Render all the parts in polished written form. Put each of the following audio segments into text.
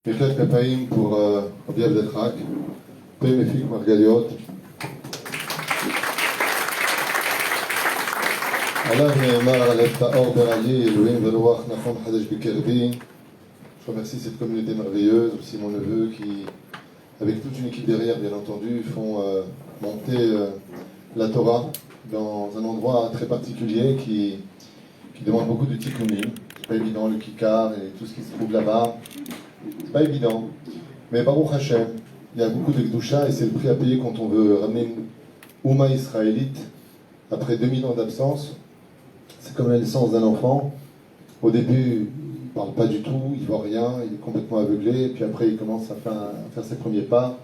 Michel Kapaim pour Rabbi Abdelchak, Mefik Margaliot. עליו נאמר על האור ברעי, אלוהים ורוח נכון חדש בקרבי. Je remercie cette communauté merveilleuse, aussi mon neveu qui, avec toute une équipe derrière bien entendu, font monter la Torah dans un endroit très particulier qui demande beaucoup de tikkunim. C'est pas évident, le kikar et tout ce qui se trouve là-bas. C'est pas évident. Mais Baruch Hashem, il y a beaucoup de Gdusha et c'est le prix à payer quand on veut ramener une Ouma israélite après 2000 ans d'absence. C'est comme la naissance d'un enfant. Au début, il ne parle pas du tout, il ne voit rien, il est complètement aveuglé, puis après il commence à faire ses premiers pas.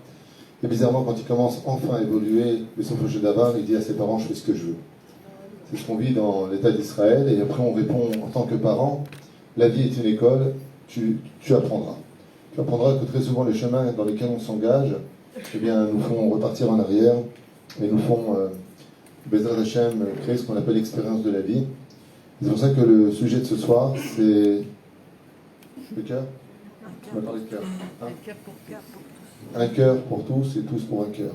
Et bizarrement, quand il commence enfin à évoluer, le Sofo d'Avar, il dit à ses parents, je fais ce que je veux. C'est ce qu'on vit dans l'État d'Israël, et après on répond en tant que parent, la vie est une école, tu apprendras. Tu apprendras que très souvent les chemins dans lesquels on s'engage, eh bien, nous font repartir en arrière, et nous font, Bezrat Hashem, créer ce qu'on appelle l'expérience de la vie. C'est pour ça que le sujet de ce soir, c'est le cœur. On va parler de cœur. Un cœur pour tous et tous pour un cœur.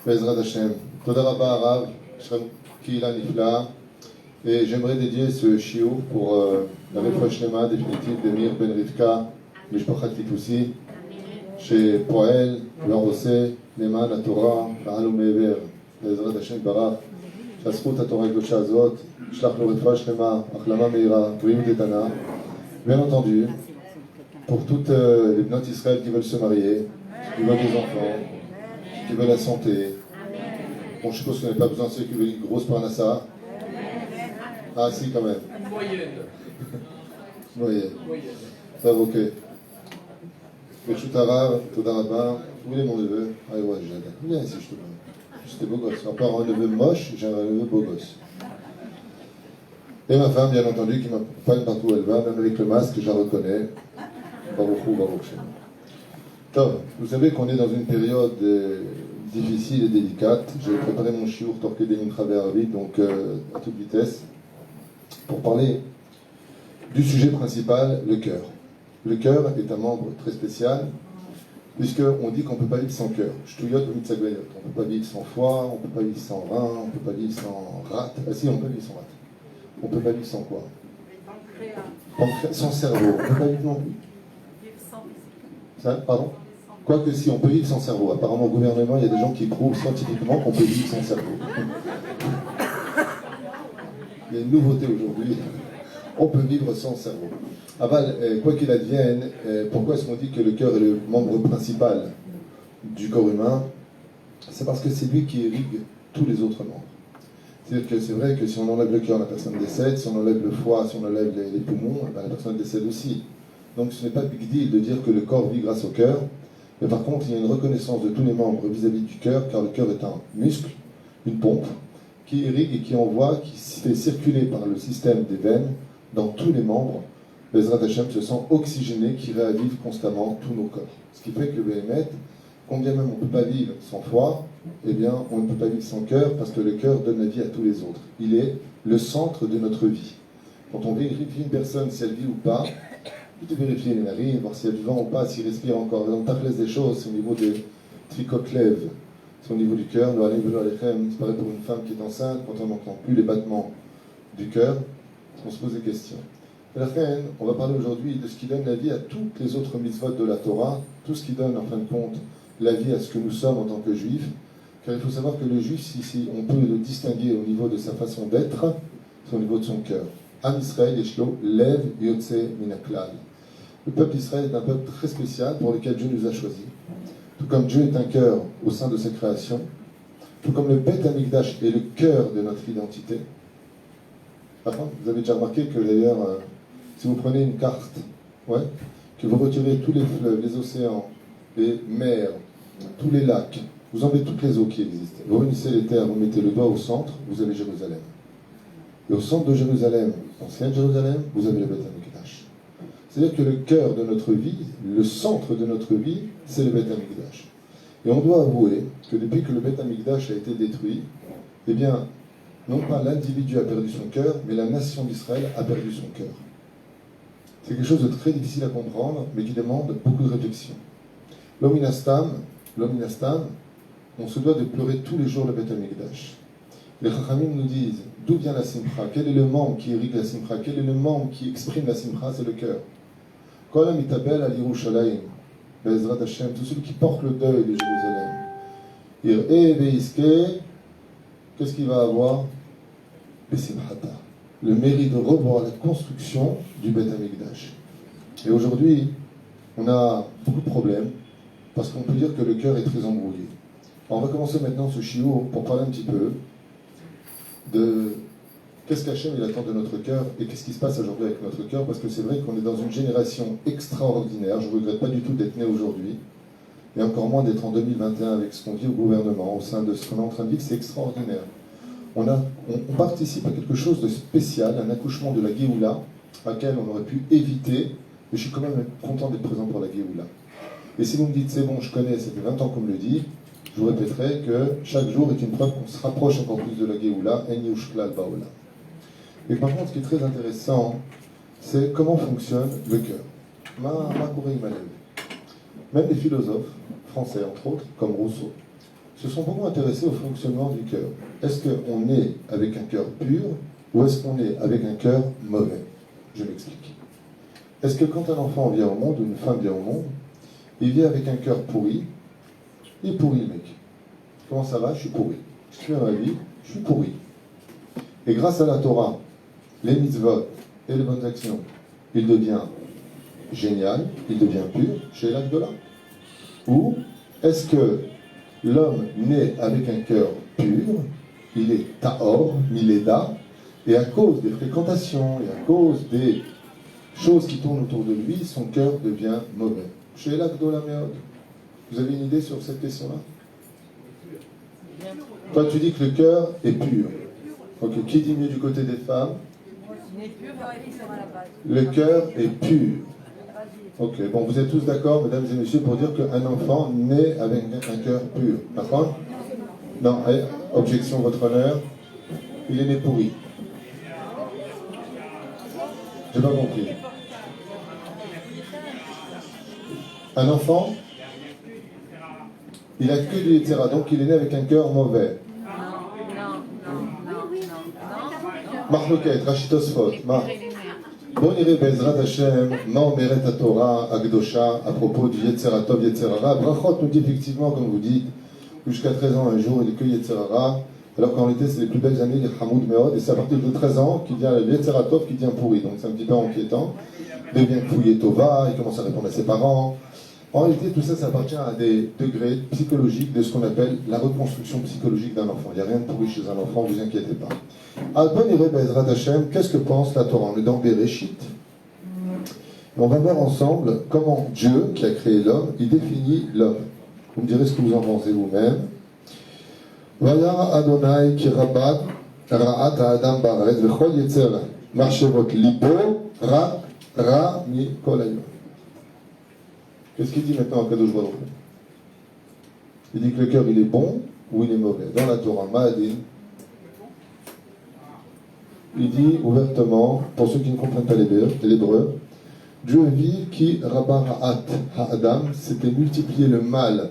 Bezrat Hashem. Toda Rabba Arav, Shrem Kihila Nifla. Et j'aimerais dédier ce shiur pour la refresh Shlema définitive d'Emir Ben Rivka, Mishpachat Titoussi, chez Poel, L'Orosé, Neman, la Torah, Ba'alum Mever, Bezrat Hashem Barach. שהזכות התורה הקדושה הזאת, שלח לו רפואה שלמה, החלמה מהירה, בריאות איתנה. Bien entendu, pour toutes les bnotes Israël qui veulent se marier, qui veulent des enfants, qui veulent la santé. Bon, je suppose qu'on n'a pas besoin de ceux qui veulent une grosse parnassa. Ah si, quand même. Moyenne. Moyenne. Ça va, ok. Bershut Harav, Toda Rabba. Où est mon neveu? Ah ouais, j'adore. Viens ici, je te parle. J'étais beau gosse. À part un neveu moche, j'ai un neveu beau gosse. Et ma femme, bien entendu, qui m'accompagne partout où elle va, même avec le masque, je la reconnais. Baruchou, Baruch Shem. Top. Vous savez qu'on est dans une période difficile et délicate. J'ai préparé mon shiur Torquedé Mincha Ve'Arvit, donc à toute vitesse, pour parler du sujet principal, le cœur. Le cœur est un membre très spécial, puisqu'on dit qu'on ne peut pas vivre sans cœur. Shtuyot mitzagvenot. On ne peut pas vivre sans foie, on ne peut pas vivre sans rein, on ne peut pas vivre sans rate. Ah si, on peut vivre sans rate. On ne peut pas vivre sans quoi? Sans cerveau. On ne peut pas vivre non plus. Ça, pardon? Quoique si, on peut vivre sans cerveau. Apparemment, au gouvernement, il y a des gens qui prouvent scientifiquement qu'on peut vivre sans cerveau. Il y a une nouveauté aujourd'hui. On peut vivre sans cerveau. Aval, quoi qu'il advienne, pourquoi est-ce qu'on dit que le cœur est le membre principal du corps humain? C'est parce que c'est lui qui irrigue tous les autres membres. C'est-à-dire que c'est vrai que si on enlève le cœur, la personne décède, si on enlève le foie, si on enlève les poumons, ben la personne décède aussi. Donc ce n'est pas big deal de dire que le corps vit grâce au cœur, mais par contre il y a une reconnaissance de tous les membres vis-à-vis du cœur, car le cœur est un muscle, une pompe, qui irrigue et qui envoie, qui fait circuler par le système des veines dans tous les membres. Bezrat Hashem se sent oxygéné, qui réavive constamment tous nos corps. Ce qui fait que le Béhémet, combien même on ne peut pas vivre sans foie, eh bien on ne peut pas vivre sans cœur, parce que le cœur donne la vie à tous les autres. Il est le centre de notre vie. Quand on vérifie une personne, si elle vit ou pas, il faut vérifier les narines, voir si elle vit ou pas, s'il respire encore. Dans le tafles des choses, c'est au niveau des tricotlèves, c'est au niveau du cœur. C'est pareil pour une femme qui est enceinte, quand on n'entend plus les battements du cœur, on se pose des questions. Et la fin, on va parler aujourd'hui de ce qui donne la vie à toutes les autres mitzvot de la Torah, tout ce qui donne en fin de compte la vie à ce que nous sommes en tant que juifs. Car il faut savoir que le juif, si on peut le distinguer au niveau de sa façon d'être, c'est au niveau de son cœur. Am Israël Eshlo Lev Yotze Minaklal. Le peuple d'Israël est un peuple très spécial pour lequel Dieu nous a choisis. Tout comme Dieu est un cœur au sein de sa création, tout comme le Beth Amikdash est le cœur de notre identité. Par contre, vous avez déjà remarqué que d'ailleurs, si vous prenez une carte, que vous retirez tous les fleuves, les océans, les mers, tous les lacs, vous enlevez toutes les eaux qui existent, vous réunissez les terres, vous mettez le doigt au centre, vous avez Jérusalem. Et au centre de Jérusalem, ancienne Jérusalem, vous avez le Beth Amikdash. C'est-à-dire que le cœur de notre vie, le centre de notre vie, c'est le Beth Amikdash. Et on doit avouer que depuis que le Beth Amikdash a été détruit, eh bien, non pas l'individu a perdu son cœur, mais la nation d'Israël a perdu son cœur. C'est quelque chose de très difficile à comprendre, mais qui demande beaucoup de réflexion. L'homme inastam, on se doit de pleurer tous les jours le Beth Amikdash. Les Chachamim nous disent d'où vient la simcha, quel est le membre qui irrigue la simcha, quel est le membre qui exprime la simcha, c'est le cœur. Kol hamitabel al Yerushalayim, Be'ezrat Hashem, tout celui qui porte le deuil de Jérusalem. Ir'e ve'iske, qu'est-ce qu'il va avoir? Besimchata, le mérite de revoir la construction du Beth Amikdash. Et aujourd'hui, on a beaucoup de problèmes, parce qu'on peut dire que le cœur est très embrouillé. Alors on va commencer maintenant ce shiur pour parler un petit peu de qu'est-ce qu'Hachem il attend de notre cœur et qu'est-ce qui se passe aujourd'hui avec notre cœur, parce que c'est vrai qu'on est dans une génération extraordinaire. Je ne regrette pas du tout d'être né aujourd'hui, et encore moins d'être en 2021 avec ce qu'on vit au gouvernement, au sein de ce qu'on est en train de vivre, c'est extraordinaire. On participe à quelque chose de spécial, un accouchement de la Géoula, à laquelle on aurait pu éviter, mais je suis quand même content d'être présent pour la Géoula. Et si vous me dites, c'est bon, je connais, ça fait 20 ans qu'on me le dit, je vous répéterai que chaque jour est une preuve qu'on se rapproche encore plus de la Géoula, En Yushkla al-Baola. Mais par contre, ce qui est très intéressant, c'est comment fonctionne le cœur. Même les philosophes français, entre autres, comme Rousseau, se sont beaucoup intéressés au fonctionnement du cœur. Est-ce qu'on est avec un cœur pur ou est-ce qu'on est avec un cœur mauvais? Je m'explique. Est-ce que quand un enfant vient au monde, ou une femme vient au monde, il vient avec un cœur pourri? Il est pourri, le mec. Comment ça va? Je suis pourri. Je suis dans la vie, je suis pourri. Et grâce à la Torah, les mitzvot et les bonnes actions, il devient génial, il devient pur, chez l'Agdola. Ou est-ce que l'homme naît avec un cœur pur, il est Tahor, Mileda, et à cause des fréquentations et à cause des choses qui tournent autour de lui, son cœur devient mauvais. Chez l'Agdola Meod. Vous avez une idée sur cette question-là? Toi, tu dis que le cœur est pur. Ok, qui dit mieux du côté des femmes? Le cœur est pur. Ok, bon, vous êtes tous d'accord, mesdames et messieurs, pour dire qu'un enfant naît avec un cœur pur. D'accord? Non, objection, votre honneur. Il est né pourri. J'ai pas compris. Un enfant, il a que du Yetzera, donc il est né avec un cœur mauvais. Mahlouket, Rachid Tosfot, Bon, niré Bezrat Hashem, ma omeret Torah, Agdosha, à propos du Yetzera Tov, Yetzera Ra. Brachot nous dit effectivement, comme vous dites, jusqu'à 13 ans, un jour, il est que Yetzera Ra, alors qu'en réalité, c'est les plus belles années, les Hamoud Meod, et c'est à partir de 13 ans qu'il devient le Yetzera Tov qui devient pourri, donc c'est un petit peu inquiétant. Il devient fouillé Tova, il commence à répondre à ses parents. En réalité, tout ça, ça appartient à des degrés psychologiques de ce qu'on appelle la reconstruction psychologique d'un enfant. Il n'y a rien de pourri chez un enfant, ne vous inquiétez pas. Al-Bon Iré Bezrat Hashem, qu'est-ce que pense la Torah? On est dans Bereshit. On va voir ensemble comment Dieu, qui a créé l'homme, il définit l'homme. Vous me direz ce que vous en pensez vous-même. Vaya Adonai ki rabat ra'at ha'adam ba'aretz v'chol yetzer marshevot libo ra mi kol hayom. Qu'est-ce qu'il dit maintenant à Kadosh Baruch Hu? Il dit que le cœur il est bon ou il est mauvais. Dans la Torah, Ma'adin, il dit ouvertement, pour ceux qui ne comprennent pas l'hébreu, Dieu vit qui Rabba Ra'at Ha'adam, c'était multiplier le mal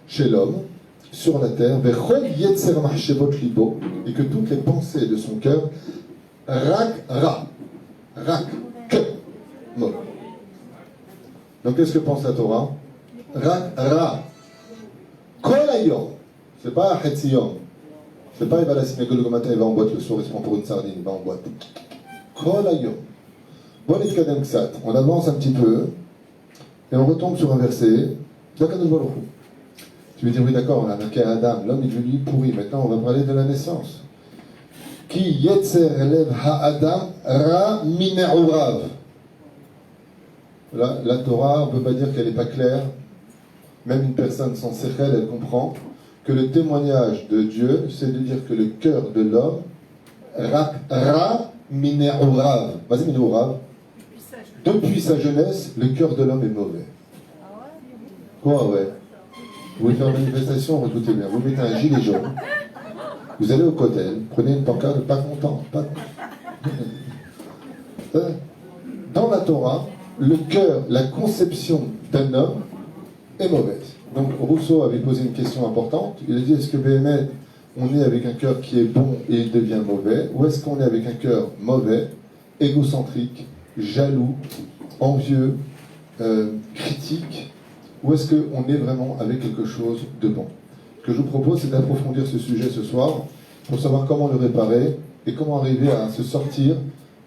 chez l'homme, sur la terre, Vechol Yetzer Mahshevot Libo, et que toutes les pensées de son cœur, Rak que, mauvais. Donc qu'est-ce que pense la Torah? Ra. Kol hayom. C'est pas Hetziyom. C'est pas il va à la synagogue le matin, il va en boîte le soir, il se prend pour une sardine, il va en boîte. Kol hayom. Bon, Itkadem Ksat. On avance un petit peu et on retombe sur un verset d'Akadosh Baruch Hu. Tu veux dire, oui d'accord, on a marqué Adam, l'homme est devenu pourri. Maintenant on va parler de la naissance. Ki Yetzer Lev Ha'adam Ra Mine'urav. La Torah, on ne peut pas dire qu'elle n'est pas claire. Même une personne sans séchel, elle comprend que le témoignage de Dieu, c'est de dire que le cœur de l'homme, ra mine'urav, vas-y mine'urav, depuis sa jeunesse, le cœur de l'homme est mauvais. Quoi, ouais? Vous voulez faire une manifestation, écoutez bien, vous mettez un gilet jaune, vous allez au Kotel, prenez une pancarte, pas content. dans la Torah, le cœur, la conception d'un homme est mauvaise. Donc Rousseau avait posé une question importante. Il a dit, est-ce que Béhémet, on est avec un cœur qui est bon et il devient mauvais, ou est-ce qu'on est avec un cœur mauvais, égocentrique, jaloux, envieux, critique, ou est-ce qu'on est vraiment avec quelque chose de bon? Ce que je vous propose, c'est d'approfondir ce sujet ce soir pour savoir comment le réparer et comment arriver à se sortir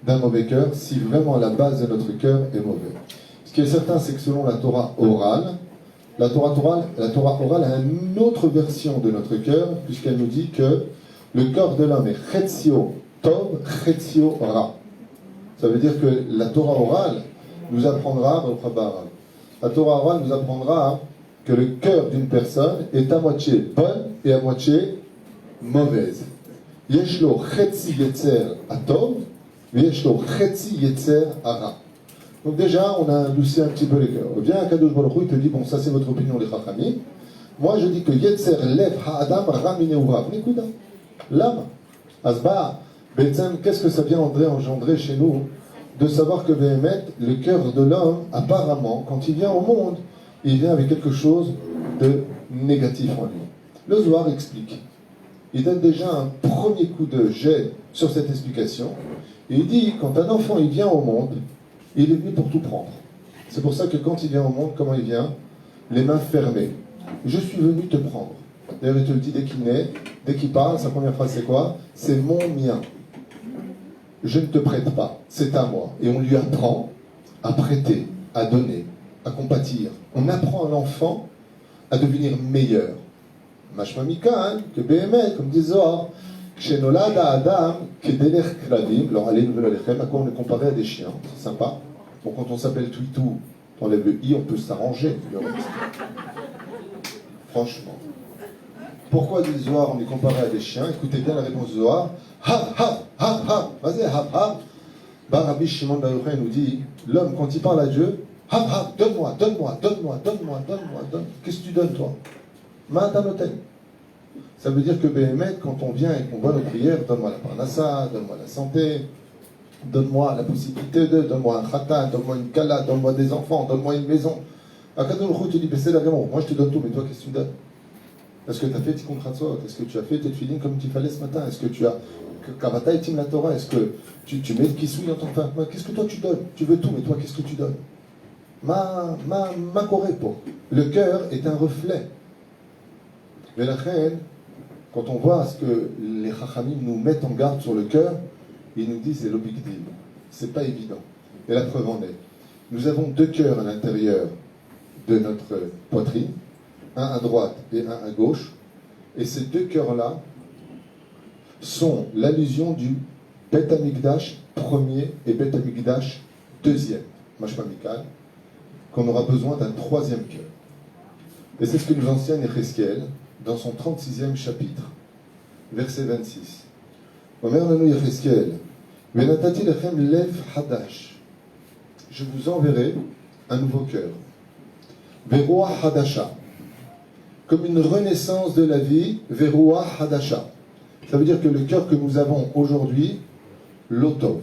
d'un mauvais cœur si vraiment la base de notre cœur est mauvaise. Ce qui est certain, c'est que selon la Torah orale, la Torah orale a une autre version de notre cœur, puisqu'elle nous dit que le corps de l'homme est chetzio tov, chetzio ra. Ça veut dire que la Torah orale nous apprendra, la Torah orale nous apprendra que le cœur d'une personne est à moitié bonne et à moitié mauvaise. Yeshlo chetzi yetzer atov, yeshlo chetzi yetzer ara. Donc déjà, on a adouci un petit peu les cœurs. Viens, Kadosh Baruch Hu, il te dit, bon, ça c'est votre opinion, les Chachamim. Moi, je dis que Yetzer lev ha'adam ramine urav. Nikuda. L'âme. Asba, Betzem, qu'est-ce que ça vient engendrer chez nous de savoir que Béhémet, le cœur de l'homme, apparemment, quand il vient au monde, il vient avec quelque chose de négatif en lui. Le Zohar explique. Il donne déjà un premier coup de jet sur cette explication. Et il dit, quand un enfant il vient au monde, il est venu pour tout prendre. C'est pour ça que quand il vient au monde, comment il vient? Les mains fermées. Je suis venu te prendre. D'ailleurs, il te le dit dès qu'il naît, dès qu'il parle, sa première phrase c'est quoi? C'est mon mien. Je ne te prête pas, c'est à moi. Et on lui apprend à prêter, à donner, à compatir. On apprend à l'enfant à devenir meilleur. Mashma Mika, que Béhémet, comme dit Zohar, Kshenolada Adam, Kedelech Kravim, alors allez, nouvelle alechem, à quoi on est comparé à des chiens, c'est sympa. Bon, quand on s'appelle Twitou, on enlève le i, on peut s'arranger. Franchement. Pourquoi dit Zohar, on est comparé à des chiens? Écoutez bien la réponse de Zohar. Ha, ha, ha, ha, vas-y, ha, ha. Rabbi Shimon Bar Yochai nous dit, l'homme, quand il parle à Dieu, ha, ha, donne-moi, donne-moi, donne-moi, donne-moi, donne-moi, donne. Qu'est-ce que tu donnes, toi? Ma'atanoten. Ça veut dire que Béhémet, quand on vient et qu'on voit nos prières, donne-moi la parnassa, donne-moi la santé, donne-moi la possibilité de, donne-moi un khatan, donne-moi une kala, donne-moi des enfants, donne-moi une maison. Akadosh Baruch Hu te dit, c'est la vraiment, moi je te donne tout, mais toi qu'est-ce que tu donnes? Est-ce que tu as fait Tikkun Chatzot? Est-ce que tu as fait tes tefilin comme il fallait ce matin? Est-ce que tu as Kavata et Tim la Torah? Est-ce que tu mets le kisui dans ton pain? Qu'est-ce que toi tu donnes? Tu veux tout, mais toi qu'est-ce que tu donnes? Ma korepo. Le cœur est un reflet. Mais la reine, quand on voit ce que les Chachamim nous mettent en garde sur le cœur, ils nous disent c'est l'obig deal. C'est pas évident. Et la preuve en est. Nous avons deux cœurs à l'intérieur de notre poitrine, un à droite et un à gauche. Et ces deux cœurs-là sont l'allusion du Bet Amikdash premier et Bet Amikdash deuxième, Mashma Mikal, qu'on aura besoin d'un troisième cœur. Et c'est ce que nous enseigne Yecheskel dans son 36e chapitre, verset 26. Omer lanu Yecheskel, Venatati lechem lev hadash. Je vous enverrai un nouveau cœur. Veroa hadasha. Comme une renaissance de la vie, Veroa hadasha. Ça veut dire que le cœur que nous avons aujourd'hui, l'otov.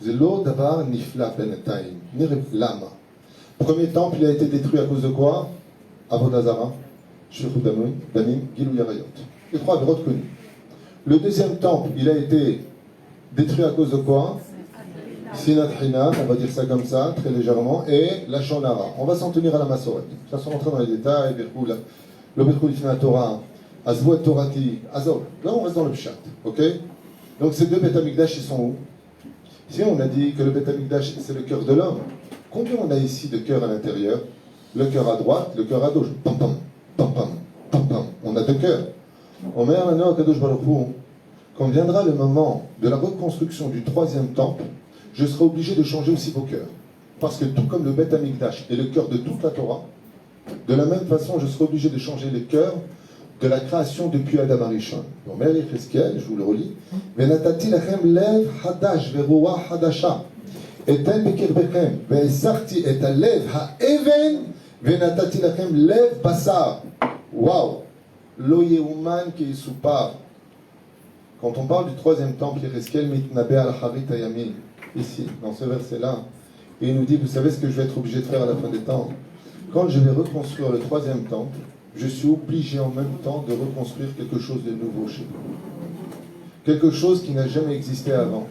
Zelo davar nifla benetaim. Lama. Premier temple, il a été détruit à cause de quoi? Avodazara, Shechut Damim, Gilou Yarayot. Les trois grottes connues. Le deuxième temple, il a été détruit à cause de quoi? Sinat Hinam, on va dire ça comme ça, très légèrement, et la Shonara. On va s'en tenir à la Massoret. Ça sans rentrer dans les détails, le Birkou Lifna Torah, Azvot Torati, Azov. Là, on reste dans le Pshat, ok? Donc ces deux Beth Amikdash, ils sont où? Ici, on a dit que le Beth Amikdash, c'est le cœur de l'homme. Combien on a ici de cœurs à l'intérieur? Le cœur à droite, le cœur à gauche. Pam pam, pam pam, pam pam. On a deux cœurs. On met maintenant à Kadosh Baruch Hu, quand viendra le moment de la reconstruction du troisième temple, je serai obligé de changer aussi vos cœurs. Parce que tout comme le Beth Amikdash est le cœur de toute la Torah, de la même façon, je serai obligé de changer les cœurs de la création depuis Adam Arishon. Donc, Mère Yecheskel, je vous le relis. Venatati lachem lev hadash veroa hadasha. Etem bekirbechem ve'esarti et alev ha'even venatati lachem lev basar. Waouh! Lo yehuman ki yisupar. Quand on parle du troisième temple, Yecheskel mitnabe al harit hayamin. ici, dans ce verset-là. Et il nous dit, vous savez ce que je vais être obligé de faire à la fin des temps? Quand je vais reconstruire le troisième temple, je suis obligé en même temps de reconstruire quelque chose de nouveau chez vous. Quelque chose qui n'a jamais existé avant.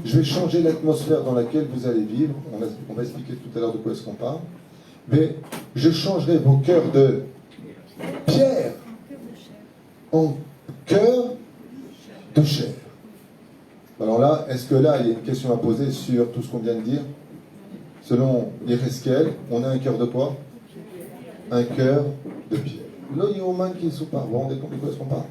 Je vais changer l'atmosphère dans laquelle vous allez vivre. On va expliquer tout à l'heure de quoi est-ce qu'on parle. Mais je changerai vos cœurs de pierre en cœur de chair. Alors là, est-ce que là, il y a une question à poser sur tout ce qu'on vient de dire? Selon Yéhezkel, on a un cœur de quoi? Un cœur de pierre. L'oyoman qui est sous par. Vous vous rendez compte de quoi est-ce qu'on parle?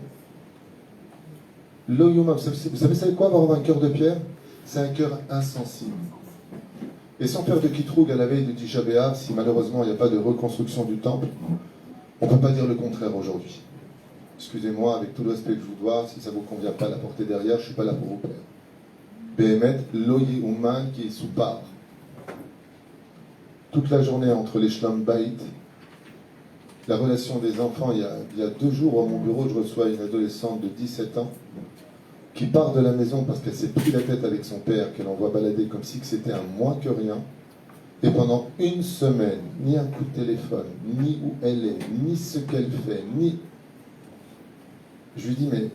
L'oyoman, vous savez quoi avoir un cœur de pierre? C'est un cœur insensible. Et sans faire de kitroug à la veille de Tisha B'Av, si malheureusement il n'y a pas de reconstruction du temple, on ne peut pas dire le contraire aujourd'hui. Excusez-moi, avec tout le respect que je vous dois, si ça ne vous convient pas, la portée derrière, je ne suis pas là pour vous plaire. Behemet, loyi ouman qui est sous part. Toute la journée entre les Shlom Bayit, la relation des enfants, il y a 2 jours à mon bureau, je reçois une adolescente de 17 ans qui part de la maison parce qu'elle s'est pris la tête avec son père, qu'elle envoie balader comme si c'était un moins que rien. Et pendant 1 semaine, ni un coup de téléphone, ni où elle est, ni ce qu'elle fait, ni... Je lui dis, mais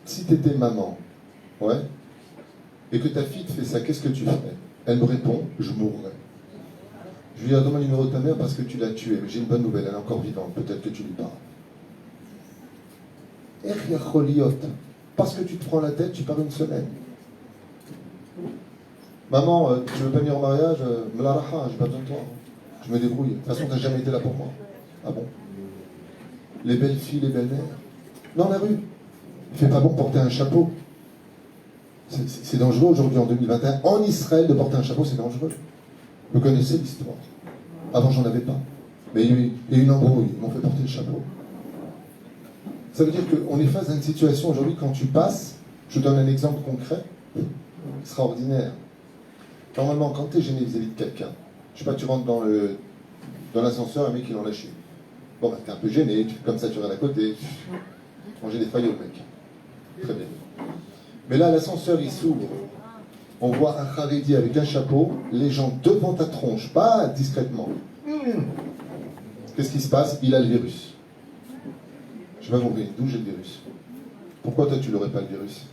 si tu étais maman, ouais, et que ta fille te fait ça, qu'est-ce que tu ferais? Elle me répond, je mourrais. Je lui dis, donne-moi le numéro de ta mère parce que tu l'as tuée. Mais j'ai une bonne nouvelle, elle est encore vivante, peut-être que tu lui parles. Parce que tu te prends la tête, tu pars 1 semaine. Maman, tu veux pas venir au mariage? Me la raha, j'ai pas besoin de toi. Je me débrouille. De toute façon, tu n'as jamais été là pour moi. Ah bon? Les belles filles, les belles mères. Dans la rue. Il fait pas bon porter un chapeau. C'est dangereux aujourd'hui en 2021. En Israël, de porter un chapeau, c'est dangereux. Vous connaissez l'histoire. Avant, j'en avais pas. Mais il y a eu une embrouille. Ils m'ont fait porter le chapeau. Ça veut dire qu'on est face à une situation aujourd'hui, quand tu passes, je donne un exemple concret, extraordinaire. Normalement, quand tu es gêné vis-à-vis de quelqu'un, je sais pas, tu rentres dans l'ascenseur, un mec, il en lâché. Bon, bah, t'es un peu gêné, tu fais comme ça, tu regardes à côté, tu manges des faillots, mec. Très bien. Mais là, l'ascenseur, il s'ouvre. On voit un Haredi avec un chapeau, les gens devant ta tronche, pas discrètement. Qu'est-ce qui se passe? Il a le virus. Je vais compris, d'où j'ai le virus? Pourquoi toi tu n'aurais pas le virus?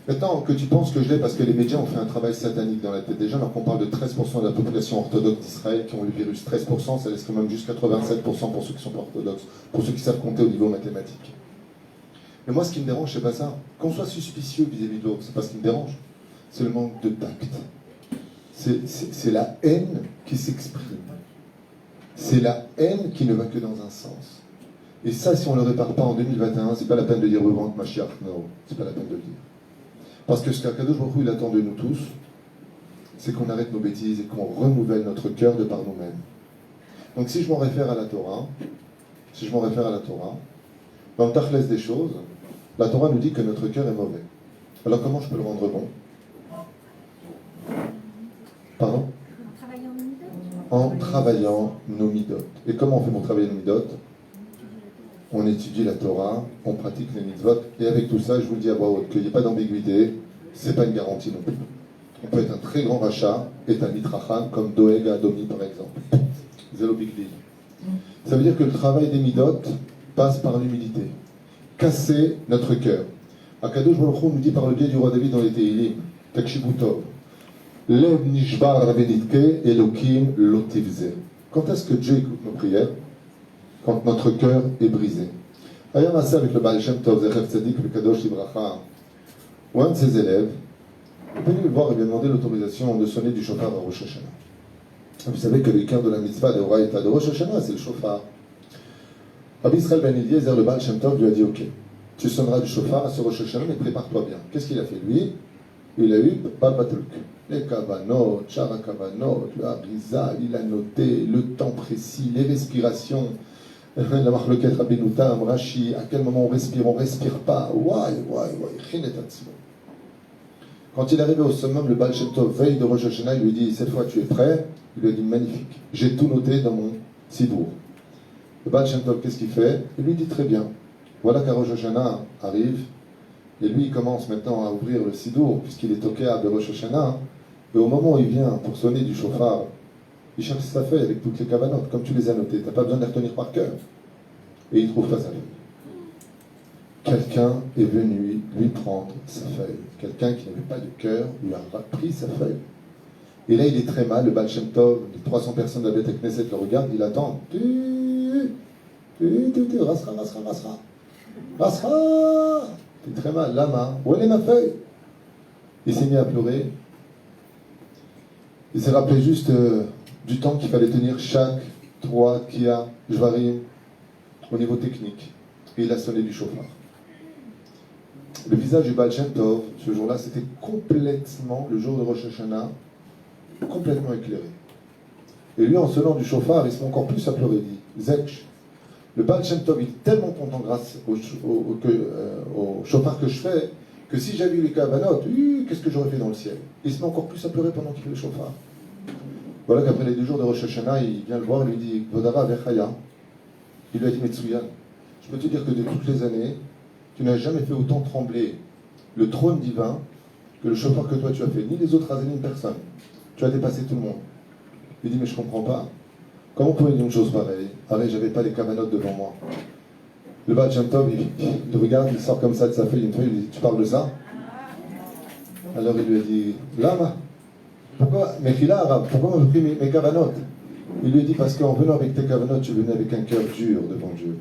Maintenant que tu penses que je l'ai parce que les médias ont fait un travail satanique dans la tête des gens, alors qu'on parle de 13% de la population orthodoxe d'Israël qui ont le virus, 13%, ça laisse quand même juste 87% pour ceux qui sont pas orthodoxes, pour ceux qui savent compter au niveau mathématique. Mais moi ce qui me dérange, c'est pas ça. Qu'on soit suspicieux vis-à-vis de l'autre, c'est pas ce qui me dérange. C'est le manque de tact. C'est la haine qui s'exprime. C'est la haine qui ne va que dans un sens. Et ça, si on ne le répare pas en 2021, c'est pas la peine de dire revente Mashiach. Non, c'est pas la peine de le dire. Parce que ce qu'Akadosh Baruch Hu, il attend de nous tous, c'est qu'on arrête nos bêtises et qu'on renouvelle notre cœur de par nous-mêmes. Donc si je m'en réfère à la Torah, dans le Tachlès des choses, la Torah nous dit que notre cœur est mauvais. Alors comment je peux le rendre bon? Pardon? En travaillant nos midot. Et comment on fait pour travailler nos midot? On étudie la Torah, on pratique les mitzvot, et avec tout ça, je vous le dis à voix haute, qu'il n'y ait pas d'ambiguïté, c'est pas une garantie non plus. On peut être un très grand rachat, et un mitracham, comme Doeg à Adomi par exemple. Zéro big deal. Ça veut dire que le travail des midot passe par l'humilité. Casser notre cœur. Akadosh Baruch Hu nous dit par le biais du roi David dans les Tehillim, Takshibu Tov, Lev nishbar ravenitke Elokim lotivze. Quand est-ce que Dieu écoute nos prières? Quand notre cœur est brisé. Ailleurs, on a ça avec le Baal Shem Tov, Zechev Tzadik, le Kadosh Ibracha, ou un de ses élèves, est venu le voir et lui a demandé l'autorisation de sonner du chauffard à Rosh Hashanah. Vous savez que le cœur de la mitzvah de Horaïta de Rosh Hashanah, c'est le chauffard. Rabbi Israël Ben Eliezer, le Baal Shem Tov, lui a dit, ok, tu sonneras du chauffard à ce Rosh Hashanah, mais prépare-toi bien. Qu'est-ce qu'il a fait lui? Il a eu pas de truc. Les kavanot, chara kavanot, le harisa, il a noté le temps précis, les respirations. La marloquette Rabbeinu Tam, Rashi, à quel moment on respire pas. Quand il est arrivé au summum, le Baal Shem Tov, veille de Rosh Hashanah, il lui dit, cette fois tu es prêt? Il lui a dit, magnifique, j'ai tout noté dans mon sibour. Le Baal Shem Tov, qu'est-ce qu'il fait? Il lui dit, très bien, voilà qu'à Rosh Hashanah arrive, Et lui, il commence maintenant à ouvrir le sidour, puisqu'il est au Caire de Rosh Hashanah. Et au moment où il vient pour sonner du chauffard, il cherche sa feuille avec toutes les cavanotes, comme tu les as notées. Tu n'as pas besoin de les retenir par cœur. Et il ne trouve pas sa feuille. Quelqu'un est venu lui prendre sa feuille. Quelqu'un qui n'avait pas de cœur lui a pris sa feuille. Et là, il est très mal. Le Baal Shem Tov, les 300 personnes de la Beth Knesset le regardent, il attend. Rasra, rasra, rasra. Rasra. Il est très mal. Lama, où elle est ma feuille? Il s'est mis à pleurer. Il s'est rappelé juste du temps qu'il fallait tenir chaque 3 Kia, Jvarim, au niveau technique. Et il a sonné du chauffard. Le visage du Baal Shem Tov, ce jour-là, c'était complètement, le jour de Rosh Hashanah, complètement éclairé. Et lui, en sonnant du chauffard, il se met encore plus à pleurer. Il dit, Zekch, le Baal Shem Tov, il est tellement content grâce au chauffard que je fais, que si j'avais eu les cavanotes, qu'est-ce que j'aurais fait dans le ciel? Il se met encore plus à pleurer pendant qu'il fait le chauffard. Voilà qu'après les 2 jours de Rosh Hashanah, il vient le voir et lui dit, Vodara Vechaya. Il lui a dit, Metsuyan, je peux te dire que de toutes les années, tu n'as jamais fait autant trembler le trône divin que le chauffard que toi tu as fait, ni les autres Azanim, ni personne. Tu as dépassé tout le monde. Il dit, mais je ne comprends pas. Comment on pouvait dire une chose pareille? Pareil, j'avais pas les cavanotes devant moi. Le Baal Shem Tov, il regarde, il sort comme ça de sa feuille, une feuille, il dit, tu parles de ça? Alors il lui a dit, Lama, pourquoi, Mechila arabe, pourquoi m'as pris mes cavanotes? Il lui a dit, parce qu'en venant avec tes cavanotes, tu venais avec un cœur dur devant Dieu.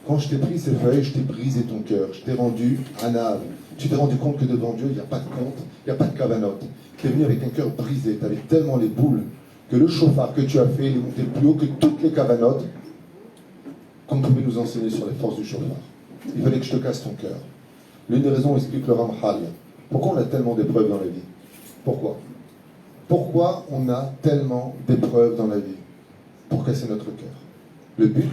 Quand je t'ai pris ces feuilles, je t'ai brisé ton cœur, je t'ai rendu anav. Tu t'es rendu compte que devant Dieu, il n'y a pas de compte, il n'y a pas de cavanote. Tu es venu avec un cœur brisé, tu avais tellement les boules que le chauffard que tu as fait, il est monté plus haut que toutes les cavanotes qu'on pouvait nous enseigner sur les forces du chauffard. Il fallait que je te casse ton cœur. L'une des raisons explique le Ramchal. Pourquoi on a tellement d'épreuves dans la vie? Pourquoi? Pourquoi on a tellement d'épreuves dans la vie? Pour casser notre cœur. Le but,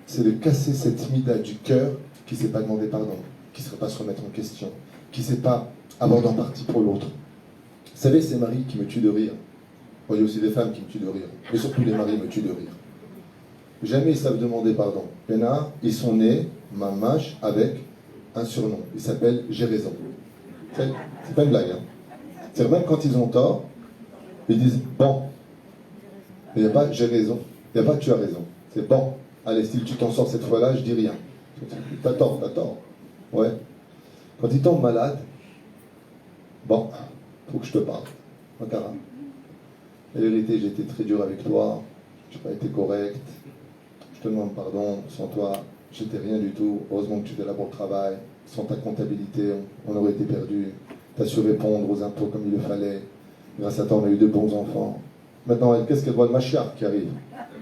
c'est de casser cette mida du cœur qui ne sait pas demander pardon, qui ne sait pas se remettre en question, qui ne sait pas avoir d'empathie pour l'autre. Vous savez, ces maris qui me tuent de rire. Bon, il y a aussi des femmes qui me tuent de rire, mais surtout les maris me tuent de rire. Jamais ils savent demander pardon. Il y en a, ils sont nés, mamash, avec un surnom. Il s'appelle J'ai raison. C'est pas une blague. Hein. C'est même quand ils ont tort, ils disent bon. Il n'y a pas j'ai raison, il n'y a pas tu as raison. C'est bon. Allez, si tu t'en sors cette fois-là, je dis rien. T'as tort, t'as tort. Ouais. Quand ils tombent malades, bon, faut que je te parle. Makara. La vérité, j'ai été très dur avec toi, je n'ai pas été correct, je te demande pardon, sans toi, j'étais rien du tout. Heureusement que tu étais là pour le travail, sans ta comptabilité, on aurait été perdu. Tu as su répondre aux impôts comme il le fallait. Grâce à toi, on a eu 2 bons enfants. Maintenant, qu'est-ce qu'elle voit le Mashiach qui arrive?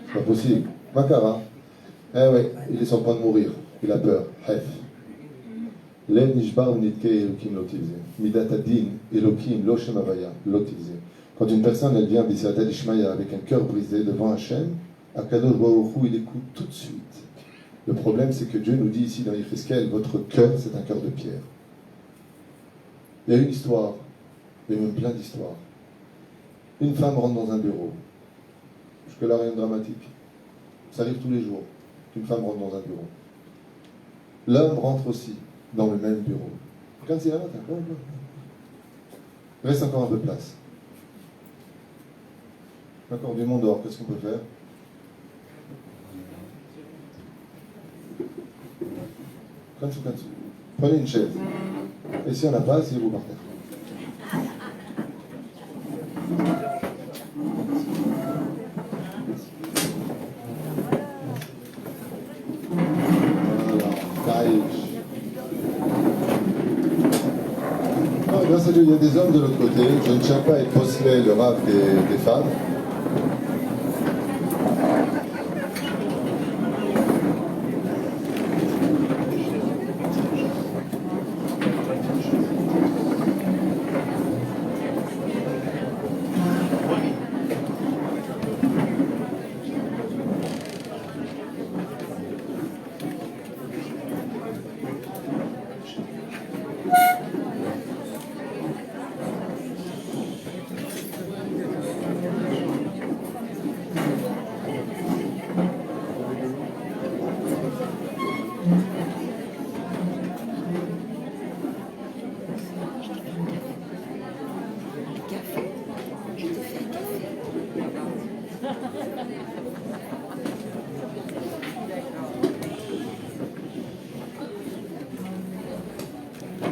C'est pas possible. Makara. Eh oui, il est sur le point de mourir. Il a peur. Hef. Lev nishbar nitke elokim lotivze. Midat adin elokim lo shem avaya lotivze. Quand une personne, elle vient d'Israël Ishmaïa avec un cœur brisé devant Hachem, Akadosh Baruch Hu, il écoute tout de suite. Le problème, c'est que Dieu nous dit ici dans Yecheskel, votre cœur, c'est un cœur de pierre. Il y a une histoire, il y a même plein d'histoires. Une femme rentre dans un bureau. Jusque-là, rien de dramatique. Ça arrive tous les jours qu'une femme rentre dans un bureau. L'homme rentre aussi dans le même bureau. Quand c'est là, il reste encore un peu de place. Encore du monde dehors, qu'est-ce qu'on peut faire? Kansu. Prenez une chaise. Et si on n'a pas, asseyez-vous par terre. Non, grâce à Dieu, il y a des hommes de l'autre côté. Je ne tiens pas à être Mosley, le rave des femmes.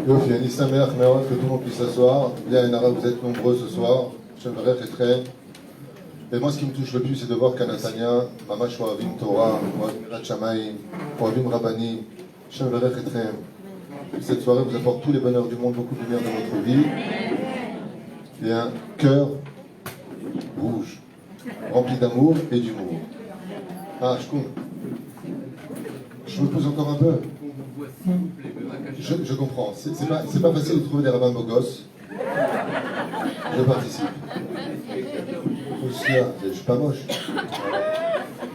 Yofi, Annie Samer, Khmerot, que tout le monde puisse s'asseoir. Bien, Enara, vous êtes nombreux ce soir. J'aimerais être. Et moi, ce qui me touche le plus, c'est de voir qu'à Natania, Mamash Oavim Torah, Oavim Shamaim, Oavim Rabbani, j'aimerais être. Cette soirée vous apporte tous les bonheurs du monde, beaucoup de lumière dans votre vie. Et un cœur rouge, rempli d'amour et d'humour. Ah, je me pose encore un peu. Je comprends. C'est pas facile de trouver des rabbins beaux gosses. Je participe. Aussi, je suis pas moche.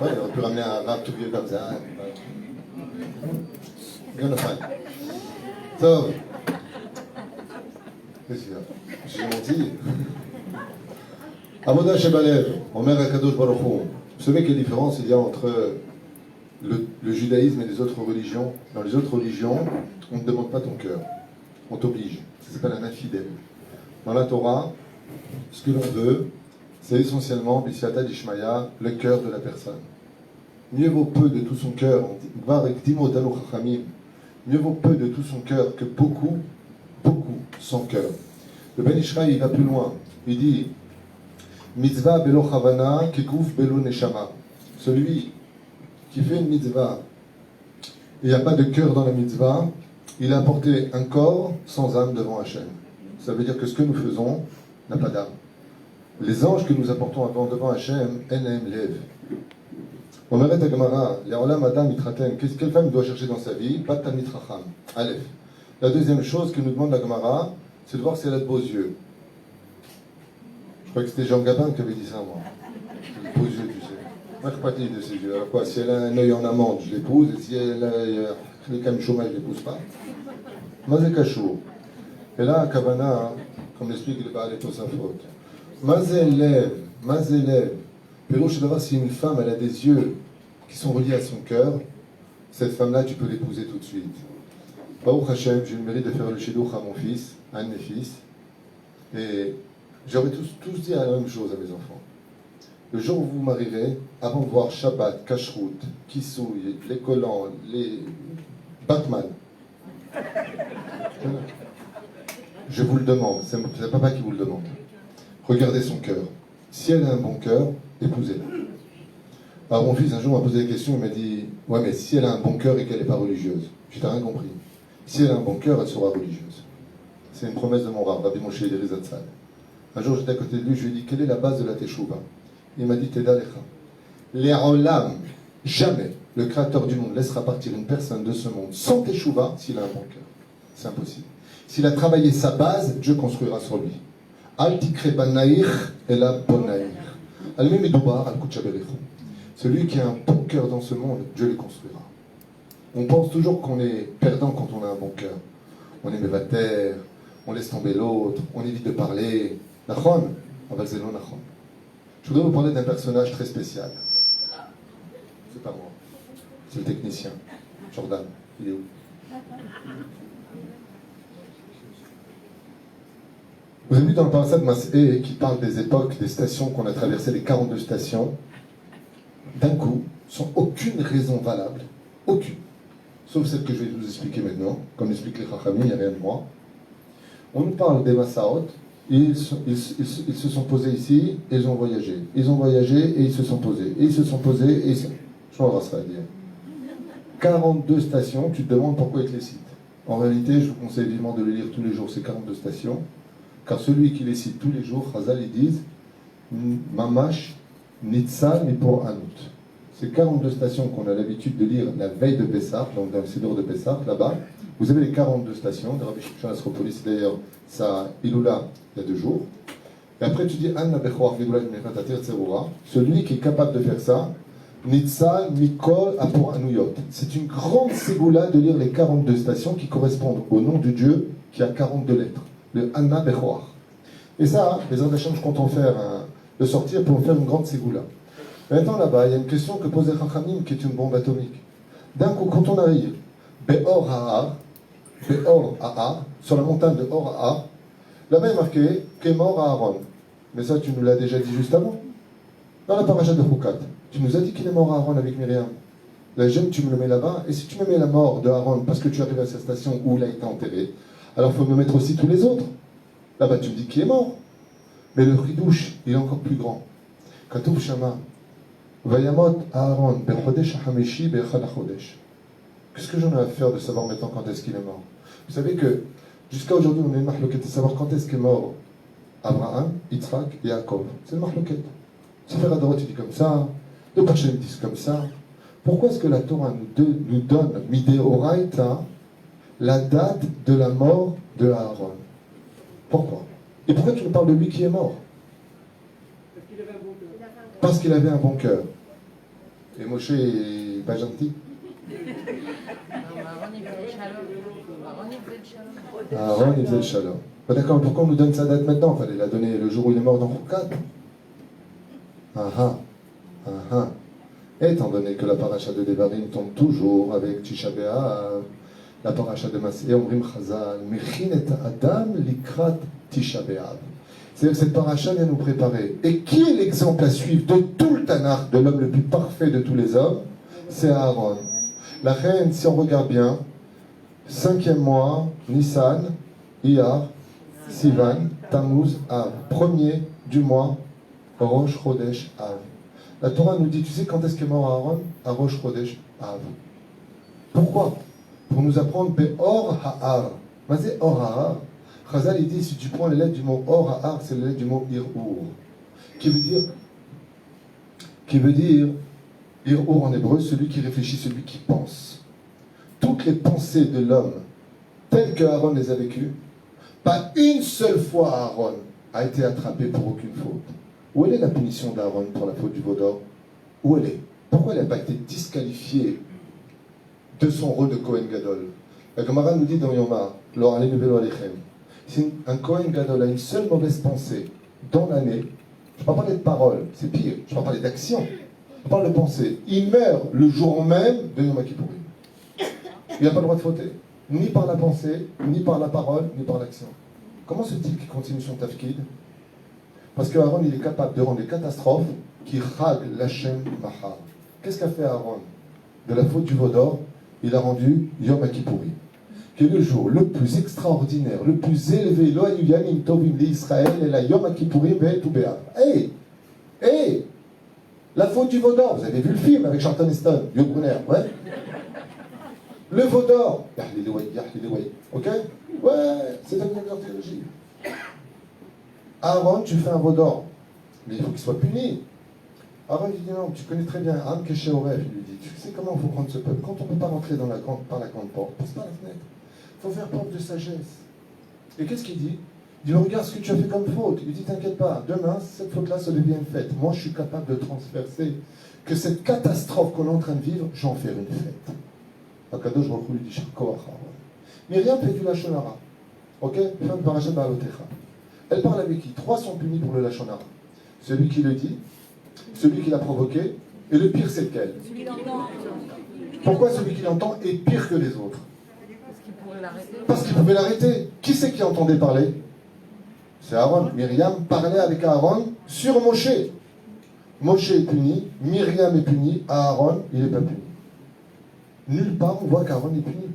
Ouais, on peut ramener un rap tout vieux comme ça. Gonna find. So, qu'est-ce qu'il y a? J'ai menti. Avodah Shebalev, Omer HaKadosh Baruch Hu. Vous savez quelle différence il y a entre le judaïsme et les autres religions? Dans les autres religions, on ne demande pas ton cœur. On t'oblige. Ça s'appelle un infidèle. Dans la Torah, ce que l'on veut, c'est essentiellement, B'siata d'Ishmaya, le cœur de la personne. Mieux vaut peu de tout son cœur. Mieux vaut peu de tout son cœur que beaucoup, beaucoup sans cœur. Le Ben Ishraï, il va plus loin. Il dit Mitzvah belo chavana, kekuf belo neshama. Celui qui fait une mitzvah, il n'y a pas de cœur dans la mitzvah, il a apporté un corps sans âme devant Hachem. Ça veut dire que ce que nous faisons n'a pas d'âme. Les anges que nous apportons devant Hachem, Enem Lev. On arrête à Gemara, Yaolam Adam Mitraten. Quelle femme doit chercher dans sa vie? Bat Talmid Chacham. Aleph. La deuxième chose que nous demande la Gemara, c'est de voir si elle a de beaux yeux. Je crois que c'était Jean Gabin qui avait dit ça, moi. De beaux yeux, tu sais. Moi, je partie de ses yeux. Alors quoi, si elle a un œil en amande, je l'épouse, et si elle a les camchoma, je ne l'épouse pas. Mazé Kachou. Et là, à Kavana, comme l'explique le Baal et Tosafot, Mazé lève. Pérouche d'avoir si une femme elle a des yeux qui sont reliés à son cœur, cette femme-là, tu peux l'épouser tout de suite. Baruch Hashem, j'ai eu le mérite de faire le shidduch à mon fils, à un de mes fils, et j'aurais tous dit la même chose à mes enfants. Le jour où vous vous marierez, avant de voir Shabbat, Kashrut, Kissouille, les collants, les Batman, je vous le demande, c'est papa qui vous le demande. Regardez son cœur. Si elle a un bon cœur, épousez-la. Alors mon fils un jour m'a posé des questions, il m'a dit « Ouais, mais si elle a un bon cœur et qu'elle n'est pas religieuse ?» Je n'ai rien compris. Si elle a un bon cœur, elle sera religieuse. C'est une promesse de mon Rav, Rabbi Moshe Eliezer Zatzal. Un jour j'étais à côté de lui, je lui ai dit « Quelle est la base de la Teshuvah ?» Il m'a dit « Teda lecha. Les olam, jamais le Créateur du monde laissera partir une personne de ce monde sans Teshuvah s'il a un bon cœur. C'est impossible. S'il a travaillé sa base, Dieu construira sur lui. Al tikre banaïr et la bonaïr. Al-même idoubar al kutchaberichu. Celui qui a un bon cœur dans ce monde, Dieu le construira. On pense toujours qu'on est perdant quand on a un bon cœur. On est mévater, on laisse tomber l'autre, on évite de parler. Nachon, aval zelo nachon. Je voudrais vous parler d'un personnage très spécial. C'est pas moi, c'est le technicien. Jordan, il est où? Vous avez vu dans le parashat de Mas'é qui parle des époques, des stations qu'on a traversées, les 42 stations, d'un coup, sans aucune raison valable, aucune, sauf celle que je vais vous expliquer maintenant, comme l'explique les Chachamim, il n'y a rien de moi. On nous parle des Massaot, ils se sont posés ici et ils ont voyagé. Ils ont voyagé et ils se sont posés. Et ils se sont posés et ils se... Je m'en ça à dire. 42 stations, tu te demandes pourquoi ils te les citent. En réalité, je vous conseille vivement de les lire tous les jours, ces 42 stations. Car celui qui les cite tous les jours, Chazal, ils disent Mamash, Nitzal, mais pour Anout. Ces 42 stations qu'on a l'habitude de lire la veille de Pessah, donc dans le Siddur de Pessah, là-bas, vous avez les 42 stations de Rabbi Shimshon Asropolis, d'ailleurs, ça, Iloula, il y a 2 jours. Et après, tu dis Anna Bechoar, Vidoula, Mechatatir, Tserura. Celui qui est capable de faire ça, Nitzal, Mikol, Apor Anouyot. C'est une grande ségoula de lire les 42 stations qui correspondent au nom de Dieu qui a 42 lettres. Le Anna Bechoar. Et ça, les Ardachim, je compte en faire le sortir pour en faire une grande ségoula. Maintenant, là-bas, il y a une question que pose Chachamim qui est une bombe atomique. D'un coup, quand on arrive Be'or Ha'ar, sur la montagne de Or Ha'ar, là-bas il est marqué Kemor Aaron. Mais ça, tu nous l'as déjà dit juste avant. Dans la paracha de Chukat, tu nous as dit qu'il est mort Aaron avec Myriam. La gemme, tu me le mets là-bas. Et si tu me mets la mort de Aaron parce que tu arrives à cette station où il a été enterré, alors il faut me mettre aussi tous les autres. Là-bas, tu me dis qu'il est mort. Mais le chidouche, il est encore plus grand. Katouf Shama, Vayamot Aaron, Ben Chodesh Hamishi, Ben Echad HaChodesh. Qu'est-ce que j'en ai à faire de savoir maintenant quand est-ce qu'il est mort? Vous savez que jusqu'à aujourd'hui, on a une mahloket de savoir quand est-ce qu'est mort Abraham, Yitzhak et Yaakov. C'est une mahloket. Sefer Hadorot, il dit comme ça. Le Pachem dit comme ça. Pourquoi est-ce que la Torah nous donne, Mideoraita, la date de la mort de Aaron? Pourquoi? Et pourquoi tu me parles de lui qui est mort? Parce qu'il avait un bon cœur. Et Moshe est pas gentil. Aaron, il faisait le shalom. D'accord, pourquoi on nous donne sa date maintenant? Il fallait la donner le jour où il est mort dans Chukat. Étant donné que la paracha de Devarim tombe toujours avec Tisha B'Av, la paracha de Masé, Omrim Chazal, Mechin et Adam likrat Tisha B'Av. C'est-à-dire que cette paracha vient nous préparer. Et qui est l'exemple à suivre de tout le Tanakh, de l'homme le plus parfait de tous les hommes? C'est Aaron. La reine, si on regarde bien, 5e mois, Nissan, Iyar, Sivan, Tammuz, Av. 1er du mois, Rosh Chodesh, Av. La Torah nous dit, tu sais quand est-ce qu'est mort Aaron? À Rosh Chodesh, Av. Pourquoi? Pour nous apprendre Be'or Ha'ar. Mazé Or Ha'ar. Chazal, il dit, si tu prends les lettres du mot Or Ha'ar, c'est les lettres du mot Ir'ur. Qui veut dire, Ir'ur en hébreu, celui qui réfléchit, celui qui pense. Toutes les pensées de l'homme, telles que Aaron les a vécues, pas une seule fois Aaron a été attrapé pour aucune faute. Où elle est la punition d'Aaron pour la faute du veau d'or? Où elle est? Pourquoi elle n'a pas été disqualifiée de son rôle de Kohen Gadol? La Gemara nous dit dans Yoma, Lo alenu velo alechem, si un Kohen Gadol a une seule mauvaise pensée dans l'année, je ne parle pas de paroles, c'est pire, je ne parle pas d'action, je parle de pensée. Il meurt le jour même de Yom Kippourim. Il n'a pas le droit de fauter, ni par la pensée, ni par la parole, ni par l'action. Comment se dit-il qu'il continue son tafkid? Parce qu'Aaron, il est capable de rendre des catastrophes qui rag l'Hachem Mahar. Qu'est-ce qu'a fait Aaron? De la faute du veau d'or, il a rendu Yom Kippourim, qui est le jour le plus extraordinaire, le plus élevé, Lo hayu yamim tovim l'Israël, et la Yom Kippourim ve'etu be'av. Hey, la faute du veau d'or, vous avez vu le film avec Charlton Heston, Hugh Brunner, ouais? Le veau d'or, ok? Ouais, c'est un meilleur théologie. Aaron, tu fais un veau d'or, mais il faut qu'il soit puni. Aaron dit non, tu connais très bien, Am Kesheorev, il lui dit, tu sais comment il faut prendre ce peuple? Quand on ne peut pas rentrer dans par la grande porte, passe par la fenêtre. Il faut faire preuve de sagesse. Et qu'est-ce qu'il dit? Il dit, regarde ce que tu as fait comme faute. Il dit, t'inquiète pas, demain, cette faute-là se devient une fête. Moi, je suis capable de transverser que cette catastrophe qu'on est en train de vivre, j'en fais une fête. Akadosh Baruch Hu lui dit, Myriam fait du Lachon Hara. Ok? Fin de Parashat Ba'alotecha. Elle parle avec qui? 3 sont punis pour le Lachon Hara. Celui qui le dit, celui qui l'a provoqué, et le pire c'est lequel? Pourquoi celui qui l'entend est pire que les autres? Parce qu'il pouvait l'arrêter. Qui c'est qui entendait parler? C'est Aaron. Myriam parlait avec Aaron sur Moshe. Moshe est puni, Myriam est puni, Aaron, il n'est pas puni. Nulle part on voit qu'Aaron est puni.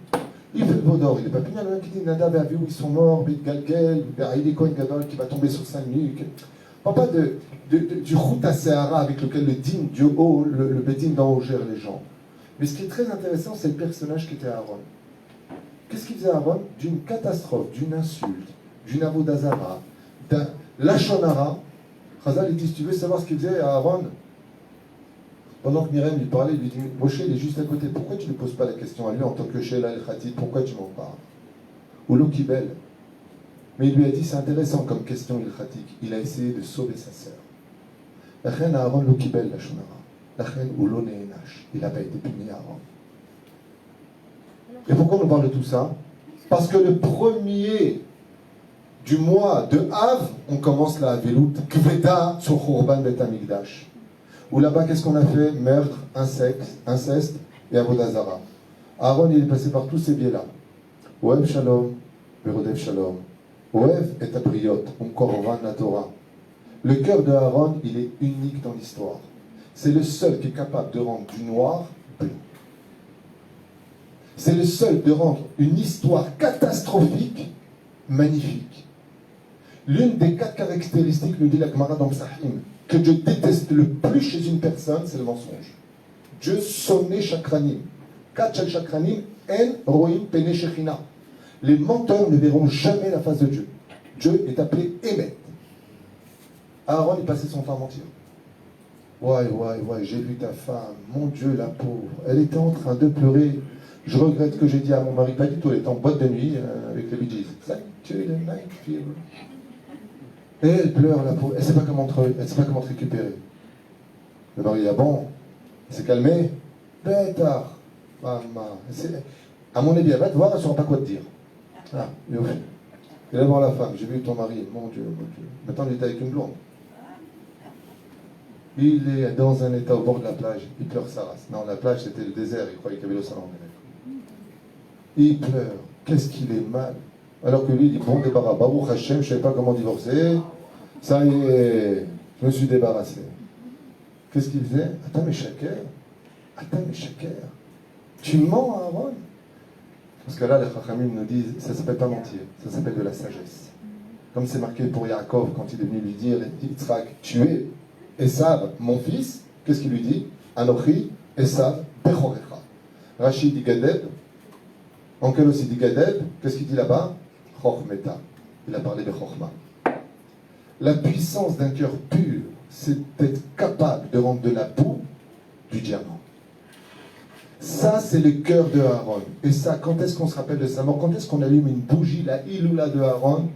Il fait le veau d'or, il n'est pas puni. Il y en a qui dit Nadav et Avihu, ils sont morts, Bit Galgel, il est Kohen Gadol qui va tomber sur sa nuque. On ne parle pas du Chouta Sehara avec lequel le din du haut, le Bedin d'en haut gère les gens. Mais ce qui est très intéressant, c'est le personnage qui était Aaron. Qu'est-ce qu'il faisait Aaron? D'une catastrophe, d'une insulte, d'une avodazara, d'un Lachon Hara. Chazal, il dit, si tu veux savoir ce qu'il faisait à Aaron, pendant que Myriam lui parlait, il lui dit, Moshe, il est juste à côté, pourquoi tu ne poses pas la question à lui en tant que Sheila el-Khatid, pourquoi tu m'en parles? Ou Lokibel. Mais il lui a dit, c'est intéressant comme question il-Khatik. Il a essayé de sauver sa sœur. La reine Aaron Lokibel, la Shonara. La reine Ulo Neenash. Il n'a pas été puni Aaron. Et pourquoi on nous parle de tout ça? Parce que le premier du mois de Av, on commence la Avelut Kveda sur Khurban Bet Hamikdash. Où là-bas, qu'est-ce qu'on a fait? Meurtre, inceste et Avodazara. Aaron, il est passé par tous ces biais-là. Oev Shalom, Verodev Shalom. Oev et Abriot, on korban la Torah. Le cœur de Aaron, il est unique dans l'histoire. C'est le seul qui est capable de rendre du noir blanc. C'est le seul de rendre une histoire catastrophique magnifique. L'une des 4 caractéristiques, nous dit la Gemara dans Psahim, que Dieu déteste le plus chez une personne, c'est le mensonge. Dieu sonne chakranim. 4 chakranim, en roim pene shechina. Les menteurs ne verront jamais la face de Dieu. Dieu est appelé Emet. Aaron, il passait son temps à mentir. Ouais, j'ai vu ta femme, mon Dieu, la pauvre. Elle était en train de pleurer. Je regrette ce que j'ai dit à mon mari, pas du tout, elle était en boîte de nuit avec les Bee Gees. Thank you, the night fever. Et elle pleure, la pauvre. Elle ne sait pas comment te récupérer. Le mari dit, ah bon, elle s'est calmée. Bêtard. Maman. À mon avis, elle va te voir, elle ne saura pas quoi te dire. Ah, il est là voir la femme. J'ai vu ton mari, mon Dieu. Maintenant, il est avec une blonde. Il est dans un état au bord de la plage. Il pleure sa race. Non, la plage, c'était le désert. Il croyait qu'il y avait l'océan. Il pleure. Qu'est-ce qu'il est mal. Alors que lui, il dit, bon, débarras. Baruch Hashem, je ne savais pas comment divorcer. Ça y est, je me suis débarrassé. Qu'est-ce qu'il faisait? Attends, mais shaker. Tu mens à Aaron? Parce que là, les Chachamim nous disent, ça ne s'appelle pas mentir, ça s'appelle de la sagesse. Comme c'est marqué pour Yaakov, quand il est venu lui dire, Yitzhak, tu es Esav, mon fils. Qu'est-ce qu'il lui dit? Anochi, Esav, Bechorecha. Rachid dit Gadeb. Onkel aussi dit Gadeb. Qu'est-ce qu'il dit là-bas? Chochmeta. Il a parlé de Chochma. La puissance d'un cœur pur, c'est d'être capable de rendre de la boue du diamant. Ça, c'est le cœur de Aaron. Et ça, quand est-ce qu'on se rappelle de sa mort? Quand est-ce qu'on allume une bougie, la Iloula de Aaron?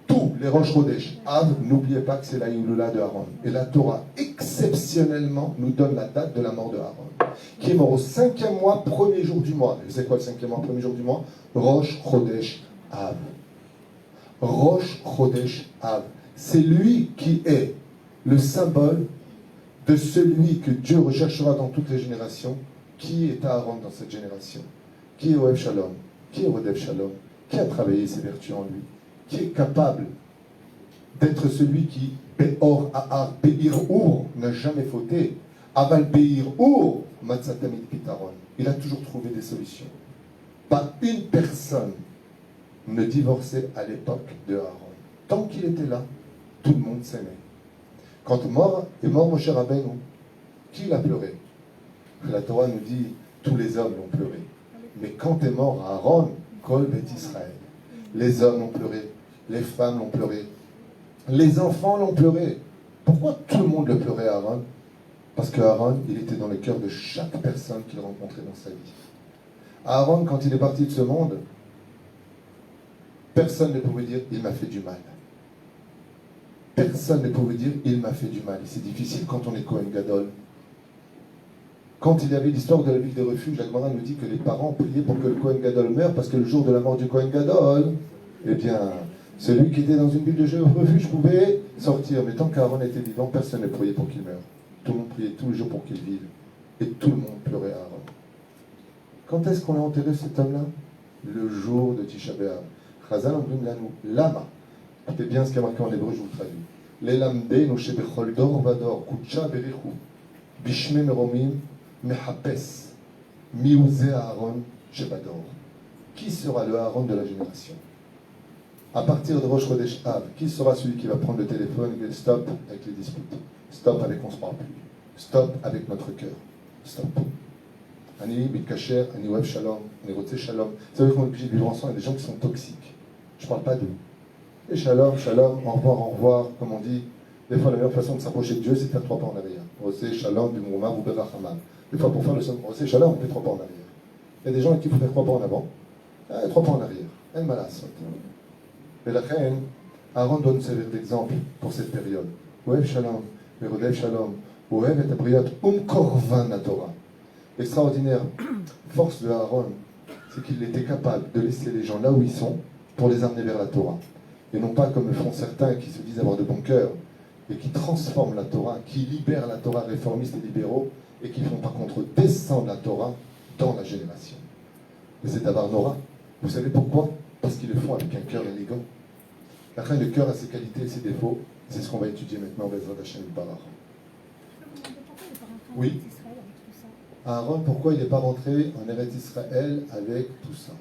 Tous les Rosh Chodesh Av, n'oubliez pas que c'est la Iloula de Aaron. Et la Torah, exceptionnellement, nous donne la date de la mort de Aaron, qui est mort au 5e mois, 1er jour du mois. Et c'est quoi le 5e mois, 1er jour du mois? Rosh Chodesh Av. Rosh Chodesh Av. C'est lui qui est le symbole de celui que Dieu recherchera dans toutes les générations. Qui est Aaron dans cette génération? Qui est Oev Shalom? Qui est Rodev Shalom? Qui a travaillé ses vertus en lui? Qui est capable d'être celui qui, Be'or A'ar, Be'ir Ur, n'a jamais fauté. Aval Be'ir Ur, Matzatamid Pitaron. Il a toujours trouvé des solutions. Pas une personne ne divorçait à l'époque de Aaron. Tant qu'il était là, tout le monde s'aimait. Quand est mort Moshe Rabbeinu, qui l'a pleuré? La Torah nous dit, tous les hommes l'ont pleuré. Mais quand est mort Aaron, Kol Bet Israël, les hommes l'ont pleuré, les femmes l'ont pleuré, les enfants l'ont pleuré. Pourquoi tout le monde le pleurait, Aaron? Parce que Aaron, il était dans le cœur de chaque personne qu'il rencontrait dans sa vie. Aaron, quand il est parti de ce monde, personne ne pouvait dire, il m'a fait du mal. Personne ne pouvait dire, il m'a fait du mal. Et c'est difficile quand on est Kohen Gadol. Quand il y avait l'histoire de la ville des refuges, la Gemara nous dit que les parents priaient pour que le Kohen Gadol meure, parce que le jour de la mort du Kohen Gadol, eh bien, celui qui était dans une ville de refuge pouvait sortir. Mais tant qu'Aaron était vivant, personne ne priait pour qu'il meure. Tout le monde priait tous les jours pour qu'il vive. Et tout le monde pleurait Aaron. Quand est-ce qu'on a enterré cet homme-là? Le jour de Tisha B'Av. Chazal Omrim Lanu, Lama. Écoutez bien ce qui est marqué en hébreu, je vous le traduis. Lelamdeinu shebechol dor vador, kutsha berichu, bishme meromim, mehapes, miouze Aaron shebador. Qui sera le Aaron de la génération? À partir de Rosh Chodesh Av, qui sera celui qui va prendre le téléphone et dire stop avec les disputes, stop avec on ne se parle plus, stop avec notre cœur, stop. Ani bitkacher, ani oev shalom, ani rotze shalom. Vous savez qu'on est obligé de vivre ensemble avec des gens qui sont toxiques. Je ne parle pas d'eux. Et shalom, shalom, au revoir, comme on dit. Des fois, la meilleure façon de s'approcher de Dieu, c'est de faire 3 pas en arrière. Rotze shalom, bimouma, ou berachama. Des fois, pour faire le rotze shalom, on fait 3 pas en arrière. Il y a des gens avec qui il faut faire 3 pas en avant, 3 pas en arrière. En malas. Et la reine, Aaron doit nous servir d'exemple pour cette période. Oev shalom, merodev shalom, oev et abriot, korvan la Torah. L'extraordinaire force de Aaron, c'est qu'il était capable de laisser les gens là où ils sont pour les amener vers la Torah. Et non pas comme le font certains qui se disent avoir de bon cœur et qui transforment la Torah, qui libèrent la Torah réformiste et libéraux et qui font par contre descendre la Torah dans la génération. Mais c'est d'abord Nora. Vous savez pourquoi? Parce qu'ils le font avec un cœur élégant. La reine, le cœur a ses qualités et ses défauts. C'est ce qu'on va étudier maintenant, Bezrat Hashem Barach. Oui. Aaron, pourquoi il n'est pas rentré en Eretz Israël avec tout ça?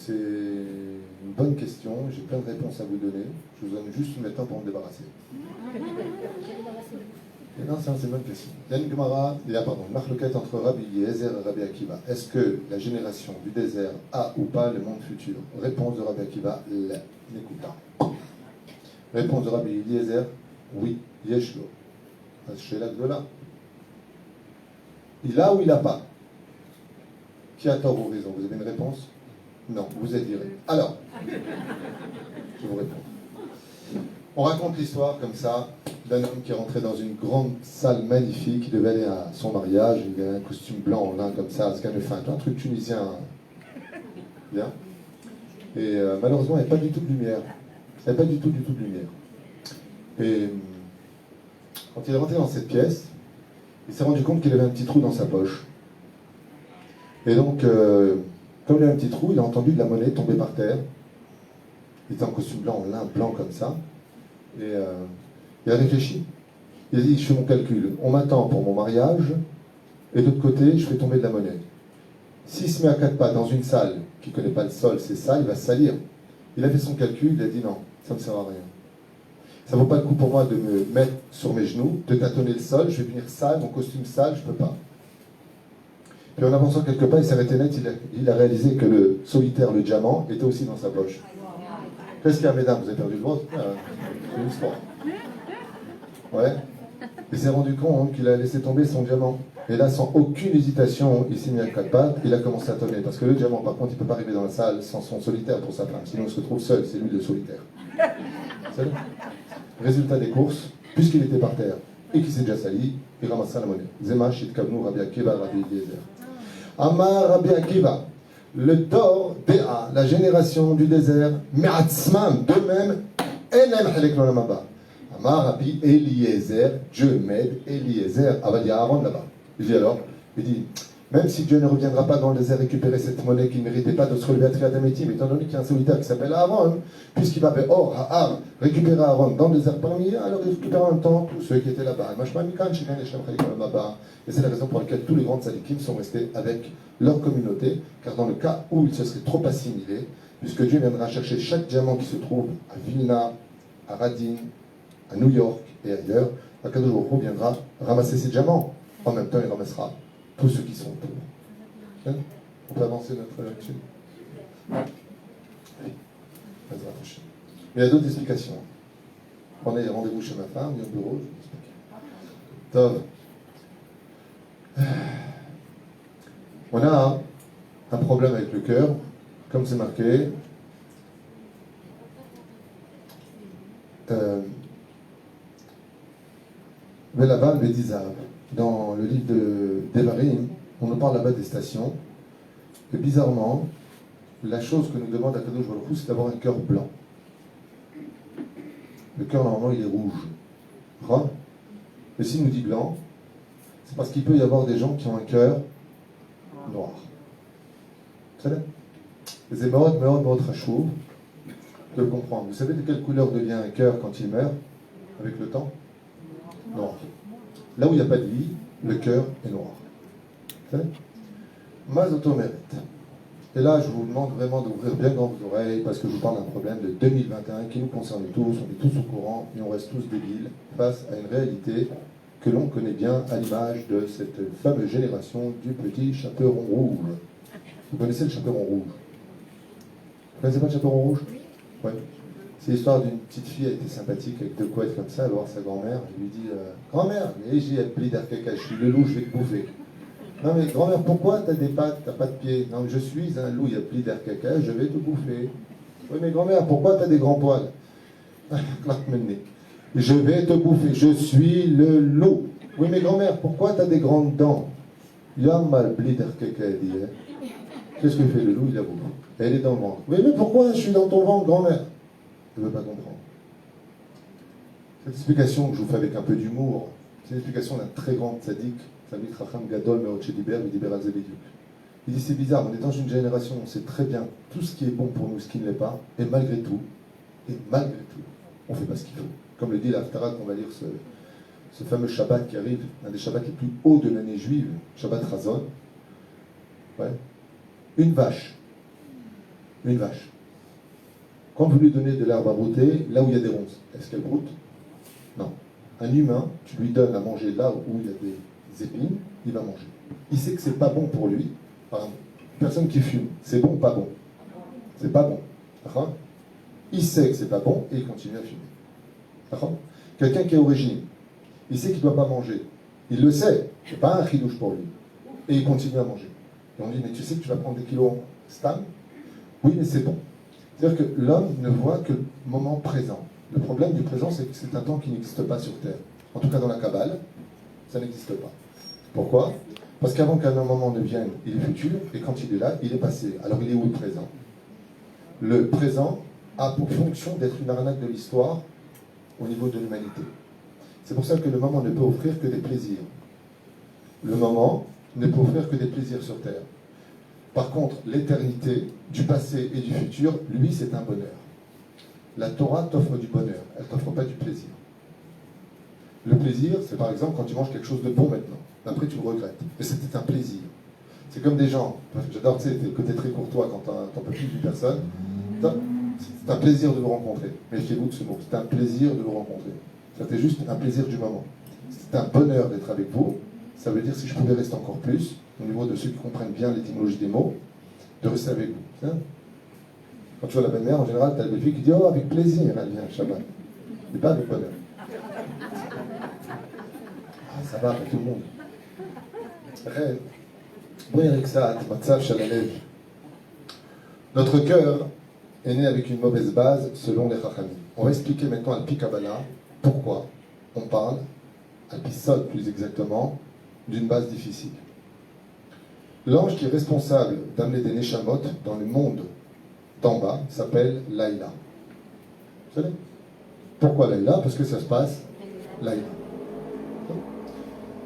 C'est une bonne question, j'ai plein de réponses à vous donner. Je vous donne juste maintenant pour me débarrasser. Et non, c'est une bonne question. Il y a une Gemara, il y a une marloquette entre Rabbi Eliezer et Rabbi Akiva. Est-ce que la génération du désert a ou pas le monde futur? Réponse de Rabbi Akiva, l'écouta. Réponse de Rabbi Eliezer, oui, yeshlo. Chez la Gdola. Il a ou il n'a pas? Qui a tort ou raison? Vous avez une réponse? Non, vous êtes viré. Alors, je vous réponds. On raconte l'histoire comme ça d'un homme qui est rentré dans une grande salle magnifique. Il devait aller à son mariage. Il avait un costume blanc en lin comme ça, un truc tunisien. Bien. Et malheureusement, il n'y avait pas du tout de lumière. Il n'y avait pas du tout de lumière. Et quand il est rentré dans cette pièce, il s'est rendu compte qu'il avait un petit trou dans sa poche. Et donc, comme il avait un petit trou, il a entendu de la monnaie tomber par terre. Il était en costume blanc, en lin blanc comme ça. Et il a réfléchi. Il a dit, je fais mon calcul. On m'attend pour mon mariage, et de l'autre côté, je fais tomber de la monnaie. S'il se met à 4 pas dans une salle qui ne connaît pas le sol, c'est sale, il va se salir. Il a fait son calcul, il a dit non, ça ne me sert à rien. Ça ne vaut pas le coup pour moi de me mettre sur mes genoux, de tâtonner le sol, je vais venir sale, mon costume sale, je ne peux pas. Puis en avançant quelques pas, il s'est arrêté net, il a réalisé que le solitaire, le diamant, était aussi dans sa poche. Qu'est-ce qu'il y a, mesdames? Vous avez perdu le vôtre? C'est une sport. Ouais. Il s'est rendu compte qu'il a laissé tomber son diamant. Et là, sans aucune hésitation, il s'est mis à 4 pattes, il a commencé à tonner. Parce que le diamant, par contre, il ne peut pas arriver dans la salle sans son solitaire pour sa femme. Sinon, il se retrouve seul, c'est lui le solitaire. Seul. Résultat des courses, puisqu'il était par terre et qu'il s'est déjà sali, il ramassa la monnaie. Zema, Shit Kavnu, Rabbi Akiva, Rabbi Eliezer. Amar Rabbi Akiva, le Dor Béa, la génération du désert, Me'atzman, d'eux-mêmes, Enem Halek Lolamaba. Amar Rabbi Eliezer, Dieu m'aide, Eliezer, Avadi Aaron là-bas. Il dit alors, il dit, même si Dieu ne reviendra pas dans le désert récupérer cette monnaie qui ne méritait pas de se relever à Triadamétim, étant donné qu'il y a un solitaire qui s'appelle Aaron, puisqu'il va vers Or, Ha'ar, récupérer Aaron dans le désert parmi eux, alors il récupère en même temps tous ceux qui étaient là-bas. Et c'est la raison pour laquelle tous les grands tzadikim sont restés avec leur communauté, car dans le cas où ils se seraient trop assimilés, puisque Dieu viendra chercher chaque diamant qui se trouve à Vilna, à Radin, à New York et ailleurs, Akadosh Baruch Hu viendra ramasser ces diamants. En même temps, il ramassera tous ceux qui sont autour. Hein? On peut avancer notre lecture? Oui. Mais il y a d'autres explications. Prenez rendez-vous chez ma femme, il y a un bureau, je vous explique. Tov. On a un problème avec le cœur, comme c'est marqué. Velaval Bedizav. Dans le livre d'Evarim, on nous parle là-bas des stations. Et bizarrement, la chose que nous demande Akadosh Baruch Hu, c'est d'avoir un cœur blanc. Le cœur, normalement, il est rouge. Mais s'il nous dit blanc, c'est parce qu'il peut y avoir des gens qui ont un cœur noir. Vous savez? Les émeraudes, Rachouv, de le comprendre. Vous savez de quelle couleur devient un cœur quand il meurt, avec le temps? Noir. Là où il n'y a pas de vie, le cœur est noir. Vous savez? Mazotomeret. Et là, je vous demande vraiment d'ouvrir bien grand vos oreilles, parce que je vous parle d'un problème de 2021 qui nous concerne tous, on est tous au courant, et on reste tous débiles face à une réalité que l'on connaît bien à l'image de cette fameuse génération du petit chaperon rouge. Vous connaissez le chaperon rouge? Vous connaissez pas le chaperon rouge? Oui. C'est l'histoire d'une petite fille, elle était sympathique, avec deux couettes comme ça, elle va voir sa grand-mère, elle lui dit grand-mère, mais j'ai appelé d'arcaca, je suis le loup, je vais te bouffer. Non mais grand-mère, pourquoi t'as des pattes, t'as pas de pieds? Non mais je suis un loup, il y a pli d'arcaca, je vais te bouffer. Oui mais grand-mère, pourquoi t'as des grands poils? Je vais te bouffer, je suis le loup. Oui mais grand-mère, pourquoi t'as des grandes dents? Yamal pli d'arcaca, elle dit. Qu'est-ce que fait le loup? Il a bouffé. Elle est dans le ventre. Oui mais pourquoi je suis dans ton ventre, grand-mère? Je ne veux pas comprendre. Cette explication que je vous fais avec un peu d'humour, c'est l'explication d'un très grand tzaddik, Tzaddik Chacham Gadol Me'od Shediber V'diber al Ze Bediuk. Il dit c'est bizarre, on est dans une génération où on sait très bien tout ce qui est bon pour nous, ce qui ne l'est pas, et malgré tout, on ne fait pas ce qu'il faut. Comme le dit l'Haftarah qu'on va lire ce fameux Shabbat qui arrive, un des Shabbats les plus hauts de l'année juive, Shabbat Chazon. Ouais. Une vache. Quand vous lui donnez de l'herbe à brouter, là où il y a des ronces, est-ce qu'elle broute? Non. Un humain, tu lui donnes à manger là où il y a des épines, il va manger. Il sait que c'est pas bon pour lui. Par exemple, une personne qui fume, c'est bon ou pas bon? C'est pas bon. D'accord? Il sait que c'est pas bon et il continue à fumer. D'accord? Quelqu'un qui est au régime, il sait qu'il ne doit pas manger. Il le sait, c'est pas un chidouche pour lui. Et il continue à manger. Et on dit, mais tu sais que tu vas prendre des kilos en stam? Oui, mais c'est bon. C'est-à-dire que l'homme ne voit que le moment présent. Le problème du présent, c'est que c'est un temps qui n'existe pas sur Terre. En tout cas, dans la Kabbale, ça n'existe pas. Pourquoi? Parce qu'avant qu'un moment ne vienne, il est futur, et quand il est là, il est passé. Alors il est où le présent? Le présent a pour fonction d'être une arnaque de l'histoire au niveau de l'humanité. C'est pour ça que le moment ne peut offrir que des plaisirs. Le moment ne peut offrir que des plaisirs sur Terre. Par contre, l'éternité, du passé et du futur, lui, c'est un bonheur. La Torah t'offre du bonheur, elle ne t'offre pas du plaisir. Le plaisir, c'est par exemple quand tu manges quelque chose de bon maintenant. Après, tu le regrettes. Mais c'était un plaisir. C'est comme des gens, j'adore, tu sais, le côté très courtois quand t'en peux plus d'une personne. C'est un plaisir de vous rencontrer. Méfiez-vous de ce mot. C'est un plaisir de vous rencontrer. C'était juste un plaisir du moment. C'est un bonheur d'être avec vous. Ça veut dire, si je pouvais rester encore plus, au niveau de ceux qui comprennent bien l'étymologie des mots, de rester avec vous. Hein? Quand tu vois la belle-mère, en général, tu as la belle-fille qui dit « Oh, avec plaisir, elle vient, Shabbat. » Mais pas avec bonheur. Ah, ça va avec tout le monde. Reine. Notre cœur est né avec une mauvaise base selon les Chachamim. On va expliquer maintenant à Pi Kabbalah pourquoi on parle, à Pi Sod plus exactement, d'une base difficile. L'ange qui est responsable d'amener des Neshamot dans le monde d'en bas s'appelle Laïla. Vous savez? Pourquoi Laïla? Parce que ça se passe Laïla.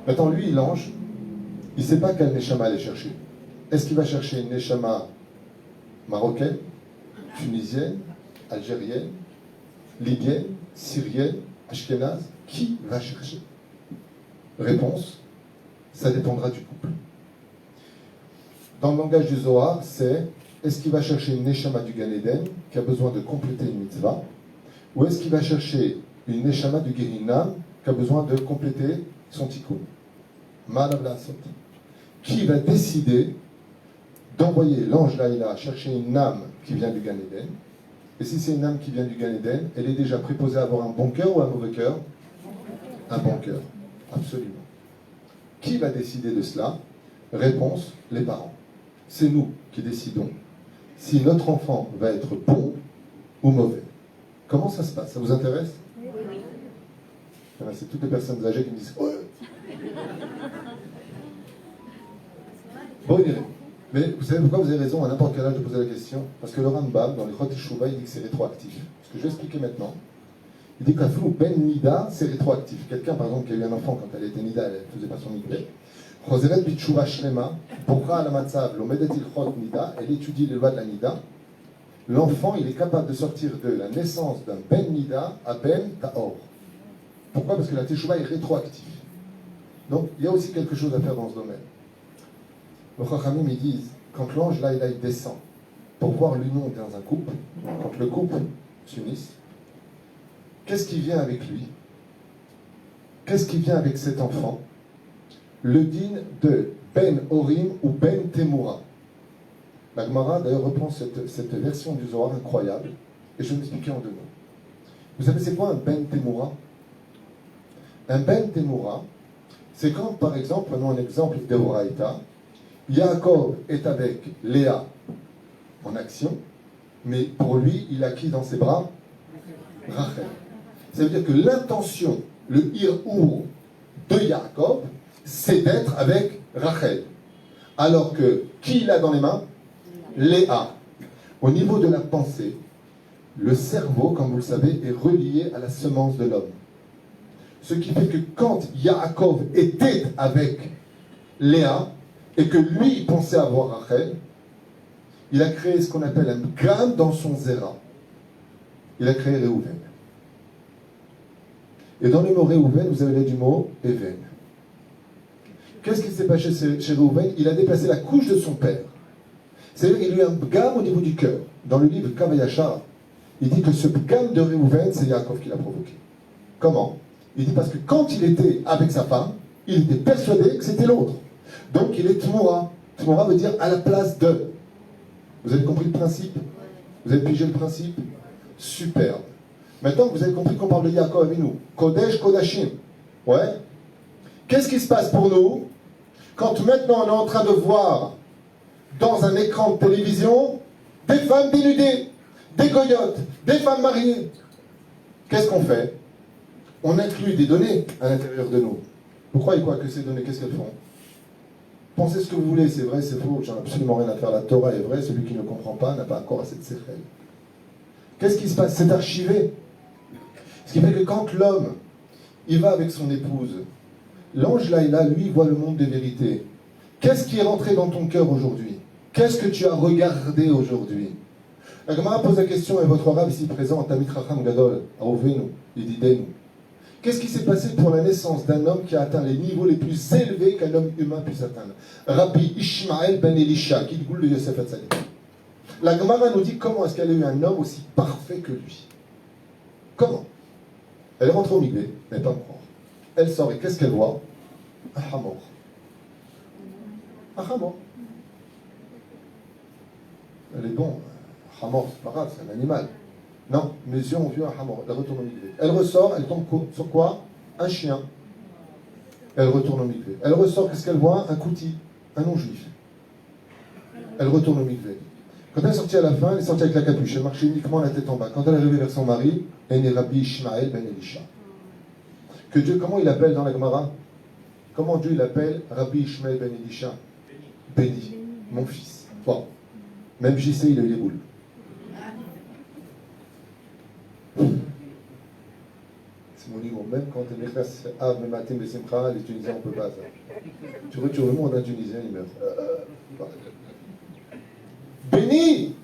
Maintenant, lui, l'ange, il ne sait pas quel Neshama aller chercher. Est-ce qu'il va chercher une Neshama marocaine, tunisienne, algérienne, libyenne, syrienne, ashkénaze? Qui va chercher? Réponse, ça dépendra du couple. Dans le langage du Zohar, c'est est-ce qu'il va chercher une Neshama du Gan Eden qui a besoin de compléter une mitzvah, ou est-ce qu'il va chercher une Neshama du Gehinam qui a besoin de compléter son tikkun? Qui va décider d'envoyer l'ange Laïla chercher une âme qui vient du Gan Eden? Et si c'est une âme qui vient du Gan Eden, elle est déjà préposée à avoir un bon cœur ou un mauvais cœur? Un bon cœur, absolument. Qui va décider de cela? Réponse, les parents. C'est nous qui décidons si notre enfant va être bon ou mauvais. Comment ça se passe? Ça vous intéresse? Oui. C'est toutes les personnes âgées qui me disent ouais. Bon, mais vous savez pourquoi vous avez raison à n'importe quel âge de poser la question? Parce que le Rambam, dans les Chot Teshuvah, il dit que c'est rétroactif. Ce que je vais expliquer maintenant, il dit qu'Aflou Ben Nida, c'est rétroactif. Quelqu'un, par exemple, qui a eu un enfant quand elle était Nida, elle ne faisait pas son Mikveh. Choseret Bitshuva Shlema, Bokra Alamatzav, Lomedet Ilchot Nida, elle étudie les lois de la Nida. L'enfant, il est capable de sortir de la naissance d'un Ben Nida à Ben Taor. Pourquoi? Parce que la Teshuvah est rétroactive. Donc, il y a aussi quelque chose à faire dans ce domaine. Les Chachamim, ils disent, quand l'ange là, il descend pour voir l'union dans un couple, quand le couple s'unisse, qu'est-ce qui vient avec lui? Qu'est-ce qui vient avec cet enfant? Le din de Ben Orim ou Ben Temura. La Gemara d'ailleurs reprend cette version du Zohar incroyable, et je vais m'expliquer en deux mots. Vous savez c'est quoi un Ben Temura? Un Ben Temura, c'est quand par exemple, prenons un exemple de Horaïta, Yaakov est avec Léa en action, mais pour lui, il a qui dans ses bras? Rachel. Ça veut dire que l'intention, le hir-our de Yaakov, c'est d'être avec Rachel. Alors que, qui il a dans les mains? Léa. Au niveau de la pensée, le cerveau, comme vous le savez, est relié à la semence de l'homme. Ce qui fait que quand Yaakov était avec Léa, et que lui pensait avoir Rachel, il a créé ce qu'on appelle un gam dans son zéra. Il a créé Réhouven. Et dans le mot Réhouven, vous avez du mot Even. Qu'est-ce qui s'est passé chez Réhouven? Il a déplacé la couche de son père. C'est-à-dire qu'il y a eu un gamme au niveau du cœur. Dans le livre Kavayachar, il dit que ce gamme de Réhouven, c'est Yaakov qui l'a provoqué. Comment? Il dit parce que quand il était avec sa femme, il était persuadé que c'était l'autre. Donc il est Tmoura. Tmoura veut dire à la place de. Vous avez compris le principe? Vous avez pigé le principe? Superbe. Maintenant que vous avez compris qu'on parle de Yaakov Avinu, Kodesh Kodashim. Ouais. Qu'est-ce qui se passe pour nous quand maintenant on est en train de voir dans un écran de télévision des femmes dénudées, des goyotes, des femmes mariées? Qu'est-ce qu'on fait? On inclut des données à l'intérieur de nous. Vous croyez quoi que ces données, qu'est-ce qu'elles font? Pensez ce que vous voulez, c'est vrai, c'est faux, j'en ai absolument rien à faire. La Torah est vraie, celui qui ne comprend pas n'a pas encore assez de séchel. Qu'est-ce qui se passe? C'est archivé. Ce qui fait que quand l'homme, il va avec son épouse, l'ange Laïla, lui, voit le monde des vérités. Qu'est-ce qui est rentré dans ton cœur aujourd'hui? Qu'est-ce que tu as regardé aujourd'hui? La Gemara pose la question, et votre rab ici présent, Tamit Chacham Gadol, Aovenu, Yedidenu. Qu'est-ce qui s'est passé pour la naissance d'un homme qui a atteint les niveaux les plus élevés qu'un homme humain puisse atteindre? Rabbi Ishmael ben Elisha, qui est le goul de Yosef Hatzadik. La Gemara nous dit comment est-ce qu'elle a eu un homme aussi parfait que lui. Comment? Elle rentre au Migvé, mais pas encore. Elle sort et qu'est-ce qu'elle voit? Un hamor. Un hamor. Elle est bon. Un hamor, c'est pas grave, c'est un animal. Non, mes yeux ont vu un hamor. Elle retourne au Migvé. Elle ressort, elle tombe sur quoi? Un chien. Elle retourne au Migvé. Elle ressort, qu'est-ce qu'elle voit? Un kouti, un non-juif. Elle retourne au Migvé. Quand elle est sortie à la fin, elle est sortie avec la capuche. Elle marchait uniquement la tête en bas. Quand elle est arrivée vers son mari, elle est Rabbi Ishmael ben Elisha. Que Dieu, comment il appelle dans la Gemara? Comment Dieu il appelle Rabbi Ishmael ben Elisha? Béni, mon fils. Bon. Même JC, il a eu les boules. C'est mon niveau. Même quand tu es Av, Mematim, Besimcha, les Tunisiens, on ne peut pas ça. Tu retournes le monde, un Tunisien, il meurt. Béni!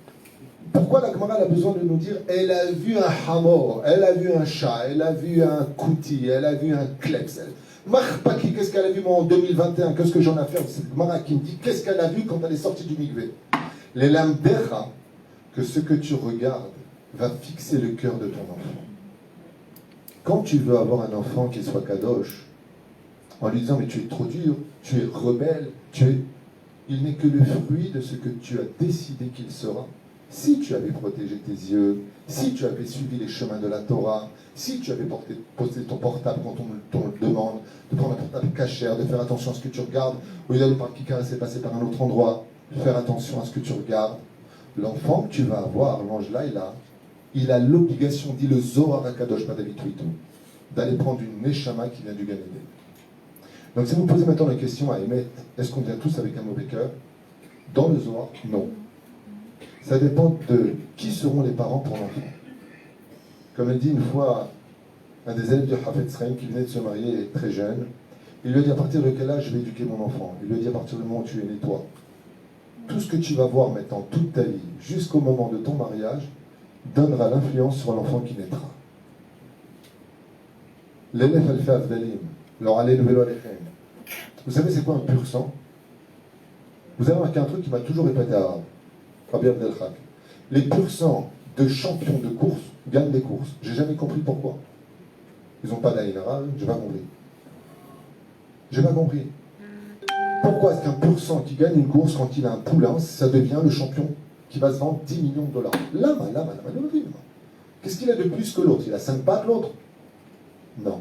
Pourquoi la Gemara a besoin de nous dire elle a vu un hamor, elle a vu un chat, elle a vu un kouti, elle a vu un kleps. Marpaki, qu'est-ce qu'elle a vu moi en 2021? Qu'est-ce que j'en ai fait? C'est Gemara qui me dit qu'est-ce qu'elle a vu quand elle est sortie du Migvé. Les lames d'Era, que ce que tu regardes va fixer le cœur de ton enfant. Quand tu veux avoir un enfant qui soit kadosh, en lui disant mais tu es trop dur, tu es rebelle, il n'est que le fruit de ce que tu as décidé qu'il sera. Si tu avais protégé tes yeux, si tu avais suivi les chemins de la Torah, si tu avais posé ton portable quand on le demande, de prendre un portable cachère, de faire attention à ce que tu regardes, au lieu d'aller par Kikar et passer par un autre endroit, de faire attention à ce que tu regardes, l'enfant que tu vas avoir, l'ange Laïla, il a l'obligation, dit le Zohar HaKadosh Padavid Tuitou, d'aller prendre une Neshama qui vient du Gan Eden. Donc si vous posez maintenant la question à Emet, est-ce qu'on vient tous avec un mauvais cœur? Dans le Zohar, non. Ça dépend de qui seront les parents pour l'enfant. Comme elle dit une fois un des élèves de Hafetz Chaim qui venait de se marier très jeune, il lui a dit à partir de quel âge je vais éduquer mon enfant? Il lui a dit à partir du moment où tu es né toi. Tout ce que tu vas voir maintenant, toute ta vie, jusqu'au moment de ton mariage, donnera l'influence sur l'enfant qui naîtra. L'élève al fait Avdalim, leur allez le vélo alechem. Vous savez c'est quoi un pur sang? Vous avez remarqué un truc qui m'a toujours répété à Rabbi Abdelchak. Les pur sang de champions de course gagnent des courses. J'ai jamais compris pourquoi. Ils n'ont pas d'Aïn arabe, j'ai pas compris. J'ai pas compris. Pourquoi est-ce qu'un pur sang qui gagne une course quand il a un poulain, ça devient le champion qui va se vendre 10 millions de dollars? Lama. Qu'est-ce qu'il a de plus que l'autre? Il a 5 pattes l'autre? Non.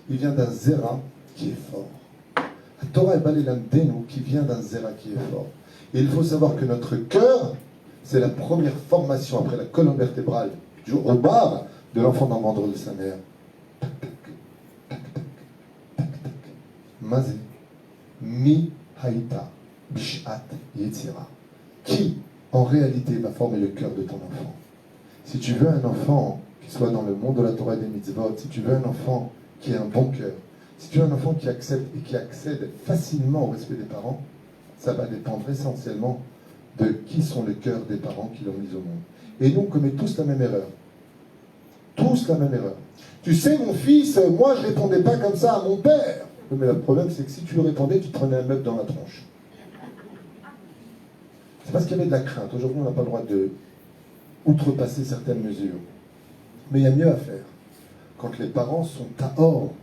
Il vient d'un zéra qui est fort. La Torah est Balelam Denu qui vient d'un zéra qui est fort. Et il faut savoir que notre cœur, c'est la première formation après la colonne vertébrale au bar de l'enfant dans le ventre de sa mère. Mazé. Mi haïta. Bishat yetzira. Qui, en réalité, va former le cœur de ton enfant? Si tu veux un enfant qui soit dans le monde de la Torah et des mitzvot, si tu veux un enfant qui ait un bon cœur, si tu veux un enfant qui accepte et qui accède facilement au respect des parents, ça va dépendre essentiellement de qui sont les cœurs des parents qui l'ont mis au monde. Et nous, on commet tous la même erreur. Tous la même erreur. Tu sais, mon fils, moi je répondais pas comme ça à mon père. Mais le problème, c'est que si tu lui répondais, tu te prenais un meuble dans la tronche. C'est parce qu'il y avait de la crainte. Aujourd'hui, on n'a pas le droit de outrepasser certaines mesures. Mais il y a mieux à faire. Quand les parents sont ta'or,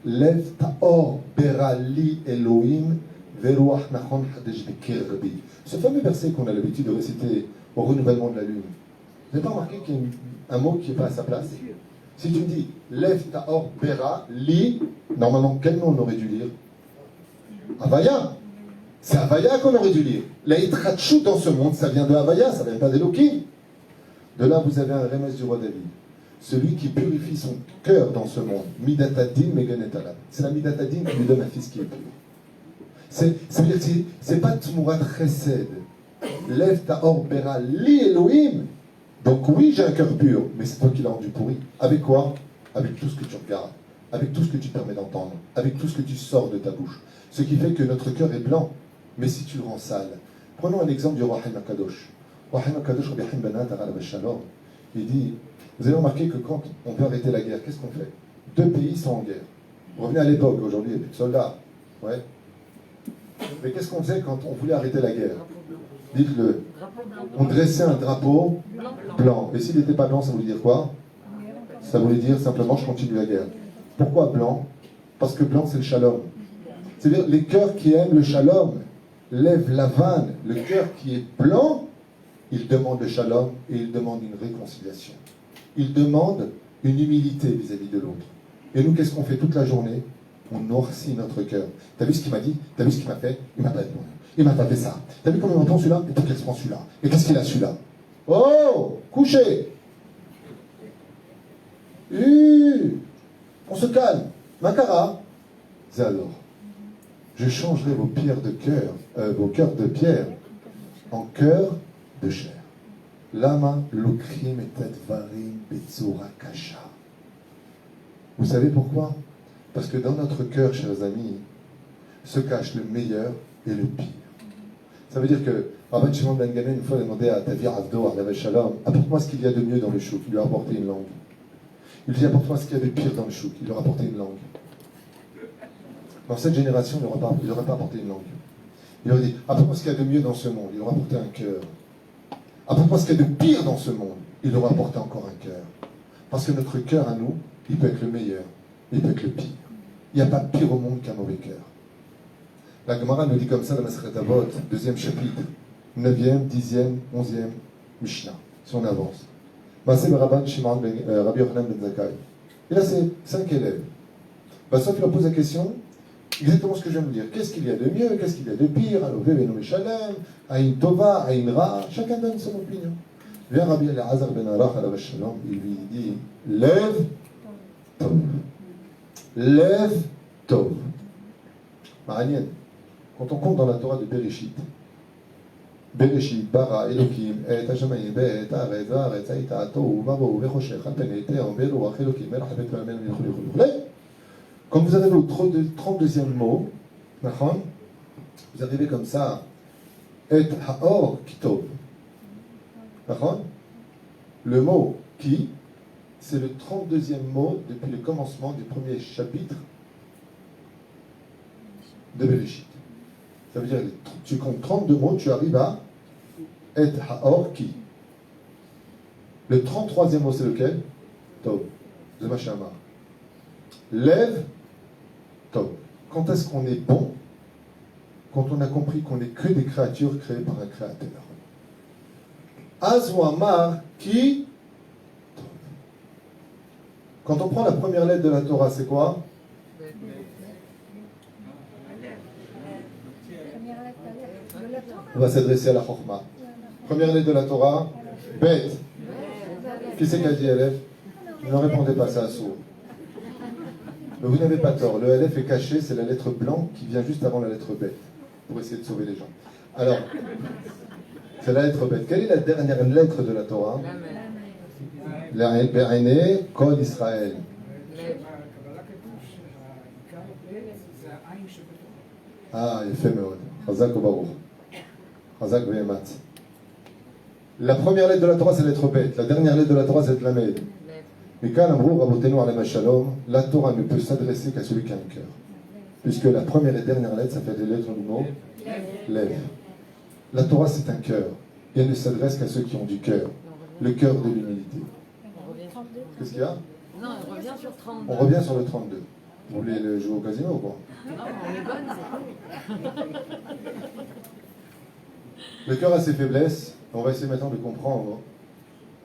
lève ta'or, berali Elohim, veruach nachon hadesh bekir rabbi. Ce fameux verset qu'on a l'habitude de réciter au renouvellement de la lune. Vous n'avez pas remarqué qu'il y a un mot qui n'est pas à sa place? Si tu me dis, lève ta'or, bera, li, normalement, quel nom on aurait dû lire? Havaya. C'est Havaya qu'on aurait dû lire. La Yitrachut dans ce monde, ça vient de Havaya, ça ne vient pas d'Elohim. De là, vous avez un remède du roi David. Celui qui purifie son cœur dans ce monde. Midatadin meganetalab. C'est la Midatadin qui lui donne un fils qui est pur. Ça veut dire que c'est pas Tmurat Chesed. Lève ta or bera li Elohim. Donc oui, j'ai un cœur pur, mais c'est toi qui l'as rendu pourri. Avec quoi? Avec tout ce que tu regardes, avec tout ce que tu permets d'entendre, avec tout ce que tu sors de ta bouche. Ce qui fait que notre cœur est blanc, mais si tu le rends sale. Prenons un exemple du roi Haïm HaKadosh. Roi Haïm HaKadosh, Rabbi Haïm Ben Atar alav shalom, il dit, vous avez remarqué que quand on veut arrêter la guerre, qu'est-ce qu'on fait? Deux pays sont en guerre. Revenez à l'époque, aujourd'hui, il n'y a plus de soldats. Ouais. Mais qu'est-ce qu'on faisait quand on voulait arrêter la guerre? Dites-le. On dressait un drapeau blanc. Et s'il n'était pas blanc, ça voulait dire quoi? Ça voulait dire simplement je continue la guerre. Pourquoi blanc? Parce que blanc c'est le shalom. C'est-à-dire les cœurs qui aiment le shalom lèvent la vanne. Le cœur qui est blanc, il demande le shalom et il demande une réconciliation. Il demande une humilité vis-à-vis de l'autre. Et nous, qu'est-ce qu'on fait toute la journée? On noircit notre cœur. T'as vu ce qu'il m'a dit? T'as vu ce qu'il m'a fait? Il m'a pas répondu. Il m'a pas fait ça. T'as vu comment il entend celui-là? Et pourquoi il se prend celui-là? Et qu'est-ce qu'il a celui-là? Oh! Couchez! On se calme. Makara. Alors, je changerai vos pierres de cœur, vos cœurs de pierre en cœurs de chair. Lama lokrim et advarim betsura kasha. Vous savez pourquoi? Parce que dans notre cœur, chers amis, se cache le meilleur et le pire. Ça veut dire que Rabban Shimon ben Gamliel, une fois, a demandé à Tavir Avdo, à Alav Shalom, apporte-moi ce qu'il y a de mieux dans le chouk. Il lui a apporté une langue. Il lui dit, apporte-moi ce qu'il y a de pire dans le chouk. Il lui a apporté une langue. Dans cette génération, il n'aurait pas apporté une langue. Il leur dit, apporte-moi ce qu'il y a de mieux dans ce monde. Il leur a apporté un cœur. Apporte-moi ce qu'il y a de pire dans ce monde. Il leur a apporté encore un cœur. Parce que notre cœur à nous, il peut être le meilleur, il peut être le pire. Il n'y a pas de pire au monde qu'un mauvais cœur. La Gemara nous dit comme ça dans Masechet Avot, 2e chapitre, 9e, 10e, 11e Mishnah, si on avance. Maaseh Rabban Shimon Rabbi Yochanan ben Zakkai. Et là, c'est 5 élèves. Sauf il leur pose la question, exactement ce que je viens de vous dire. Qu'est-ce qu'il y a de mieux? Qu'est-ce qu'il y a de pire? Alové Beno Meshalem, Aïn Tova, Aïn Ra, chacun donne son opinion. Vient Rabbi Elazar ben Arach alav shalom, il lui dit, lève Tov. Lève Tov. Maranienne. Quand on compte dans la Torah de Bereshit, Bara, Elohim, Et Hashemayim, Bet, Aretz, Vaaretz, Haïta, Tohu, Vavohu, Vechoshech, Alpene, Te'am, Beruach, Elohim, Melach, Bet, Amen, Vichol. Quand vous arrivez au 32e mot, vous arrivez comme ça, Et Haor Kitov. Le mot qui, c'est le 32e mot depuis le commencement du premier chapitre de Bereshit. Ça veut dire, tu comptes 32 mots, tu arrives à Et Haor Ki. Le 33e mot, c'est lequel? Tov. Zemashama. Lève Tov. Quand est-ce qu'on est bon? Quand on a compris qu'on n'est que des créatures créées par un créateur. Azwamar Ki. Quand on prend la première lettre de la Torah, c'est quoi? On va s'adresser à la Chokhmah. Première lettre de la Torah, Bet. Qui c'est qui a dit Aleph? Ne répondez pas, ça à sourd. Mais vous n'avez pas tort. Le Aleph est caché, c'est la lettre blanc qui vient juste avant la lettre Bet, pour essayer de sauver les gens. Alors, c'est la lettre Bet. Quelle est la dernière lettre de la Torah? La Be'ané, Kol Israël. Ah, il fait מאוד. Chazak ou Baruch. Chazak ve'emat. La première lettre de la Torah, c'est la lettre Bet. La dernière lettre de la Torah, c'est la Lamed. Mais quand la Torah ne peut s'adresser qu'à celui qui a un cœur. Puisque la première et dernière lettre, ça fait des lettres du mot lève. La Torah, c'est un cœur. Et elle ne s'adresse qu'à ceux qui ont du cœur. Le cœur de l'humilité. Qu'est-ce qu'il y a? Non, on revient sur 32. On revient sur le 32. Vous voulez le jouer au casino ou quoi? Non, on est bonne, c'est cool. Le cœur a ses faiblesses. On va essayer maintenant de comprendre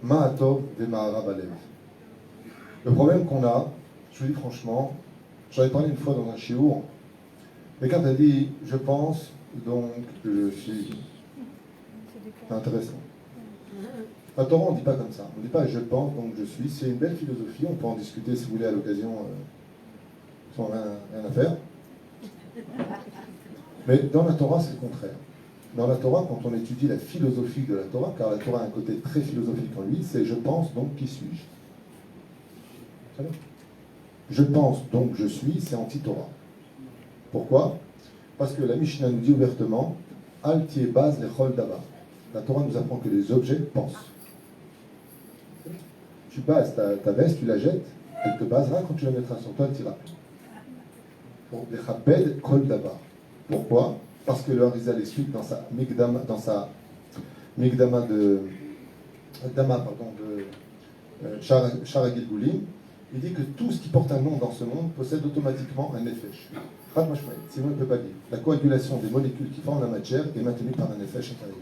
Ma'atov ve Ma'arav Alev. Le problème qu'on a, je vous dis franchement, j'en ai parlé une fois dans un shiur, mais quand tu as dit « je pense, donc je suis », c'est intéressant. À Torah, on ne dit pas comme ça. On ne dit pas « je pense, donc je suis ». C'est une belle philosophie, on peut en discuter si vous voulez à l'occasion, sans rien à faire. Mais dans la Torah, c'est le contraire. Dans la Torah, quand on étudie la philosophie de la Torah, car la Torah a un côté très philosophique en lui, c'est « je pense, donc qui suis-je ». Je pense, donc je suis, c'est anti-Torah. Pourquoi? Parce que la Mishnah nous dit ouvertement Al tié base les chol d'aba. La Torah nous apprend que les objets pensent. Tu bases ta veste, tu la jettes, elle te basera quand tu la mettras sur toi, elle t'ira. Donc, les chabed kol d'aba. Pourquoi? Parce que le Harizal explique dans sa Migdama de Shara Gilgulim, il dit que tout ce qui porte un nom dans ce monde possède automatiquement un nefesh. Sinon, il ne peut pas dire. La coagulation des molécules qui forment la matière est maintenue par un nefesh intérieur.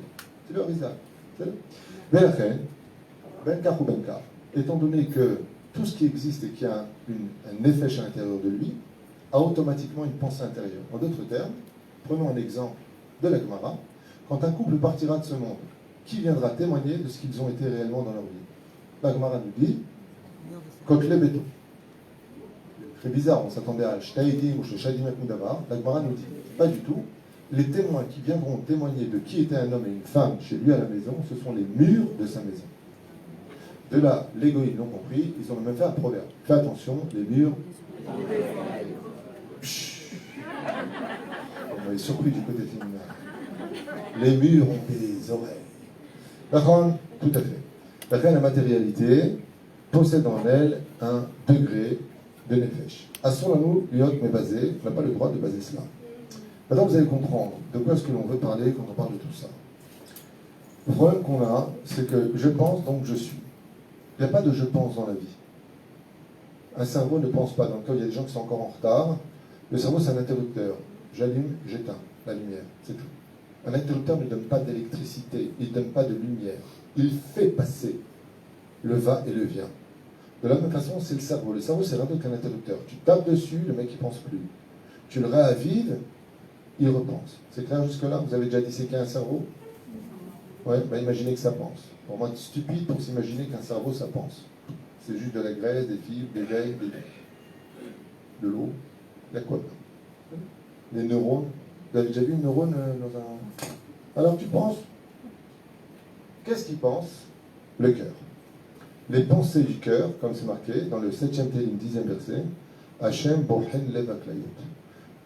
C'est le Harizal. Velachen, Benkar ou Benkar. Étant donné que tout ce qui existe et qui a un nefesh à l'intérieur de lui, a automatiquement une pensée intérieure. En d'autres termes, prenons un exemple de la Gemara. Quand un couple partira de ce monde, qui viendra témoigner de ce qu'ils ont été réellement dans leur vie? La Gemara nous dit Kotle Beto. C'est bizarre, on s'attendait à Shtaidim ou Shadim Akoudavar. La Gemara nous dit pas du tout. Les témoins qui viendront témoigner de qui était un homme et une femme chez lui à la maison, ce sont les murs de sa maison. De là, les goïs l'ont compris, ils ont même fait un proverbe. Fais attention, les murs. On est surpris du côté féminin. Les murs ont des oreilles. D'accord? Tout à fait. La matérialité possède en elle un degré de nefesh. Assolanu liot mais basé, on n'a pas le droit de baser cela. Maintenant, vous allez comprendre de quoi est-ce que l'on veut parler quand on parle de tout ça. Le problème qu'on a, c'est que je pense, donc je suis. Il n'y a pas de je pense dans la vie. Un cerveau ne pense pas. Dans le cas où il y a des gens qui sont encore en retard, le cerveau, c'est un interrupteur. J'allume, j'éteins la lumière, c'est tout. Un interrupteur ne donne pas d'électricité, il ne donne pas de lumière. Il fait passer le va et le vient. De la même façon, c'est le cerveau. Le cerveau, c'est rien d'autre qu'un interrupteur. Tu tapes dessus, le mec, il ne pense plus. Tu le réavives, il repense. C'est clair jusque-là? Vous avez déjà disséqué un cerveau? Ouais, bah imaginez que ça pense. Pour moi, c'est stupide pour s'imaginer qu'un cerveau, ça pense. C'est juste de la graisse, des fibres, des veines, de l'eau. Il y a quoi? Les neurones. Vous avez déjà vu une neurone dans un... Alors tu penses? Qu'est-ce qu'il pense? Le cœur. Les pensées du cœur, comme c'est marqué dans le 7e Télim, 10e verset, Hachem bohen lev haklayot.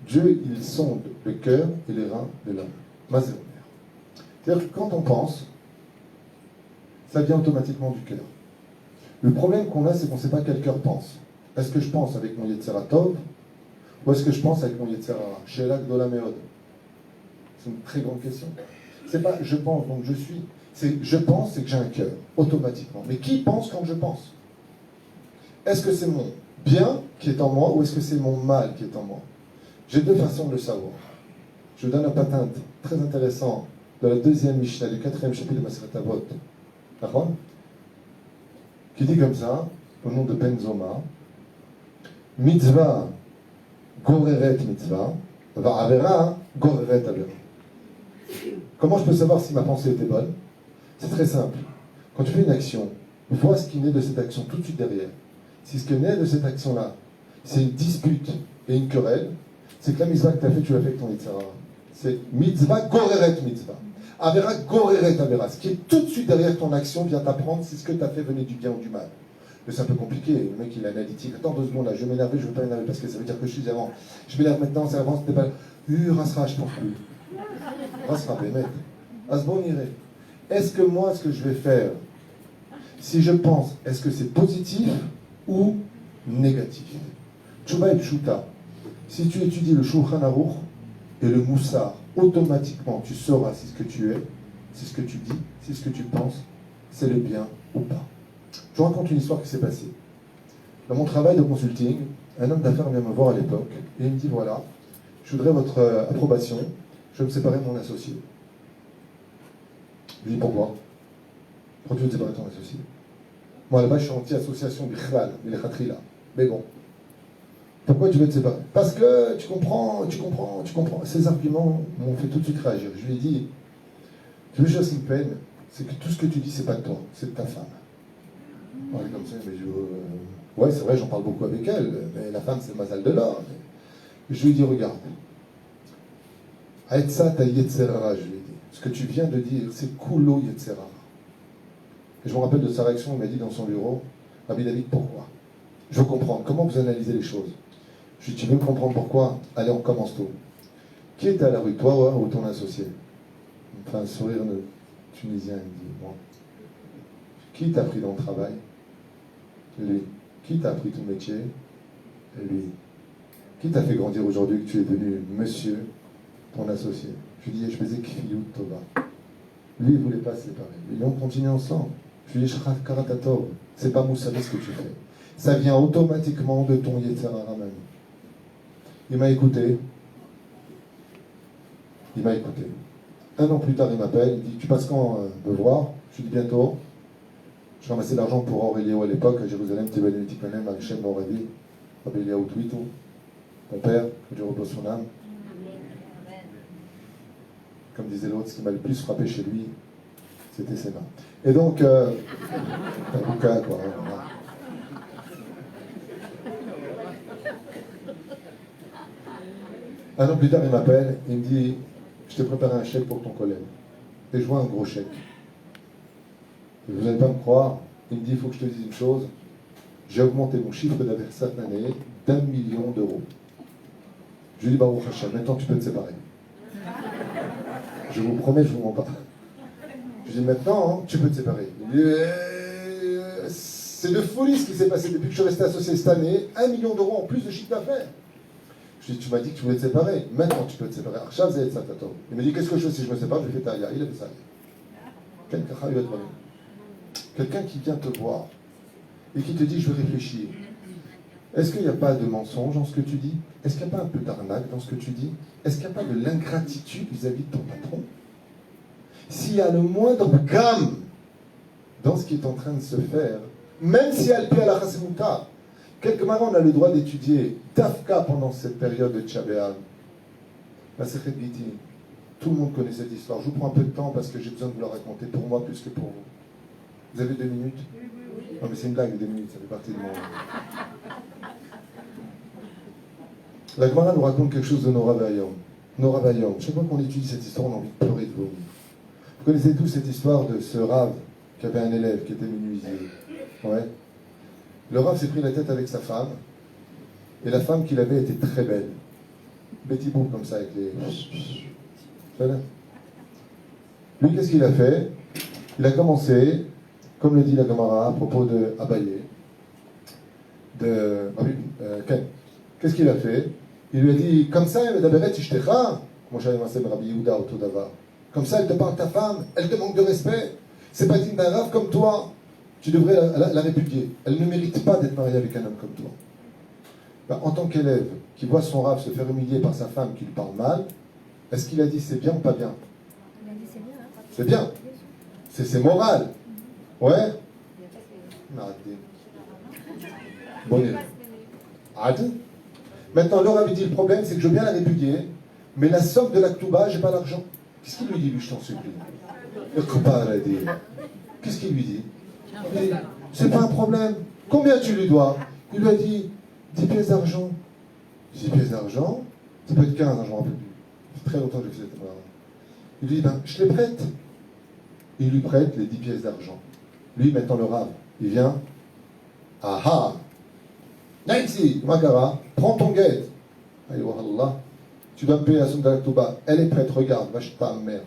Dieu, il sonde le cœur et les reins de l'homme. Mazéomer. C'est-à-dire que quand on pense, ça vient automatiquement du cœur. Le problème qu'on a, c'est qu'on ne sait pas quel cœur pense. Est-ce que je pense avec mon Yetzera Tov ou est-ce que je pense avec mon Yetzera Ra? Shelak Dola Meod. C'est une très grande question. C'est pas je pense donc je suis. C'est je pense, c'est que j'ai un cœur, automatiquement. Mais qui pense quand je pense? Est-ce que c'est mon bien qui est en moi ou est-ce que c'est mon mal qui est en moi? J'ai deux façons de le savoir. Je vous donne un patent très intéressant de la deuxième Mishnah, du 4e chapitre de Maseret Avot, qui dit comme ça, au nom de Benzoma, mitzvah goreret mitzvah, va'avera goreret avera. Comment je peux savoir si ma pensée était bonne? C'est très simple. Quand tu fais une action, vois ce qui naît de cette action tout de suite derrière. Si ce qui naît de cette action-là, c'est une dispute et une querelle, c'est que la mitzvah que tu as fait, tu l'as fait avec ton Yitzhara. C'est mitzvah goreret mitzvah. Avera goreret avera. Ce qui est tout de suite derrière ton action vient t'apprendre si ce que tu as fait venait du bien ou du mal. Mais c'est un peu compliqué. Le mec, il est analytique. Attends 2 secondes là, je vais m'énerver, je ne veux pas m'énerver parce que ça veut dire que je suis avant. Je m'énerve maintenant, ça avance, c'était pas. Rasra, je pense plus. Rasra, mais mec. Asbon irait. Est-ce que moi, ce que je vais faire, si je pense, est-ce que c'est positif ou négatif. Tchouba et Pshuta. Si tu étudies le Shulchan Aruch et le Moussar, automatiquement tu sauras si ce que tu es, si ce que tu dis, si ce que tu penses, c'est le bien ou pas. Je vous raconte une histoire qui s'est passée. Dans mon travail de consulting, un homme d'affaires vient me voir à l'époque et il me dit voilà, je voudrais votre approbation, je veux me séparer de mon associé. Je lui dis pourquoi? Pourquoi tu veux te séparer de ton associé? Moi là-bas je suis anti-association Bichlal, mais bon. Pourquoi tu veux te séparer? Parce que tu comprends. Ces arguments m'ont fait tout de suite réagir. Je lui ai dit, tu veux chose qui me peine, c'est que tout ce que tu dis, c'est pas de toi, c'est de ta femme. On est comme ça, mais ouais, c'est vrai, j'en parle beaucoup avec elle, mais la femme, c'est le mazal de l'or. Je lui ai dit, regarde, Aetsa ta Yetzerara, je lui ai dit. Ce que tu viens de dire, c'est Kulo Yetzerara. Et je me rappelle de sa réaction, il m'a dit dans son bureau, Rabbi David, pourquoi? Je veux comprendre, comment vous analysez les choses? Je lui ai dit, tu veux me comprendre pourquoi? Allez, on commence tôt. Qui était à la rue, toi ou ton associé? Enfin, un sourire de Tunisien, il me dit, moi. Qui t'a pris dans le travail? Lui. Qui t'a appris ton métier? Lui. Qui t'a fait grandir aujourd'hui que tu es devenu monsieur, ton associé? Je lui dis, je faisais Kfiyut Tova. Lui, il ne voulait pas se séparer. Ils ont continué ensemble. Je lui dis, Shrat Karatatov, c'est pas Moussavi ce que tu fais. Ça vient automatiquement de ton Yetzerara même. Il m'a écouté. Un an plus tard, il m'appelle, il dit, tu passes quand me voir? Je lui dis, bientôt. Je ramassais de l'argent pour Aurélio à l'époque, à Jérusalem, Tibanem, Hachem, Moravi, Rabbi Eliaou Twitou, mon père, que Dieu repose son âme. Comme disait l'autre, ce qui m'a le plus frappé chez lui, c'était ses mains. Et donc, quoi, voilà. Un an plus tard, il m'appelle, il me dit, je t'ai préparé un chèque pour ton collègue. Et je vois un gros chèque. Et vous n'allez pas me croire, il me dit, il faut que je te dise une chose, j'ai augmenté mon chiffre d'affaires cette année d'1 million d'euros. Je lui dis, Baruch Hashem, maintenant tu peux te séparer. Je vous promets, je ne vous mens pas. Je lui dis, maintenant, tu peux te séparer. Il dit, c'est de folie ce qui s'est passé depuis que je suis resté associé cette année, 1 million d'euros en plus de chiffre d'affaires. Je lui dis, tu m'as dit que tu voulais te séparer, maintenant tu peux te séparer. Il me dit, qu'est-ce que je fais si je me sépare? Je lui fais taïa. Il a fait ça. Quelqu'un qui vient te voir et qui te dit, je vais réfléchir. Est-ce qu'il n'y a pas de mensonge dans ce que tu dis? Est-ce qu'il n'y a pas un peu d'arnaque dans ce que tu dis? Est-ce qu'il n'y a pas de l'ingratitude vis-à-vis de ton patron? S'il y a le moindre gamme dans ce qui est en train de se faire, même si elle paie à la Chassimuta, quelque part on a le droit d'étudier Dafka pendant cette période de Tchabéal, la Sechet Giti. Tout le monde connaît cette histoire. Je vous prends un peu de temps parce que j'ai besoin de vous la raconter pour moi plus que pour vous. Vous avez 2 minutes? Non mais c'est une blague, 2 minutes, ça fait partie de mon... La Gemara nous raconte quelque chose de Nora Bayom. Nora Bayom. Chaque fois qu'on étudie cette histoire, on a envie de pleurer de vomir. Vous connaissez tous cette histoire de ce Rav qui avait un élève qui était menuisier. Ouais. Le Rav s'est pris la tête avec sa femme, et la femme qu'il avait était très belle. Betty Boop comme ça avec les... Voilà. Lui, qu'est-ce qu'il a fait? Il a commencé, comme le dit la Gemara à propos de Abaye, de Ken. Qu'est-ce qu'il a fait? Il lui a dit, comme ça, comme ça, elle te parle ta femme, elle te manque de respect. C'est pas digne d'un Rav comme toi. Tu devrais la répudier. Elle ne mérite pas d'être mariée avec un homme comme toi. Ben, en tant qu'élève qui voit son Rav se faire humilier par sa femme qui lui parle mal, est-ce qu'il a dit c'est bien ou pas bien? Il a dit c'est bien. C'est bien. C'est moral. Ouais. Bon élève. Maintenant, leur avait dit le problème, c'est que je veux bien la répudier, mais la somme de la Ktouba, j'ai pas l'argent. Qu'est-ce qu'il lui dit, lui, je t'en supplie? Qu'est-ce qu'il lui dit? C'est pas un problème. Combien tu lui dois? Il lui a dit 10 pièces d'argent. 10 pièces d'argent? Ça peut être 15, hein, je m'en rappelle plus. Ça fait très longtemps que j'ai fait cette erreur. Il lui dit, ben, je les prête. Il lui prête les 10 pièces d'argent. Lui, maintenant, le Rav, il vient. Ah! Nancy, Magara, prends ton guette. Allah, tu dois me payer la somme de la Ktouba. Elle est prête, regarde, vache ta mère.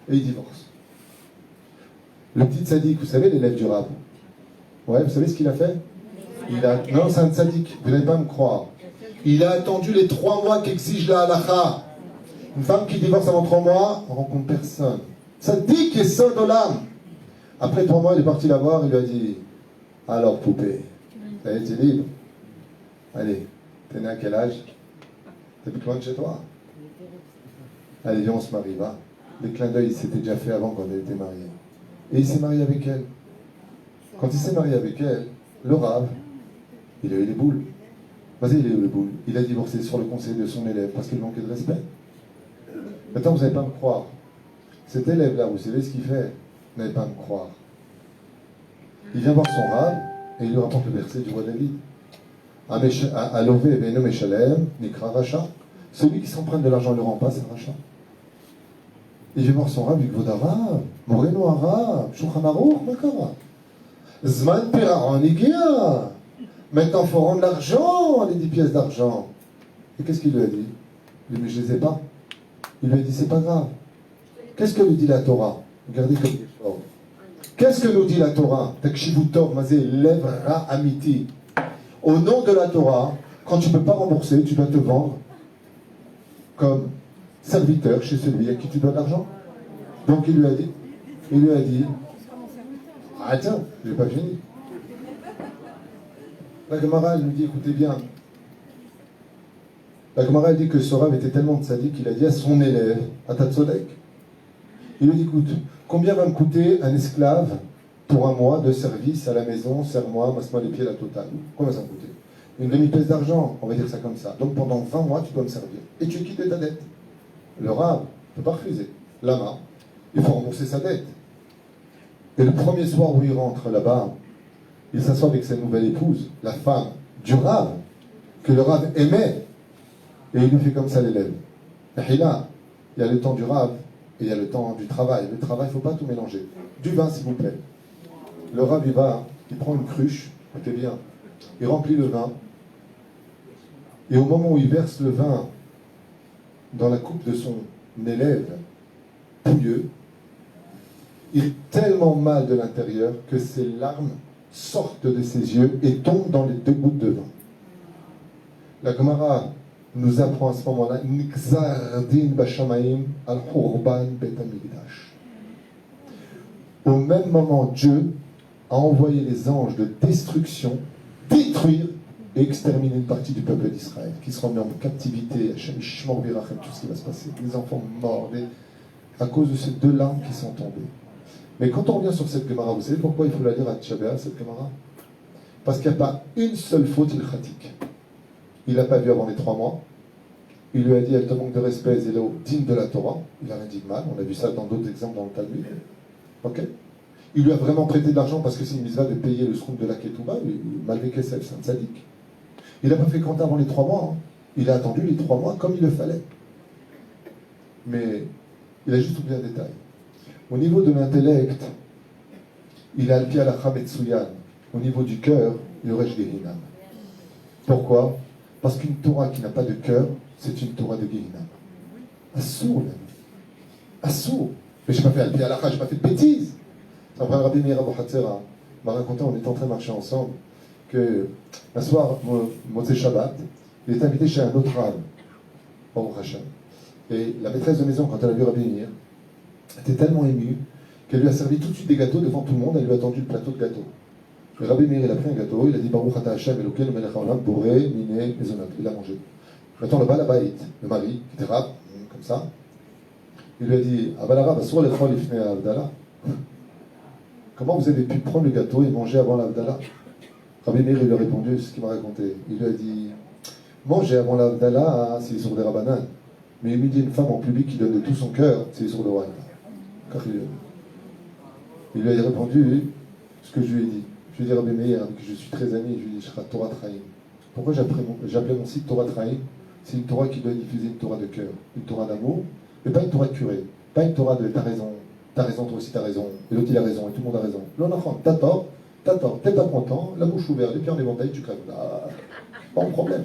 Et il divorce. Le petit sadique, vous savez, l'élève du Rav, Ouais, vous savez ce qu'il a fait? Non, c'est un tzaddik, vous n'allez pas me croire. Il a attendu les 3 mois qu'exige la halakha. Une femme qui divorce avant 3 mois, on rencontre personne. Tzaddik et sod olam. Après 3 mois, il est parti la voir, il lui a dit, alors poupée, ça y est, t'es libre. Allez, t'es né à quel âge? T'habites loin de chez toi? Allez, viens, on se marie, va. Les clins d'œil, il s'était déjà fait avant quand elle était mariée. Et il s'est marié avec elle. Quand il s'est marié avec elle, le rave, il a eu les boules. Vas-y, il a eu les boules. Il a divorcé sur le conseil de son élève parce qu'il manquait de respect. Maintenant, vous n'allez pas me croire. Cet élève-là, vous savez ce qu'il fait? Vous n'allez pas me croire. Il vient voir son rave et il lui rapporte le verset du roi David. Alové benom eshalem nikra racha. Celui qui s'emprunte de l'argent ne le rend pas, c'est un rachat. Il vient voir son rave, il dit Vodara, Moreno Ara, Shulchan Aruch, Makara. Zman Piraon Igia. Maintenant, il faut rendre l'argent, les 10 pièces d'argent. Et qu'est-ce qu'il lui a dit? Il lui a dit, mais je ne les ai pas. Il lui a dit, c'est pas grave. Qu'est-ce que nous dit la Torah? Regardez comme il est fort. Qu'est-ce que nous dit la Torah? Takshivu Tov, Mazé, Levra Amiti. Au nom de la Torah, quand tu ne peux pas rembourser, tu dois te vendre comme serviteur chez celui à qui tu donnes l'argent. Donc il lui a dit, attends, je n'ai pas fini. La Gemara, elle nous dit, écoutez bien. La Gemara, elle dit que ce Rav était tellement tzaddik qu'il a dit à son élève, à Tatzodek, il lui dit, écoute, combien va me coûter un esclave pour un mois de service à la maison, serre-moi, masse-moi les pieds, la totale? Combien ça me coûtait? Une demi-pièce d'argent, on va dire ça comme ça. Donc pendant 20 mois, tu dois me servir. Et tu quittes ta dette. Le Rav ne peut pas refuser. Lama, il faut rembourser sa dette. Et le premier soir où il rentre là-bas, il s'assoit avec sa nouvelle épouse, la femme du Rav, que le Rav aimait. Et il lui fait comme ça l'élève. Et là, il y a le temps du Rav et il y a le temps du travail. Le travail, il ne faut pas tout mélanger. Du vin, s'il vous plaît. Le Rav, il prend une cruche, écoutez bien, il remplit le vin. Et au moment où il verse le vin dans la coupe de son élève pouilleux, il est tellement mal de l'intérieur que ses larmes sortent de ses yeux et tombent dans les 2 gouttes de vin. La Gemara nous apprend à ce moment-là Nikzardin Bashamaim al-Hurban Bet Hamikdash. Au même moment, Dieu a envoyé les anges de destruction détruire et exterminer une partie du peuple d'Israël qui sera mis en captivité, Hashem Yishmor Virachem, tout ce qui va se passer, les enfants morts, à cause de ces 2 larmes qui sont tombées. Mais quand on revient sur cette Gemara, vous savez pourquoi il faut la lire à Tchabéa, cette Gemara? Parce qu'il n'y a pas une seule faute ilchatique. Il n'a pas vu avant les 3 mois. Il lui a dit, elle te manque de respect, Zélo, digne de la Torah. Il n'a rien dit de mal. On a vu ça dans d'autres exemples dans le Talmud. Ok? Il lui a vraiment prêté de l'argent parce que c'est une mitzvah de payer le sroum de la Ketouba, malgré Kessel, c'est un tzaddik. Il n'a pas fréquenté avant les 3 mois. Hein. Il a attendu les 3 mois comme il le fallait. Mais il a juste oublié un détail. Au niveau de l'intellect, il a alpi à la Chametsuyan. Au niveau du cœur, il y aurait Gehinam. Pourquoi? Parce qu'une Torah qui n'a pas de cœur, c'est une Torah de Gehinam. Assour, l'ami. Assour. Mais je n'ai pas fait alpi à la je n'ai pas fait de bêtises. Après, Rabbi Meir Abu Hatzera m'a raconté, on était en train de marcher ensemble, que un soir, Motzei Shabbat, il est invité chez un autre Rav, Baruch Hashem. Et la maîtresse de maison, quand elle a vu Rabbi Meir, était tellement émue qu'elle lui a servi tout de suite des gâteaux devant tout le monde, elle lui a tendu le plateau de gâteaux. Et Rabbi Meir, il a pris un gâteau, il a dit Baruch Ata Hashem Elokeinu melech haolam boré miné mezonot. Il a mangé. Maintenant, le Baal Habayit, le mari, qui était Rav, comme ça, il lui a dit Aval Rav, asur lechol ifnei Havdalah. Comment vous avez pu prendre le gâteau et manger avant l'Havdalah? Rabbi Meir, il lui a répondu ce qu'il m'a raconté. Il lui a dit manger avant l'Havdalah, c'est sur des rabbanan. Mais humilier une femme en public qui donne de tout son cœur, c'est sur le roi. Il lui a répondu ce que je lui ai dit. Je lui ai dit, Rabbi Meir, avec qui je suis très ami, je lui ai dit, je serai Torah Traim. Pourquoi j'appelais mon site Torah Traim? C'est une Torah qui doit diffuser une Torah de cœur, une Torah d'amour, mais pas une Torah de curé, pas une Torah de t'as raison, toi aussi t'as raison, et l'autre il a raison, et tout le monde a raison. Non, non, t'as tort, t'es pas content, la bouche ouverte, les pieds en éventail, tu crèves. Ah, pas de problème.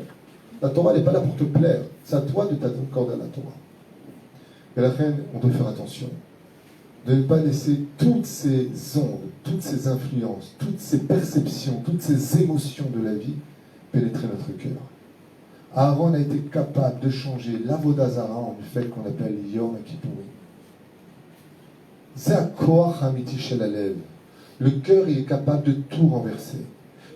La Torah n'est pas là pour te plaire, c'est à toi de t'accorder à la Torah. Et la reine, on doit faire attention. de ne pas laisser toutes ces ondes, toutes ces influences, toutes ces perceptions, toutes ces émotions de la vie pénétrer notre cœur. Aaron a été capable de changer l'Avodah Zara en une fête qu'on appelle Yom Kippourim. C'est un koach hamiti shel halev. Le cœur, il est capable de tout renverser.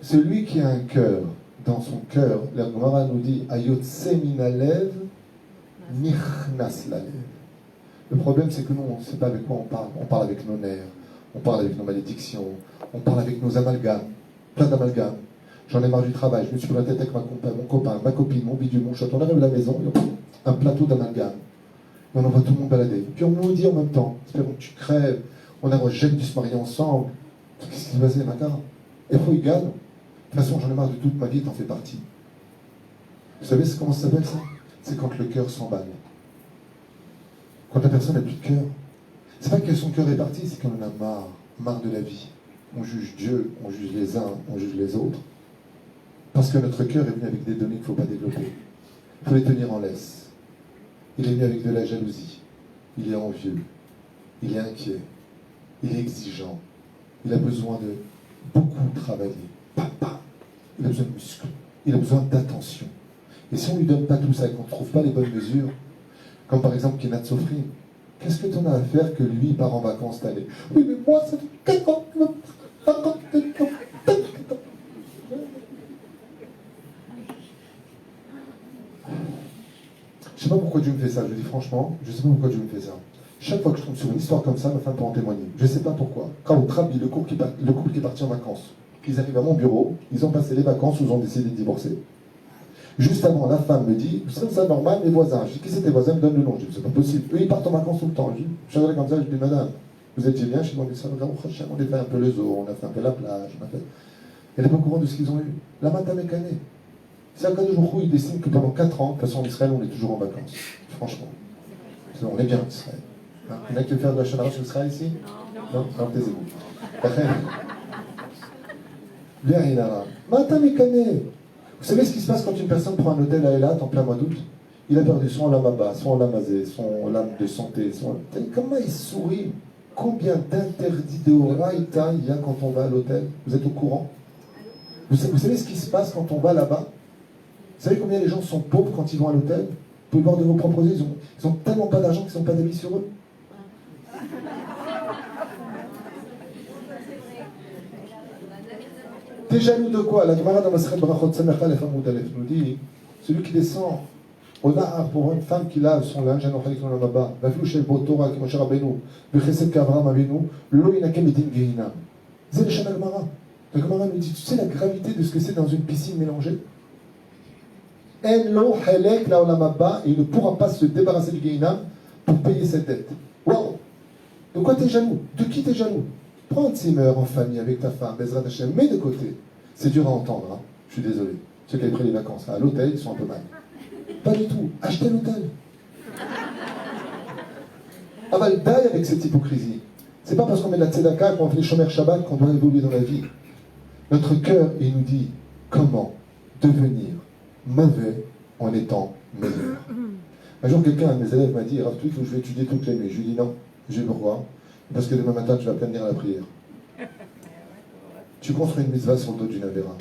Celui qui a un cœur, dans son cœur, la Gemara nous dit Ayotse min halev, nichnas lalev. Le problème, c'est que nous, on ne sait pas avec quoi on parle. On parle avec nos nerfs, on parle avec nos malédictions, on parle avec nos amalgames, plein d'amalgames. J'en ai marre du travail, je me suis pris la tête avec mon copain, ma copine, mon bidule, mon chaton. On arrive à la maison, un plateau d'amalgame. Et on envoie tout le monde balader. Puis on nous dit en même temps, espérons que tu crèves, on a jamais dû se marier ensemble. Qu'est-ce qui s'est passé maintenant? Et faut y gagne. De toute façon, j'en ai marre de toute ma vie, t'en fais partie. Vous savez comment ça s'appelle ça? C'est quand le cœur s'emballe. Quand la personne n'a plus de cœur. C'est pas que son cœur est parti, c'est qu'on en a marre de la vie. On juge Dieu, on juge les uns, on juge les autres. Parce que notre cœur est venu avec des données qu'il ne faut pas développer. Il faut les tenir en laisse. Il est venu avec de la jalousie. Il est envieux. Il est inquiet. Il est exigeant. Il a besoin de beaucoup travailler. Papa. Il a besoin de muscles. Il a besoin d'attention. Et si on ne lui donne pas tout ça et qu'on ne trouve pas les bonnes mesures, comme par exemple Kenat Sofri, qu'est-ce que tu en as à faire que lui part en vacances cette année? Oui, mais moi, ça fait 4 ans. Je ne sais pas pourquoi Dieu me fait ça, je dis franchement, je ne sais pas pourquoi Dieu me fait ça. Chaque fois que je tombe sur une histoire comme ça, ma femme peut en témoigner. Je ne sais pas pourquoi. Quand au Trabi, le couple qui est parti en vacances, ils arrivent à mon bureau, ils ont passé les vacances ou ils ont décidé de divorcer. Juste avant, la femme me dit, vous savez ça normal, mes voisins. Je dis, qui c'est tes voisins? Me donne le nom. Je dis, c'est pas possible. Eux, ils partent en vacances tout le temps. Je suis comme ça, je dis, madame, vous étiez bien chez moi, on a fait un peu le zoo, on a fait un peu la plage, on a fait... Elle n'est pas au courant de ce qu'ils ont eu. La matin mécanée. C'est un cas de jour où il dessine que pendant 4 ans, de toute façon en Israël, on est toujours en vacances. Franchement. On est bien en Israël. Hein? Il y en a qui veulent faire de la chaleur sur Israël ici? Non. Alors taisez-vous. Bien, il a matin mécanée. Vous savez ce qui se passe quand une personne prend un hôtel à Eilat en plein mois d'août? Il a perdu son lamaba, son lamazé, son lame de santé. Comment il sourit? Combien d'interdits de Horaïta il y a quand on va à l'hôtel? Vous êtes au courant? Vous savez ce qui se passe quand on va là-bas? Vous savez combien les gens sont pauvres quand ils vont à l'hôtel? Vous pouvez voir de vos propres yeux, ils ont tellement pas d'argent qu'ils n'ont pas d'amis sur eux. T'es jaloux de quoi? La Gemara dans Masechet Brachot Samech Aleph Amud Aleph nous dit, celui qui descend au Nahar pour une femme qui lave son linge, un enfant qui en a bas, Vafiou Shel Botora, qui Moshe Rabbeinu, Vechesed Kavram Avinu, Lo Inakem Etin Gehinam. C'est le Shana Gemara. La Gemara nous dit, tu sais la gravité de ce que c'est dans une piscine mélangée? En lo halek la olam haba, et il ne pourra pas se débarrasser du Gehinam pour payer cette dette. Waouh! De quoi t'es jaloux? De qui t'es jaloux? Prends un Zimmer en famille avec ta femme, Bezrat Hashem, mets de côté. C'est dur à entendre, hein. Je suis désolé. Ceux qui avaient pris les vacances à l'hôtel, ils sont un peu mal. Pas du tout. Achetez l'hôtel. Aval d'aille avec cette hypocrisie. C'est pas parce qu'on met de la tzedaka, qu'on fait les Shomer Shabbat qu'on doit évoluer dans la vie. Notre cœur, il nous dit comment devenir mauvais en étant meilleur. Un jour, quelqu'un, un de mes élèves, m'a dit, Rav Twit, je vais étudier toutes les nuits. Je lui ai dit non, je vais pourquoi? Parce que demain matin, tu vas venir à la prière. Tu construis une mitzvah sur le dos d'une avéra.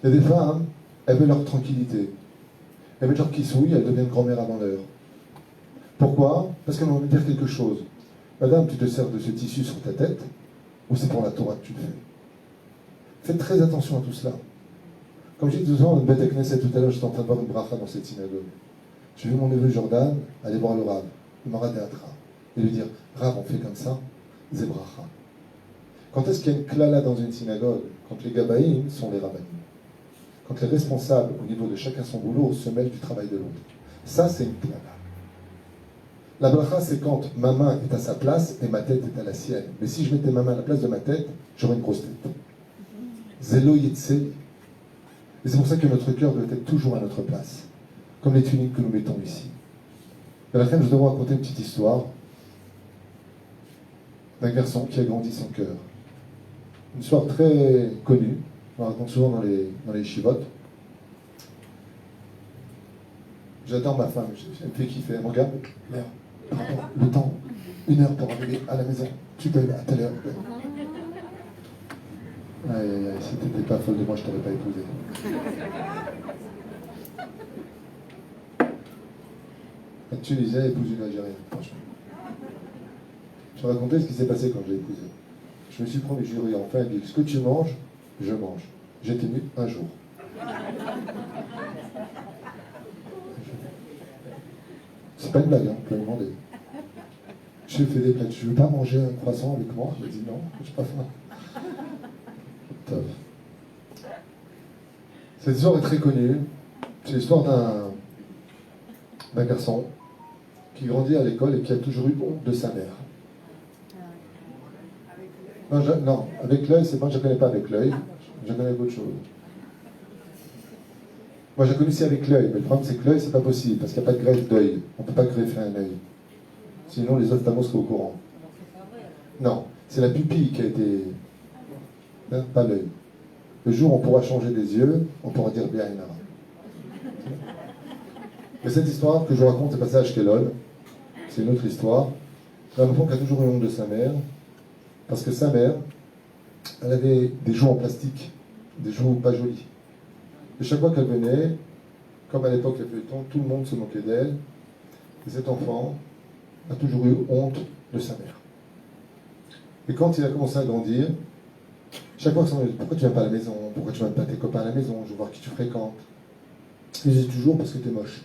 Il y a des femmes, elles veulent leur tranquillité. Elles veulent leur kissouille, elles deviennent grand-mère avant l'heure. Pourquoi? Parce qu'elles ont envie de dire quelque chose. Madame, tu te sers de ce tissu sur ta tête, ou c'est pour la Torah que tu le fais? Faites très attention à tout cela. Comme j'ai dit tout à l'heure, Beth Knesset, tout à l'heure, j'étais en train de voir une bracha dans cette synagogue. J'ai vu mon neveu Jordan aller voir le Rav, le Maradéatra, et lui dire, Rav, on fait comme ça, c'est bracha. Quand est-ce qu'il y a une klala dans une synagogue? Quand les gabaïm sont les rabbinim. Quand les responsables, au niveau de chacun son boulot, se mêlent du travail de l'autre. Ça, c'est une klala. La bracha, c'est quand ma main est à sa place et ma tête est à la sienne. Mais si je mettais ma main à la place de ma tête, j'aurais une grosse tête. Zelo yitzeli. Et c'est pour ça que notre cœur doit être toujours à notre place. Comme les tuniques que nous mettons ici. À la fin, je dois vous raconter une petite histoire d'un garçon qui a grandi son cœur. Une histoire très connue, on la raconte souvent dans les chivotes. J'adore ma femme, elle me fait kiffer, elle me regarde, merde, pardon, le temps, 1 heure pour arriver à la maison. Tu peux à telle heure. Aïe, aïe, aïe, si t'étais pas folle de moi, je t'aurais pas épousé. La Tunisienne épouse une Algérienne, franchement. Je vais raconter ce qui s'est passé quand je l'ai épousée. Je me suis promis, je lui ai dit, enfin, elle dit, ce que tu manges, je mange. J'ai tenu un jour. C'est pas une blague, hein, vous pouvez me demander. J'ai fait des plats, tu veux pas manger un croissant avec moi? Je lui ai dit non, j'ai pas faim. Top. Cette histoire est très connue. C'est l'histoire d'un garçon qui grandit à l'école et qui a toujours eu honte de sa mère. Non, avec l'œil, c'est moi, je ne connais pas avec l'œil, je connais autre chose. Moi, j'ai connu aussi avec l'œil, mais le problème, c'est que l'œil, c'est pas possible, parce qu'il n'y a pas de greffe d'œil. On ne peut pas greffer un œil. Sinon, les ophtalmos seraient au courant. Non, c'est la pupille qui a été... Hein, pas l'œil. Le jour où on pourra changer des yeux, on pourra dire bien Inara. Mais cette histoire que je vous raconte, c'est passé à Ashkelon. C'est une autre histoire. Un enfant qui a toujours eu honte de sa mère, parce que sa mère, elle avait des joues en plastique, des joues pas jolies. Et chaque fois qu'elle venait, comme à l'époque il y avait le temps, tout le monde se moquait d'elle. Et cet enfant a toujours eu honte de sa mère. Et quand il a commencé à grandir, chaque fois que ça me dit, pourquoi tu viens pas à la maison? Pourquoi tu viens pas tes copains à la maison? Je veux voir qui tu fréquentes. Et je dis toujours parce que tu es moche.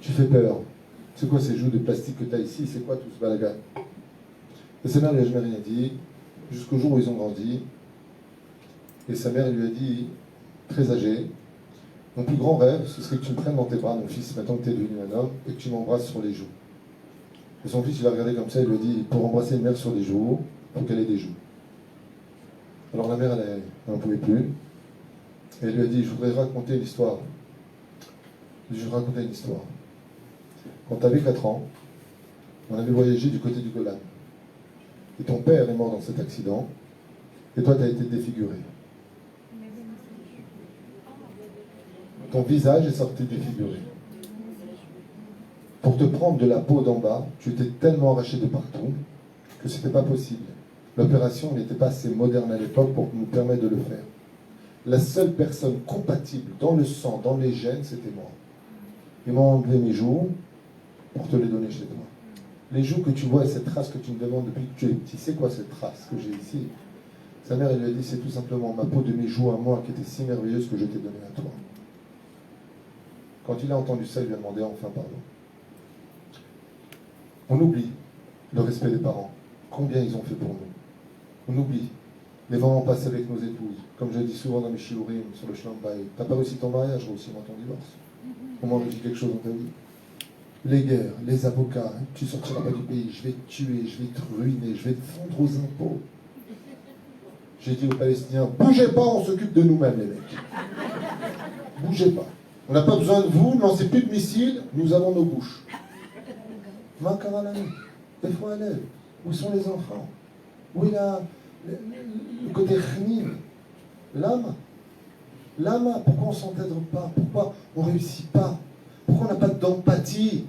Tu fais peur. C'est quoi ces joues de plastique que tu as ici? C'est quoi tout ce balagan? Et sa mère lui a jamais rien dit, jusqu'au jour où ils ont grandi. Et sa mère lui a dit, très âgée, mon plus grand rêve, ce serait que tu me prennes dans tes bras, mon fils, maintenant que tu es devenu un homme, et que tu m'embrasses sur les joues. Et son fils, il l'a regardé comme ça, il lui a dit, pour embrasser une mère sur les joues, il faut qu'elle ait des joues. Alors la mère, elle n'en pouvait plus. Et elle lui a dit, je voudrais raconter une histoire. Je vais raconter une histoire. Quand tu avais 4 ans, on avait voyagé du côté du Golan. Et ton père est mort dans cet accident, et toi, tu as été défiguré. Ton visage est sorti défiguré. Pour te prendre de la peau d'en bas, tu étais tellement arraché de partout que ce n'était pas possible. L'opération n'était pas assez moderne à l'époque pour nous permettre de le faire. La seule personne compatible dans le sang, dans les gènes, c'était moi. Ils m'ont enlevé mes joues pour te les donner chez toi. Les joues que tu vois et cette trace que tu me demandes depuis que tu es petit, c'est quoi cette trace que j'ai ici? Sa mère, elle lui a dit, c'est tout simplement ma peau de mes joues à moi qui était si merveilleuse que je t'ai donnée à toi. Quand il a entendu ça, il lui a demandé enfin pardon. On oublie le respect des parents. Combien ils ont fait pour nous. On oublie les moments passés avec nos épouses. Comme je dis souvent dans mes shiurim, sur le shlambaï. T'as pas réussi ton mariage, réussir ton divorce. Au moins, réussi quelque chose dans ta vie. Les guerres, les avocats, tu sortiras pas du pays, je vais te tuer, je vais te ruiner, je vais te fondre aux impôts. J'ai dit aux Palestiniens, bougez pas, on s'occupe de nous-mêmes, les mecs. Bougez pas. On n'a pas besoin de vous, ne lancez plus de missiles, nous avons nos bouches. Des fois à l'aide. Où sont les enfants? Où est le côté chnim? L'âme? L'âme, pourquoi on ne s'entête pas? Pourquoi on ne réussit pas? Pourquoi on n'a pas d'empathie?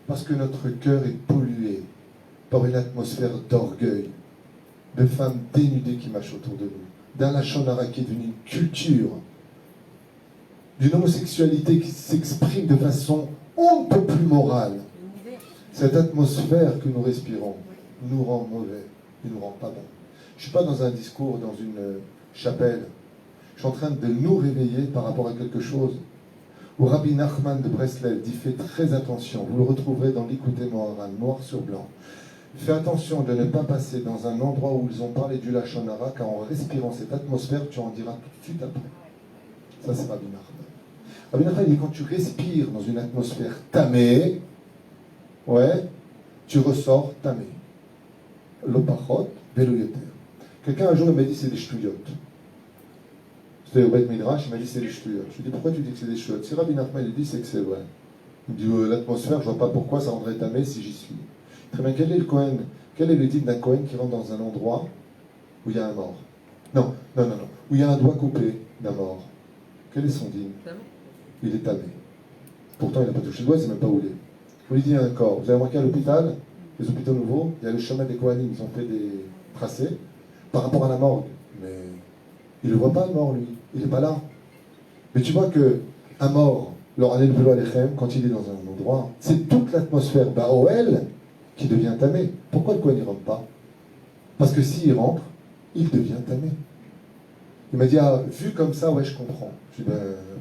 Parce que notre cœur est pollué par une atmosphère d'orgueil, de femmes dénudées qui marchent autour de nous, d'un lachon hara qui est devenu une culture, d'une homosexualité qui s'exprime de façon on ne peut plus morale. Cette atmosphère que nous respirons nous rend mauvais, ne nous rend pas bon. Je ne suis pas dans un discours, dans une chapelle. Je suis en train de nous réveiller par rapport à quelque chose où Rabbi Nachman de Breslev dit, faites très attention, vous le retrouverez dans l'Ikouté Moharan, noir sur blanc. Fais attention de ne pas passer dans un endroit où ils ont parlé du Lachon Hara, car en respirant cette atmosphère, tu en diras tout de suite après. Ça, c'est Rabbi Nachman. Rabbi Nachman dit, quand tu respires dans une atmosphère tamée, ouais, tu ressors tamé. L'opachot, veloyeter. Quelqu'un un jour m'a dit, c'est des ch'touillottes. C'était au Beth Midrash, il m'a dit c'est des ch'touillottes. Je lui ai dit pourquoi tu dis que c'est des ch'touillottes? Si Rabbi Nachman il dit c'est que c'est vrai. Il me dit l'atmosphère, je ne vois pas pourquoi ça rendrait tamé si j'y suis. Très bien, quel est le Kohen? Quel est le type d'un Kohen qui rentre dans un endroit où il y a un mort? Non. Où il y a un doigt coupé d'un mort. Quel est son dîme? Il est tamé. Pourtant il n'a pas touché le doigt, il ne sait même pas où il est. On lui dit il y a un corps. Vous avez remarqué à l'hôpital, les hôpitaux nouveaux, il y a le chemin des Kohanim, ils ont fait des tracés par rapport à la morgue. Mais il ne le voit pas le mort, lui. Il n'est pas là. Mais tu vois que un mort, quand il est dans un endroit, c'est toute l'atmosphère Baoel qui devient tamé. Pourquoi le Kohen n'y rentre pas? Parce que s'il rentre, il devient tamé. Il m'a dit, ah, vu comme ça, ouais, je comprends. Je lui dis,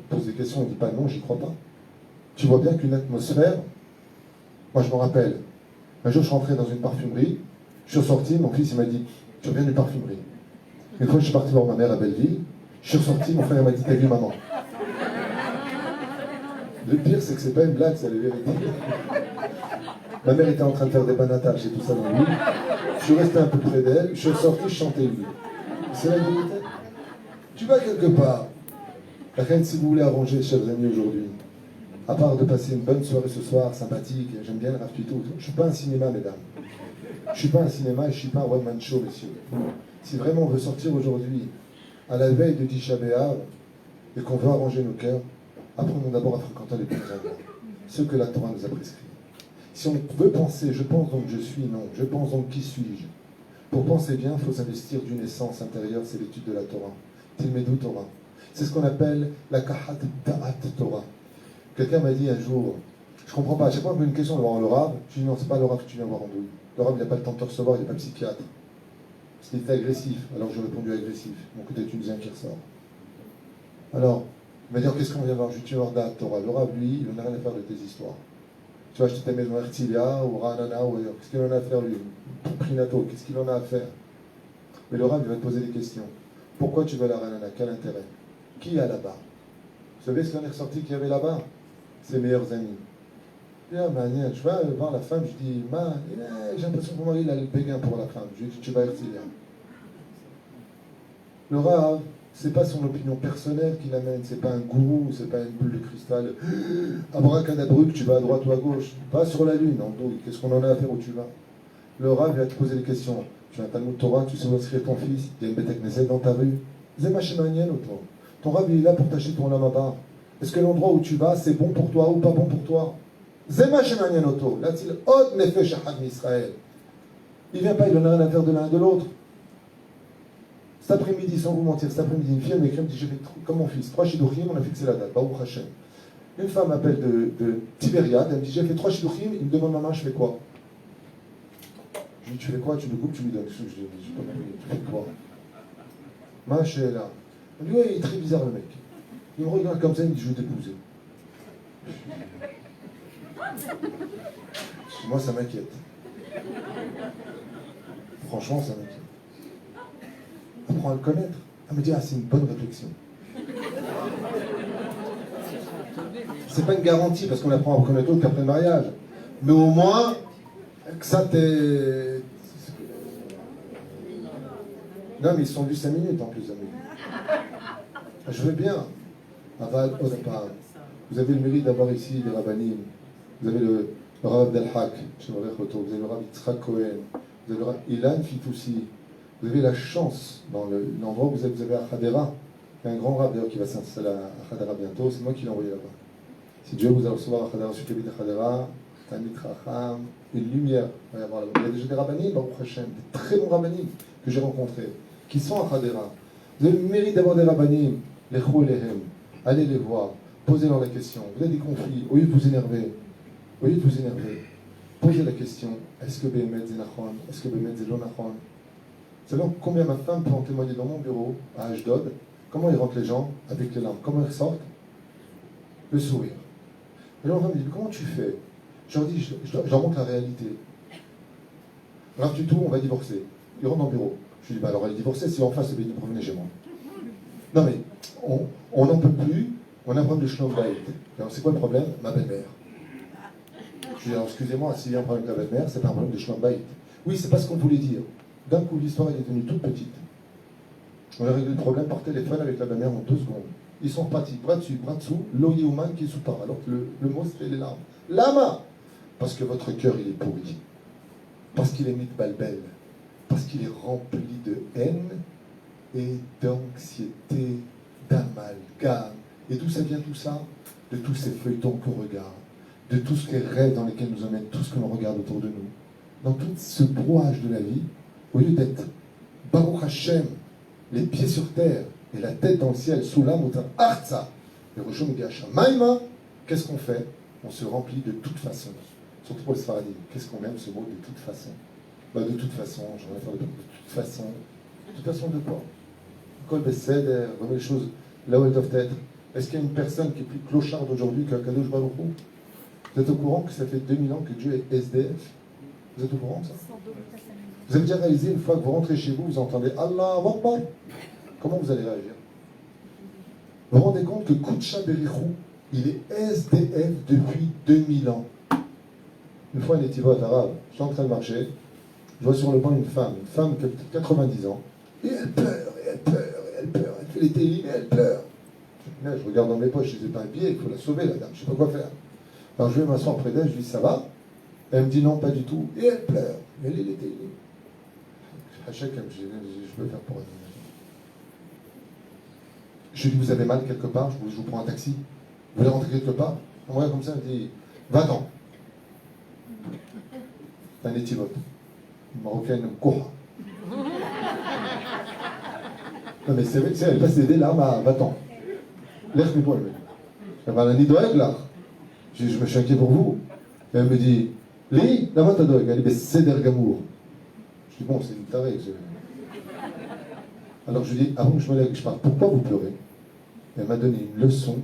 pose des questions, il ne dit pas non, j'y crois pas. Tu vois bien qu'une atmosphère, moi je me rappelle, un jour je rentrais dans une parfumerie, je suis ressorti, mon fils il m'a dit, tu reviens d'une parfumerie. Une fois je suis parti voir ma mère à Belleville, je suis ressorti, mon frère m'a dit, t'as vu maman? Le pire c'est que c'est pas une blague, c'est la vérité. Ma mère était en train de faire des banatages et tout ça dans le lit. Je suis resté un peu près d'elle, je suis ressorti, je chantais lui. C'est la vérité. Tu vas quelque part. La reine, si vous voulez arranger, chers amis, aujourd'hui, à part de passer une bonne soirée ce soir, sympathique, j'aime bien le Rav Tuto, je ne suis pas un cinéma, mesdames. Je ne suis pas un cinéma et je ne suis pas un one-man show, messieurs. Si vraiment on veut sortir aujourd'hui, à la veille de Tisha B'Av, et qu'on veut arranger nos cœurs, apprenons d'abord à fréquenter les bons endroits, ceux que la Torah nous a prescrits. Si on veut penser, je pense donc je suis, non, je pense donc qui suis-je? Pour penser bien, il faut s'investir d'une essence intérieure, c'est l'étude de la Torah. Tilmedu Torah. C'est ce qu'on appelle la kahat da'at Torah. Quelqu'un m'a dit un jour, je ne comprends pas, à chaque fois que j'ai une question devant le Rav, je dis non, c'est pas le Rav que tu viens voir en douille. Le Rav, il n'a pas le temps de te recevoir, il n'est pas psychiatre. Parce qu'il était agressif, alors j'ai répondu agressif. Mon côté tunisien qui ressort. Alors, il m'a dit, qu'est-ce qu'on vient voir? Je lui dis, tu vas voir da'at Torah. Le Rav, lui, il n'a rien à faire de tes histoires. Tu vas acheter ta maison à Herzliya ou Ranana ou ailleurs. Qu'est-ce qu'il en a à faire, lui? Prinato, qu'est-ce qu'il en a à faire? Mais le Rav, il va te poser des questions. Pourquoi tu vas à la Ranana? Quel intérêt? Qui y a là-bas? Vous savez ce qu'on est ressorti qu'il y avait là-bas? Ses meilleurs amis. Bien, je vais voir la femme, je dis, j'ai l'impression que mon mari il a le béguin pour la femme. Je lui dis, tu vas à Herzliya. Le Rav, c'est pas son opinion personnelle qui l'amène, c'est pas un gourou, c'est pas une boule de cristal. Abracadabruc, tu vas à droite ou à gauche. Pas sur la lune, en douille. Qu'est-ce qu'on en a à faire où tu vas? Le Rav va te poser des questions. Tu as un Talmud Torah, tu sais où inscrire ton fils, il y a une Beth Knesset dans ta rue. Ton Rav il est là pour t'acheter ton lamaba. Est-ce que l'endroit où tu vas, c'est bon pour toi ou pas bon pour toi? Zema Shemanyan Oto. Là-t-il Od Nefesh Ahad Israël. Il vient pas, il en a rien à faire de l'un et de l'autre. Cet après-midi, sans vous mentir, cet après-midi, une fille m'écrit, elle me dit, j'ai fait comme mon fils, 3 Shidduchim, on a fixé la date, Baruch Hashem. Une femme m'appelle de Tibériade, elle me dit, j'ai fait 3 Shidduchim, il me demande, maman, je fais quoi? Je lui dis, tu fais quoi? Tu le coupes, tu lui donnes. Je dis, pas compris, tu fais quoi? Ma chérie là. Elle me dit, ouais, il est très bizarre le mec. Il me regarde comme ça, il me dit, je vais t'épouser. Moi, ça m'inquiète. Franchement, ça m'inquiète. Apprends à le connaître. Elle me dit, ah, c'est une bonne réflexion. C'est pas une garantie, parce qu'on apprend à reconnaître l'autre qu'après le mariage. Mais au moins, que ça t'est... Non, mais ils se sont vus 5 minutes en plus, amis. Je veux bien. Aval, au départ. Vous avez le mérite d'avoir ici des rabbinim. Vous avez le Rav Abdelhak, vous avez le Rav Yitzhak Cohen, vous avez le Rav Ilan Fitoussi. Vous avez la chance, dans l'endroit où vous avez à Hadera, il y a un grand Rav d'ailleurs qui va s'installer à Hadera bientôt, c'est moi qui l'ai envoyé là-bas. Si Dieu vous a recevoir à Hadera, celui qui habite à Hadera, Tamit Racham, une lumière va y avoir là-bas. Il y a déjà des rabbinim, Baruch Hashem, des très bons rabbinim que j'ai rencontrés, qui sont à Hadera. Vous avez le mérite d'avoir des rabbinim, les chou lehem, allez les voir, posez-leur la question. Vous avez des conflits, au lieu de vous énerver, posez la question, est-ce que Bémet c'est Nachon, est-ce que Bémet c'est Lonachon? Vous savez combien ma femme peut en témoigner dans mon bureau, à Ashdod, comment ils rentrent les gens avec les larmes, comment ils ressortent? Le sourire. Et là, on va me dire, comment tu fais? Je leur dis, je leur montre la réalité. Alors, du tout, on va divorcer. Ils rentrent dans le bureau. Je lui dis, bah alors, elle est divorcée, si en face, vous revenez chez moi. Non, mais, on n'en peut plus, on a un problème de schnombait. Alors, c'est quoi le problème? Ma belle-mère. Je lui dis, alors, excusez-moi, s'il y a un problème avec la belle-mère, c'est pas un problème de schnombait. Oui, c'est pas ce qu'on voulait dire. D'un coup, l'histoire est devenue toute petite. On a réglé le problème par téléphone avec la belle-mère en 2 secondes. Ils sont repartis, bras dessus, bras dessous, l'oyouman qui est sous par. Alors que le mot, c'est les larmes. Lama! Parce que votre cœur, il est pourri. Parce qu'il est mis de balbel. Parce qu'il est rempli de haine et d'anxiété, d'amalgame. Et d'où ça vient tout ça? De tous ces feuilletons qu'on regarde. de tout ce les rêves dans lesquels nous emmène tout ce que l'on regarde autour de nous. Dans tout ce brouillage de la vie, au lieu d'être Baruch Hashem, les pieds sur terre et la tête dans le ciel, sous l'âme, ou Arza, le Roshom Maïma, qu'est-ce qu'on fait? On se remplit de toute façon. Surtout pour le Sfaradi. Qu'est-ce qu'on aime ce mot de toute façon? Bah, de toute façon, j'en ai parlé de toute façon. De toute façon de quoi? Kol Beseder, remets les choses là où elles doivent être. Est-ce qu'il y a une personne qui est plus clocharde aujourd'hui qu'un Kadosh Baruch Hu? Vous êtes au courant que ça fait 2000 ans que Dieu est SDF? Vous êtes au courant de ça? Vous avez déjà réalisé, une fois que vous rentrez chez vous, vous entendez Allah Akbar? Comment vous allez réagir? Vous vous rendez compte que Koucha Berichou, il est SDF depuis 2000 ans. Une fois, un étivot arabe, je suis en train de marcher, je vois sur le banc une femme qui a peut-être 90 ans, et elle pleure, et elle pleure, et elle pleure, elle fait les télim, et elle pleure. Là, je regarde dans mes poches, je dis, c'est pas un billet, il faut la sauver, la dame, je ne sais pas quoi faire. Alors je vais m'asseoir près d'elle, je lui dis, ça va? Elle me dit, non, pas du tout, et elle pleure. Mais elle est télim. À chacun, je peux faire pour elle. Je lui dis, vous avez mal quelque part? Je vous prends un taxi. Vous voulez rentrer quelque part? On me regarde comme ça, elle me dit, va-t'en. C'est un étivote. Une marocaine, Koha. Non mais c'est vrai, elle passe des larmes à va-t'en. L'air du poil, elle me dit. Elle m'a dit, doeg là. Je me suis inquiet pour vous. Et elle me dit, Li, là-bas t'as doeg. Elle dit, c'est d'Ergamour. Je dis, bon, c'est une tarée. Alors je lui dis, avant que je me lève, je parle, pourquoi vous pleurez? Elle m'a donné une leçon.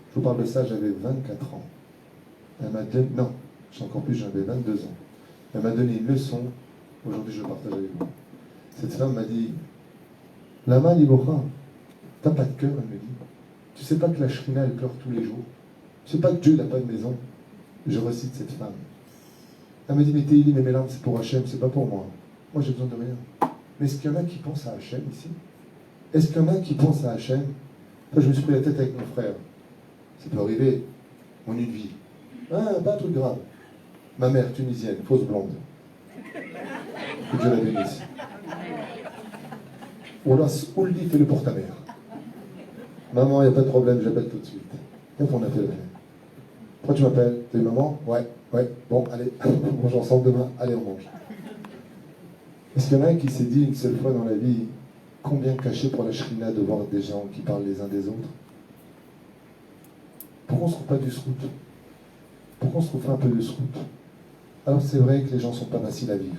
Je vous parle de ça, j'avais 24 ans. Elle m'a donné, non, j'ai encore plus, j'avais 22 ans. Elle m'a donné une leçon, aujourd'hui je le partage avec vous. Cette femme m'a dit, Lama Libocha, t'as pas de cœur, elle me dit. Tu sais pas que la Shrina, elle pleure tous les jours. Tu sais pas que Dieu n'a pas de maison. Je recite cette femme. Elle m'a dit, mais Téili, mais mes larmes, c'est pour Hachem, c'est pas pour moi. Moi, j'ai besoin de rien. Mais est-ce qu'il y en a qui pensent à Hachem ici? Est-ce qu'il y en a qui pensent à Hachem? Enfin, je me suis pris la tête avec mon frère. Ça peut arriver en une vie. Ah, pas un truc grave. Ma mère, tunisienne, fausse blonde. Que Dieu la bénisse. Ouldi, fais-le pour ta mère. Maman, il n'y a pas de problème, j'appelle tout de suite. Et on appelle. Pourquoi tu m'appelles? T'es maman? Ouais. Bon, allez, on mange ensemble demain. Allez, on mange. Est-ce qu'il y en a un qui s'est dit une seule fois dans la vie combien caché pour la Shrina de voir des gens qui parlent les uns des autres? Pourquoi on ne se trouve pas du srout? Pourquoi on se trouve pas un peu de srout? Alors c'est vrai que les gens ne sont pas faciles à vivre.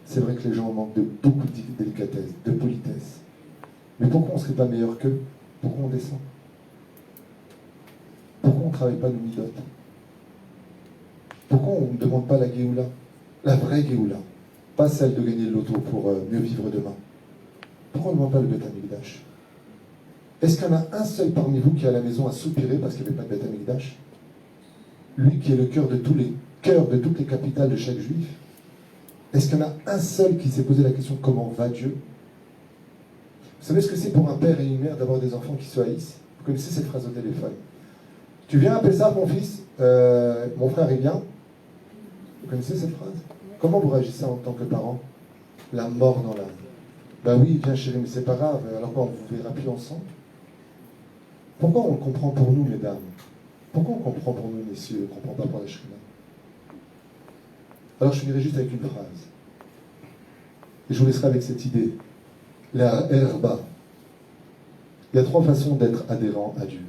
C'est vrai que les gens manquent de beaucoup de délicatesse, de politesse. Mais pourquoi on ne serait pas meilleur qu'eux? Pourquoi on descend? Pourquoi on ne travaille pas nos midotes? Pourquoi on ne demande pas la Géoula? La vraie Géoula. Pas celle de gagner le loto pour mieux vivre demain. Pourquoi on ne demande pas le Beth Amikdash? Est-ce qu'il y en a un seul parmi vous qui à la maison a soupiré parce qu'il n'y avait pas de Beth Amikdash? Lui qui est le cœur de tous les cœurs de toutes les capitales de chaque juif. Est-ce qu'il y en a un seul qui s'est posé la question comment va Dieu? Vous savez ce que c'est pour un père et une mère d'avoir des enfants qui se haïssent? Vous connaissez cette phrase au téléphone. Tu viens appeler ça mon fils? Mon frère il vient? Vous connaissez cette phrase? Comment vous réagissez en tant que parent? La mort dans l'âme. Ben oui, viens chérie, mais c'est pas grave, alors quoi, on vous verra plus ensemble? Pourquoi on le comprend pour nous, mesdames? Pourquoi on comprend pour nous, messieurs, on ne comprend pas pour la Shrina? Alors je finirai juste avec une phrase. Et je vous laisserai avec cette idée. La herba. Il y a 3 façons d'être adhérent à Dieu.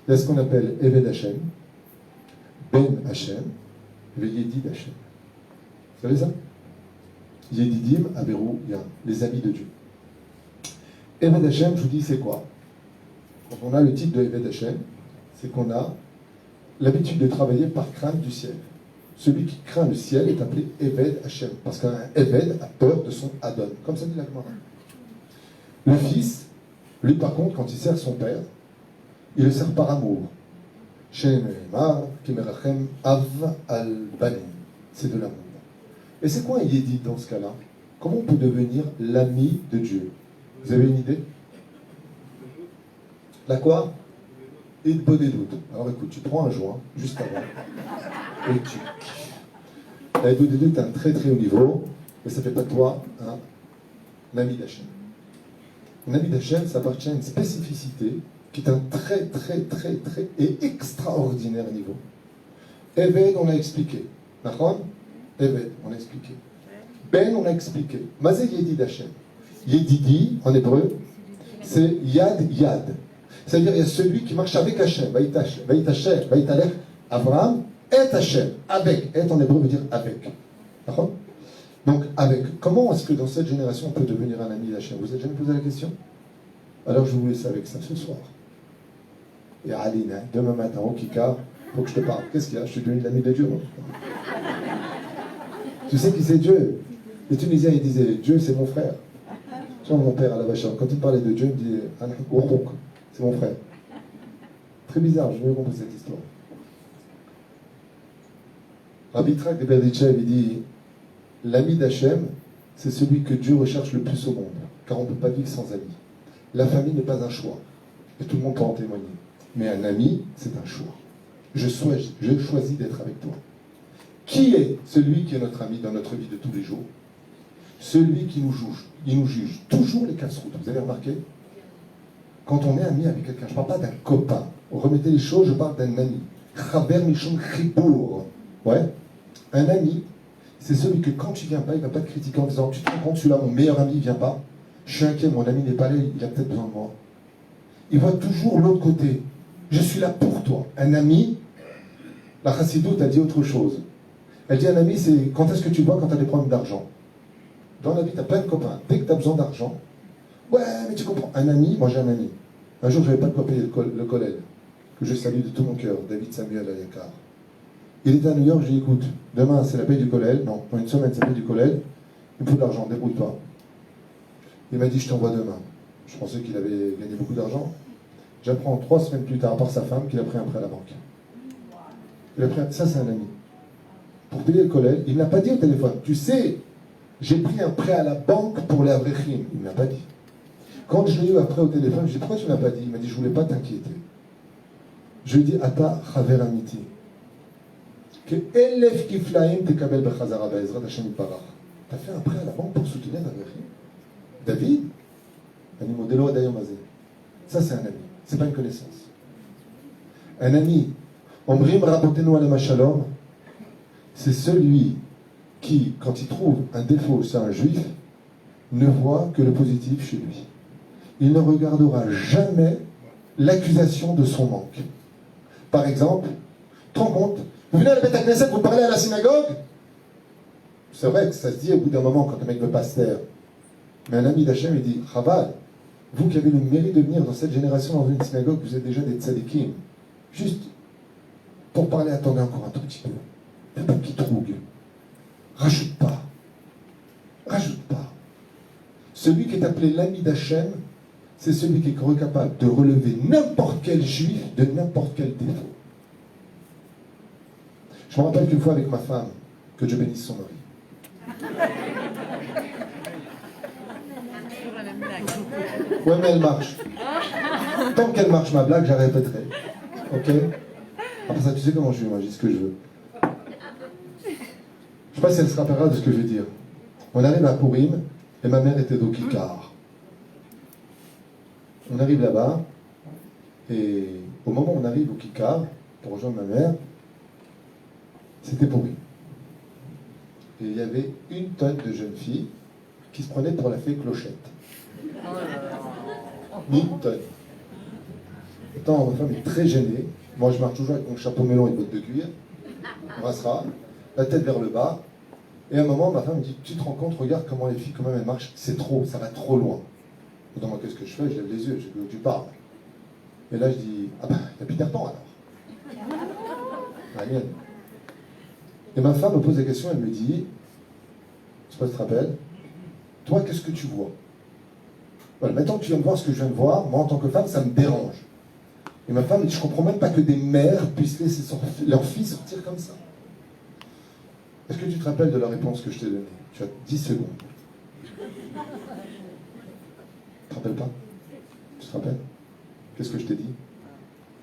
Il y a ce qu'on appelle Eved Hashem, Ben Hashem, et Yedid Hashem. Vous savez ça? Yedidim, Averou, Yan, les amis de Dieu. Eved Hashem, je vous dis, c'est quoi? Quand on a le titre de Eved Hashem, c'est qu'on a l'habitude de travailler par crainte du ciel. Celui qui craint le ciel est appelé Eved Hashem, parce qu'un Eved a peur de son Adon, comme ça dit la Gemara. Le fils, lui par contre, quand il sert son père, il le sert par amour. Shem Emar, Kimerachem, Av al-Banim. C'est de l'amour. Et c'est quoi un Yédid dans ce cas-là? Comment on peut devenir l'ami de Dieu? Vous avez une idée? La quoi? Et de bonnes doutes. Alors écoute, tu prends un joint, juste avant, et tu kiffes. La bonne doute est un très très haut niveau, mais ça ne fait pas de toi un ami d'Hachem. Un ami d'Hachem, ça appartient à une spécificité qui est un très très très très et extraordinaire niveau. Eved, on a expliqué. D'accord? Eved, on a expliqué. Ben, on a expliqué. Mazé Yedid Hashem. Yedidi, en hébreu, c'est Yad Yad. C'est-à-dire, il y a celui qui marche avec Hashem. Vaïtacher, Vaïtalech, Abraham, et Hashem. Avec. Et en hébreu veut dire avec. D'accord? Donc, avec. Comment est-ce que dans cette génération on peut devenir un ami d'Hachem? Vous vous êtes jamais posé la question? Alors, je vous laisse avec ça ce soir. Et Aline, demain matin, au Kikar, il faut que je te parle. Qu'est-ce qu'il y a? Je suis devenu l'ami de Dieu, moi. Tu sais qui c'est Dieu? Les Tunisiens, ils disaient, Dieu, c'est mon frère. Tu vois, mon père à la vache, quand il parlait de Dieu, il me disait, c'est mon frère. Très bizarre, je n'ai pas compris cette histoire. Rabbi Trak de Berditchev, il dit, l'ami d'Hachem, c'est celui que Dieu recherche le plus au monde, car on ne peut pas vivre sans ami. La famille n'est pas un choix, et tout le monde peut en témoigner. Mais un ami, c'est un choix. Je choisis d'être avec toi. Qui est celui qui est notre ami dans notre vie de tous les jours? Celui qui nous juge. Il nous juge toujours les casse-routes. Vous avez remarqué? Quand on est ami avec quelqu'un, je ne parle pas d'un copain. Remettez les choses, je parle d'un ami. Chaber Mishon Chibour. Ouais. Un ami, c'est celui que quand tu ne viens pas, il ne va pas te critiquer en disant, tu te rends compte, celui-là, mon meilleur ami, il ne vient pas. Je suis inquiet, mon ami n'est pas là, il a peut-être besoin de moi. Il voit toujours l'autre côté. Je suis là pour toi. Un ami, la Chassidoute a dit autre chose. Elle dit un ami, c'est quand est-ce que tu le vois quand tu as des problèmes d'argent. Dans la vie, tu as plein de copains. Dès que tu as besoin d'argent, ouais, mais tu comprends. Un ami, moi j'ai un ami. Un jour, je n'avais pas de quoi payer le collègue, que je salue de tout mon cœur, David Samuel Ayakar. Il était à New York, je lui ai dit, écoute, demain c'est la paye du collègue, non, dans une semaine c'est la paye du collègue, il me faut de l'argent, débrouille-toi. Il m'a dit, je t'envoie demain. Je pensais qu'il avait gagné beaucoup d'argent. J'apprends 3 semaines plus tard, par sa femme, qu'il a pris un prêt à la banque. Il a pris ça, c'est un ami. Pour payer le collègue, il ne l'a pas dit au téléphone. Tu sais, j'ai pris un prêt à la banque pour les Avrechim. Il ne l'a pas dit. Quand je l'ai eu après au téléphone, je lui ai dit, pourquoi tu ne l'as pas dit? Il m'a dit, je ne voulais pas t'inquiéter. Je lui ai dit, Ata Chaver Amiti. Que Elef Kiflaim Tekabel Bechazara Be'ezrat Hashem Yitbarach. Tu as fait un prêt à la banque pour soutenir l'Avrechim? David? Ani modelo adayom azeh. Ça, c'est un ami. Ce n'est pas une connaissance. Un ami, Omrim Rabotenu Alem Shalom, c'est celui qui, quand il trouve un défaut chez un juif, ne voit que le positif chez lui. Il ne regardera jamais l'accusation de son manque. Par exemple, tu te rends compte, vous venez à la Beth Knesset, vous parlez à la synagogue? C'est vrai que ça se dit au bout d'un moment quand un mec ne veut pas se taire. Mais un ami d'Hachem, il dit, Chaval, vous qui avez le mérite de venir dans cette génération dans une synagogue, vous êtes déjà des tzadikim. Juste pour parler, attendez encore un tout petit peu. Fais pas qu'il trougue. Rajoute pas. Rajoute pas. Celui qui est appelé l'ami d'Hachem, c'est celui qui est capable de relever n'importe quel juif de n'importe quel défaut. Je me rappelle qu'une fois avec ma femme, que Dieu bénisse son mari. Ouais, mais elle marche. Tant qu'elle marche ma blague, je la répéterai. Ok? Après ça, tu sais comment je suis, moi, je dis ce que je veux. Je ne sais pas si elle se rappellera de ce que je vais dire. On arrive à Purim, et ma mère était d'Okikar. On arrive là-bas, et au moment où on arrive au Kikar, pour rejoindre ma mère, c'était Purim. Et il y avait 1 tonne de jeunes filles qui se prenaient pour la fée Clochette. 1 tonne. Pourtant, ma femme est très gênée. Moi, je marche toujours avec mon chapeau melon et bottes de cuir. Brassera, la tête vers le bas. Et à un moment, ma femme me dit, tu te rends compte, regarde comment les filles, quand même, elles marchent. C'est trop, ça va trop loin. Donc, moi, qu'est-ce que je fais? Je lève les yeux, je dis, tu parles. Et là, je dis, ah ben, il y a Peter Pan, alors. La mienne. Et ma femme me pose la question, elle me dit, je sais pas si tu te rappelles, toi, qu'est-ce que tu vois? Voilà, maintenant que tu viens de voir ce que je viens de voir, moi, en tant que femme, ça me dérange. Et ma femme me dit, je ne comprends même pas que des mères puissent laisser leur fille sortir comme ça. Est-ce que tu te rappelles de la réponse que je t'ai donnée? Tu as 10 secondes. Tu te rappelles pas? Tu te rappelles? Qu'est-ce que je t'ai dit?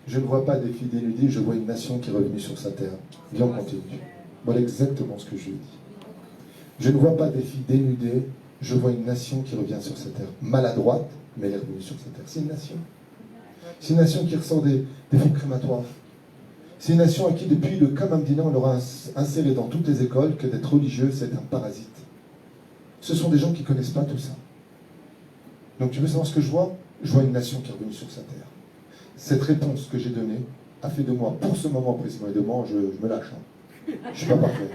Je ne vois pas des filles dénudées, je vois une nation qui est revenue sur sa terre. Viens, on continue. Voilà exactement ce que je lui ai dit. Je ne vois pas des filles dénudées, je vois une nation qui revient sur sa terre. Maladroite, mais elle est revenue sur sa terre. C'est une nation. C'est une nation qui ressort des fonds crématoires. C'est une nation à qui, depuis le Kamamdina, on leur a inséré dans toutes les écoles que d'être religieux, c'est un parasite. Ce sont des gens qui ne connaissent pas tout ça. Donc tu veux savoir ce que je vois? Je vois une nation qui est revenue sur sa terre. Cette réponse que j'ai donnée a fait de moi, pour ce moment précisément, et de moi, je me lâche. Je ne suis pas parfait.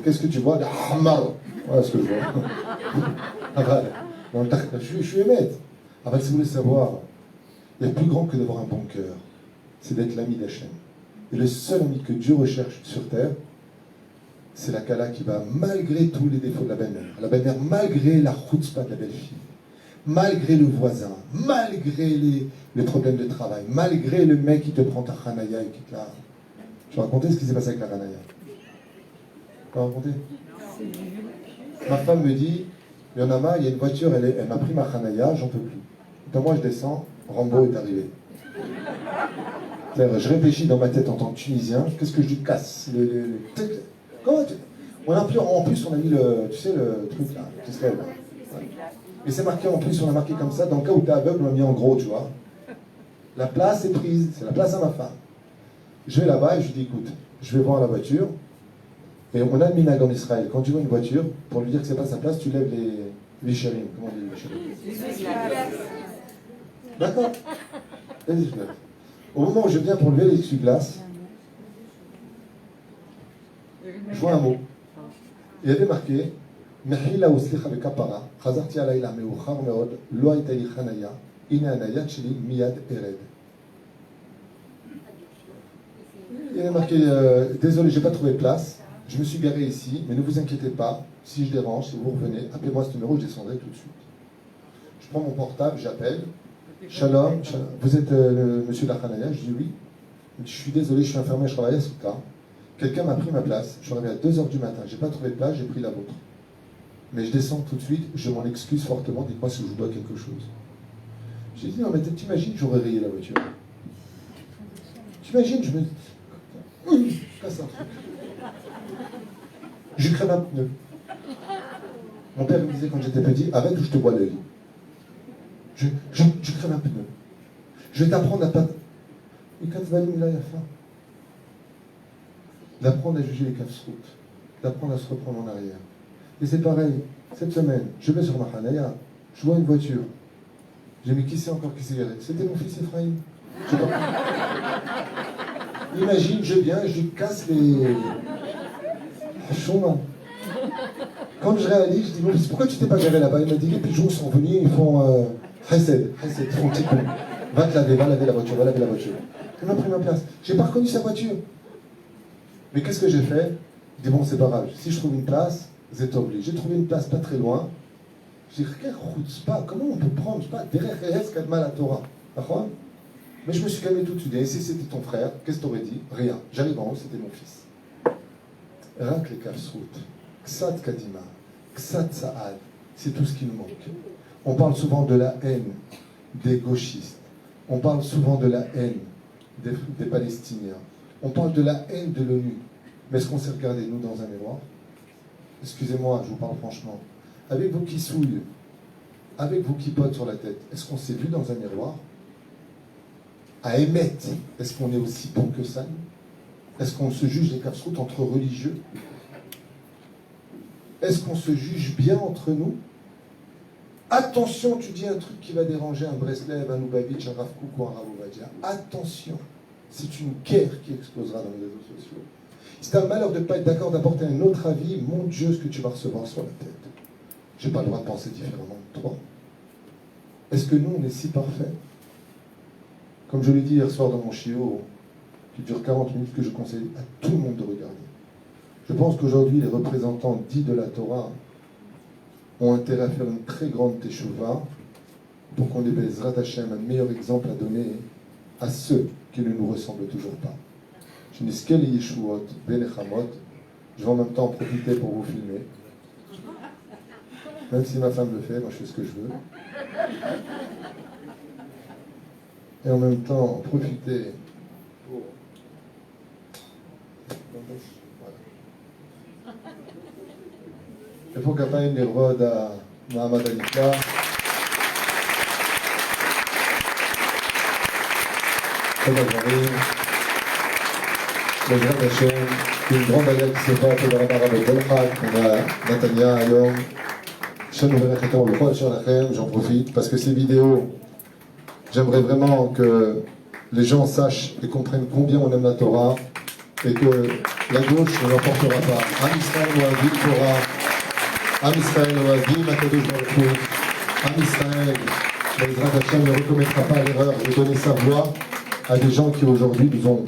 Qu'est-ce que tu vois? Voilà ce que je vois. Je suis émette. Si vous voulez savoir, il y a plus grand que d'avoir un bon cœur. C'est d'être l'ami d'Hachem. Et le seul ami que Dieu recherche sur terre, c'est la Kala qui va, malgré tous les défauts de la belle-mère, malgré la chutzpah de la belle-fille, malgré le voisin, malgré les problèmes de travail, malgré le mec qui te prend ta Hanaya et qui te la... Je vais raconter ce qui s'est passé avec la Hanaya. Je vais raconter. Ma femme me dit, il y en a marre, il y a une voiture, elle m'a pris ma Hanaya, j'en peux plus. Donc moi je descends, Rambo est arrivé. Je réfléchis dans ma tête en tant que Tunisien, qu'est-ce que je lui casse En plus, on a mis le truc là, qui se lève. Et c'est marqué en plus, on a marqué comme ça, dans le cas où tu es aveugle, on l'a mis en gros, tu vois. La place est prise, c'est la place à ma femme. Je vais là-bas et je lui dis, écoute, je vais voir la voiture. Et on a le minag en Israël. Quand tu vois une voiture, pour lui dire que c'est pas sa place, tu lèves les chérim. Comment on dit les chérim? D'accord. Au moment où je viens pour lever les essuie-glaces, je vois un mot. Il y avait marqué Mehila uslicha bekapara, chazarti alayla meuchar meod, lo hayta li chanaya, ine hanayat sheli miyad ered. Il y avait marqué désolé, j'ai pas trouvé de place, je me suis garé ici, mais ne vous inquiétez pas, si je dérange, si vous revenez, appelez-moi ce numéro, je descendrai tout de suite. Je prends mon portable, j'appelle. Shalom, vous êtes monsieur Lachanaya? Je dis oui. Je suis désolé, je suis infirmier, je travaille à Souka. Quelqu'un m'a pris ma place, je suis arrivé à 2h du matin, j'ai pas trouvé de place, j'ai pris la vôtre. Mais je descends tout de suite, je m'en excuse fortement, dites-moi si je vous dois quelque chose. J'ai dit non mais t'imagines, j'aurais rayé la voiture. T'imagines, je casse un truc. Je crève un pneu. Mon père me disait quand j'étais petit, arrête ou je te bois l'œil. Je crève un pneu. Je vais t'apprendre à pas... Et quand tu vas aller là, il y a faim. D'apprendre à juger les casse-routes. D'apprendre à se reprendre en arrière. Et c'est pareil, cette semaine, je vais sur ma Hanaya, je vois une voiture. J'ai dit, mais qui c'est encore qui s'est garé? C'était mon fils Ephraim. Imagine, je viens et je lui casse les... chemins. Quand je réalise, je dis, mais pourquoi tu t'es pas garé là-bas? Il m'a dit, les pigeons sont venus, ils font Hesed, ils font un petit peu. Va te laver, va laver la voiture, va laver la voiture. Il m'a pris ma place. J'ai pas reconnu sa voiture. Mais qu'est-ce que j'ai fait? Je dis, bon, c'est pas grave. Si je trouve une place, c'est obligé. J'ai trouvé une place pas très loin. Je dis, comment on peut prendre, je sais pas, derrière Rehes Kadma la Torah. D'accord? Mais je me suis calmé tout de suite. Et si c'était ton frère, qu'est-ce que t'aurais dit? Rien. J'arrive en haut, c'était mon fils. Rak les Kafsrout, Ksat Kadima, Ksat Saad, c'est tout ce qui nous manque. On parle souvent de la haine des gauchistes. On parle souvent de la haine des Palestiniens. On parle de la haine de l'ONU. Mais est-ce qu'on s'est regardé, nous, dans un miroir? Excusez-moi, je vous parle franchement. Avec vos qui souillent, avec vos qui potent sur la tête, est-ce qu'on s'est vu dans un miroir? À émettre, est-ce qu'on est aussi bon que ça? Est-ce qu'on se juge les casse-routes entre religieux? Est-ce qu'on se juge bien entre nous? Attention, tu dis un truc qui va déranger un Breslev, un Lubavitch, un Rav Kook ou un Rav Ovadia. Attention, c'est une guerre qui explosera dans les réseaux sociaux. C'est un malheur de ne pas être d'accord, d'apporter un autre avis. Mon Dieu, ce que tu vas recevoir sur la tête. Je n'ai pas le droit de penser différemment de toi. Est-ce que nous, on est si parfaits? Comme je l'ai dit hier soir dans mon chiot, qui dure 40 minutes, que je conseille à tout le monde de regarder. Je pense qu'aujourd'hui, les représentants dits de la Torah ont intérêt à faire une très grande teshuva pour qu'on ait Bezrat Hashem, un meilleur exemple à donner à ceux qui ne nous ressemblent toujours pas. Je n'ai ce qu'elle Yeshuot, Benechamot. Je vais en même temps en profiter pour vous filmer. Même si ma femme le fait, moi je fais ce que je veux. Et en même temps, en profiter pour... Il faut qu'à peine les rois à Mahamad Alika. בעזרת השם, une grande עלייה כסופה, תודה רבה רבי כל חג, תודה נתניה היום. Shalom Aleichem, le roi Shalachem, j'en profite parce que ces vidéos, j'aimerais vraiment que les gens sachent et comprennent combien on aime la Torah et que la gauche ne l'emportera pas. Am Israël Oavim Torah, Am Israël Oavim Akadosh Baruch Hu, Am Israël, Bezrat Hashem ne recommettra pas l'erreur de donner sa voix à des gens qui aujourd'hui nous ont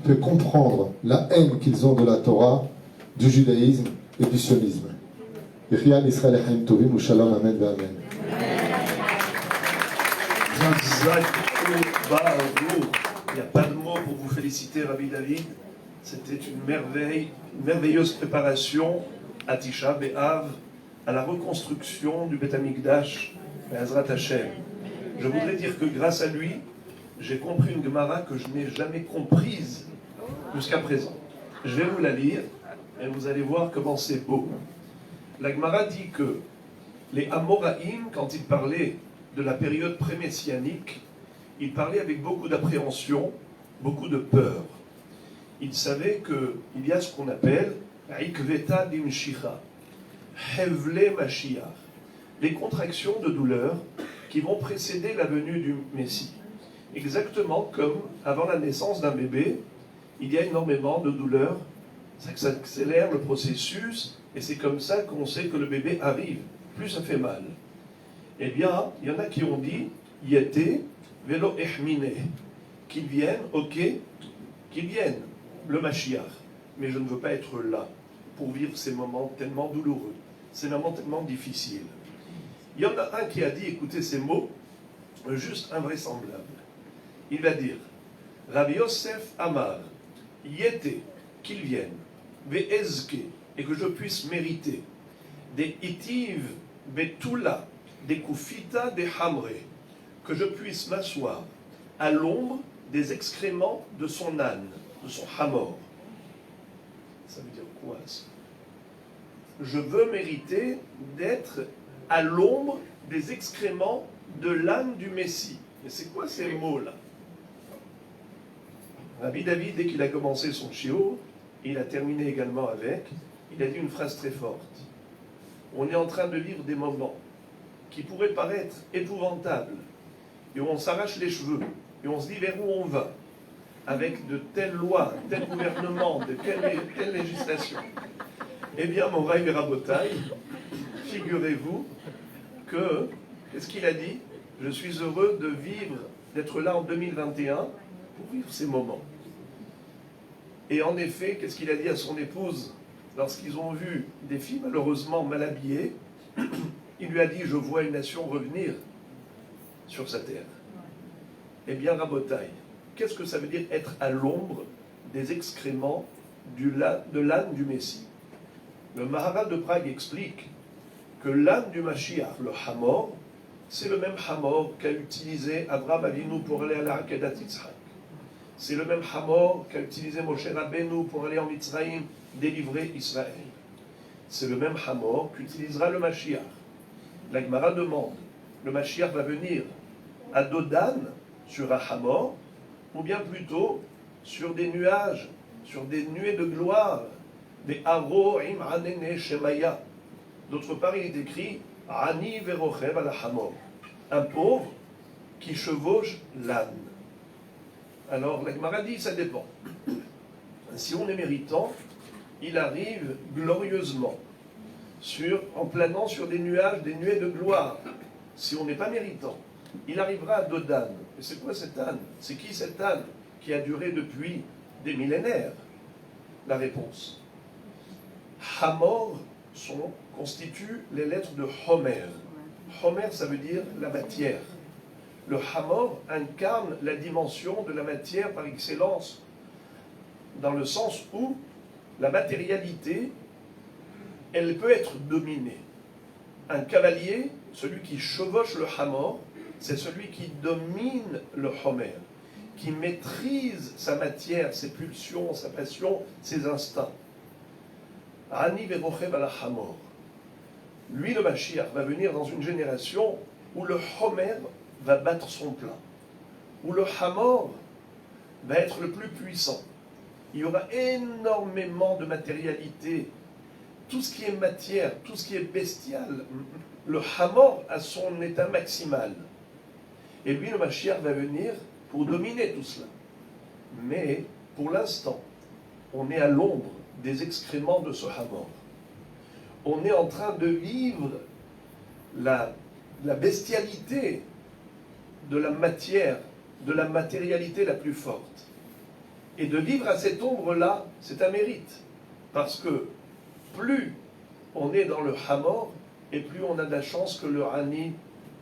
fait comprendre la haine qu'ils ont de la Torah, du judaïsme et du sionisme. Yechia Israël Echaim Tovim, Shalom, Amen, Amen. Il n'y a pas de mots pour vous féliciter, Rabbi David. C'était une merveilleuse préparation à Tisha B'Av, à la reconstruction du Beth Amikdash, Be'ezrat Hashem. Je voudrais dire que grâce à lui, j'ai compris une Gemara que je n'ai jamais comprise jusqu'à présent. Je vais vous la lire et vous allez voir comment c'est beau. La Gemara dit que les Amoraïm, quand ils parlaient de la période pré-messianique, ils parlaient avec beaucoup d'appréhension, beaucoup de peur. Ils savaient qu'il y a ce qu'on appelle Ikveta Dimshicha, Hevle Mashiach, les contractions de douleur qui vont précéder la venue du Messie. Exactement comme avant la naissance d'un bébé, il y a énormément de douleurs, ça accélère le processus, et c'est comme ça qu'on sait que le bébé arrive. Plus ça fait mal. Eh bien, il y en a qui ont dit Yete velo ehmine, qu'ils viennent, ok, qu'ils viennent, le Mashiach. Mais je ne veux pas être là pour vivre ces moments tellement douloureux, ces moments tellement difficiles. Il y en a un qui a dit, écoutez ces mots, juste invraisemblables. Il va dire Rabbi Yosef Amar, Yete, qu'ils viennent, ve'ezke, et que je puisse mériter des itiv betula, des kufita, des hamre, que je puisse m'asseoir à l'ombre des excréments de son âne, de son hamor. Ça veut dire quoi ça? Je veux mériter d'être à l'ombre des excréments de l'âne du Messie. Et c'est quoi ces mots-là? Rabbi David, dès qu'il a commencé son shiur, il a terminé également avec, il a dit une phrase très forte. On est en train de vivre des moments qui pourraient paraître épouvantables, et où on s'arrache les cheveux, et on se dit vers où on va, avec de telles lois, tel gouvernement, de telle législation. Eh bien, mon Raï Rabotai, figurez-vous que, qu'est-ce qu'il a dit? Je suis heureux de vivre, d'être là en 2021 pour vivre ces moments. Et en effet, qu'est-ce qu'il a dit à son épouse lorsqu'ils ont vu des filles malheureusement mal habillées? Il lui a dit, je vois une nation revenir sur sa terre. Eh bien, Rabotai, qu'est-ce que ça veut dire être à l'ombre des excréments de l'âne du Messie? Le Maharal de Prague explique que l'âne du Mashiach, le Hamor, c'est le même Hamor qu'a utilisé Abraham Avinu pour aller à la Akedat Yitzhak. C'est le même Hamor qu'a utilisé Moshe Rabbeinu pour aller en Mitzrayim délivrer Israël. C'est le même Hamor qu'utilisera le Mashiach. La Gemara demande, le Mashiach va venir à dos d'âne sur un Hamor, ou bien plutôt sur des nuages, sur des nuées de gloire, des Haro im Anene Shemaya. D'autre part, il est écrit Ani verochev al Hamor, un pauvre qui chevauche l'âne. Alors, la Gemara dit, ça dépend. Si on est méritant, il arrive glorieusement, en planant sur des nuages, des nuées de gloire. Si on n'est pas méritant, il arrivera à dos d'âne. Et c'est quoi cet âne? C'est qui cet âne qui a duré depuis des millénaires? La réponse. Hamor constitue les lettres de Homer. Homer, ça veut dire la matière. Le Hamor incarne la dimension de la matière par excellence, dans le sens où la matérialité, elle peut être dominée. Un cavalier, celui qui chevauche le Hamor, c'est celui qui domine le Homer, qui maîtrise sa matière, ses pulsions, sa passion, ses instincts. Ani verochev ala Hamor. Lui, le Mashiach, va venir dans une génération où le Homer va battre son plein, où le Hamor va être le plus puissant. il y aura énormément de matérialité. Tout ce qui est matière, tout ce qui est bestial, le Hamor a son état maximal. Et lui, le Mashiach, va venir pour dominer tout cela. Mais, pour l'instant, on est à l'ombre des excréments de ce Hamor. On est en train de vivre la bestialité de la matière, de la matérialité la plus forte. Et de vivre à cette ombre-là, c'est un mérite. Parce que plus on est dans le Hamor, et plus on a de la chance que le Hani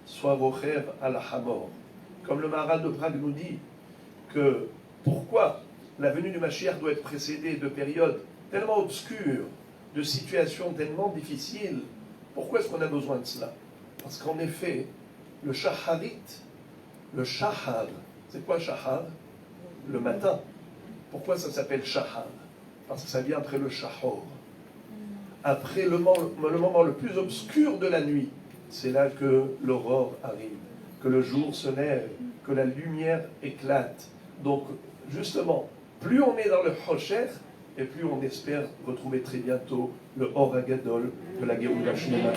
soit rocher à la Hamor. Comme le Maharal de Prague nous dit que pourquoi la venue du Mashiach doit être précédée de périodes tellement obscures, de situations tellement difficiles. Pourquoi est-ce qu'on a besoin de cela? Parce qu'en effet, le Shaharit, le Shahar, c'est quoi Shahar? Le matin. Pourquoi ça s'appelle Shahar? Parce que ça vient après le Shahor. Après le moment le plus obscur de la nuit, c'est là que l'aurore arrive, que le jour se lève, que la lumière éclate. Donc, justement, plus on est dans le Hosher, et plus on espère retrouver très bientôt le Or Hagadol de la Géoula Shlema.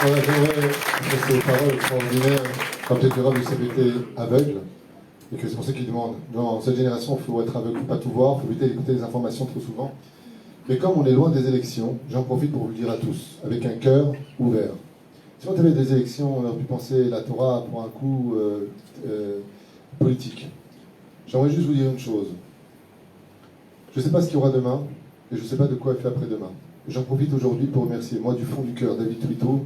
Voilà, j'aimerais passer les paroles extraordinaires. Comme peut-être que Rav Youssef était aveugle, et que c'est pour ça qu'il demande. Dans cette génération, il faut être aveugle, il ne faut pas tout voir, il faut éviter d'écouter les informations trop souvent. Mais comme on est loin des élections, j'en profite pour vous le dire à tous, avec un cœur ouvert. Si on avait des élections, on aurait pu penser la Torah pour un coup politique. J'aimerais juste vous dire une chose. Je ne sais pas ce qu'il y aura demain, et je ne sais pas de quoi il fait après-demain. J'en profite aujourd'hui pour remercier, moi, du fond du cœur, David Twito,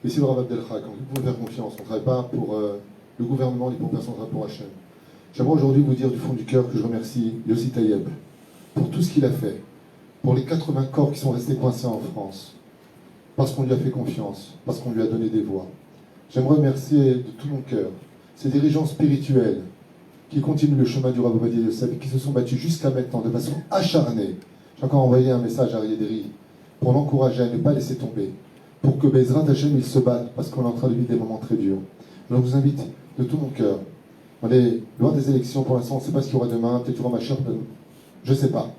et Sylvain Rav Abdelchak. Vous pouvez faire confiance, on ne travaille pas pour le gouvernement, ni pour personne, on travaille pour Hachem. J'aimerais aujourd'hui vous dire du fond du cœur que je remercie Yossi Tayeb pour tout ce qu'il a fait, pour les 80 corps qui sont restés coincés en France, parce qu'on lui a fait confiance, parce qu'on lui a donné des voix. J'aimerais remercier de tout mon cœur ces dirigeants spirituels qui continuent le chemin du Rav Ovadia Yosef et qui se sont battus jusqu'à maintenant de façon acharnée. J'ai encore envoyé un message à Ariéderi pour l'encourager à ne pas laisser tomber, pour que Bezrat Hashem il se batte, parce qu'on est en train de vivre des moments très durs. Donc je vous invite de tout mon cœur. On est loin des élections pour l'instant, on ne sait pas ce qu'il y aura demain, peut-être qu'il y aura ma chère, je ne sais pas.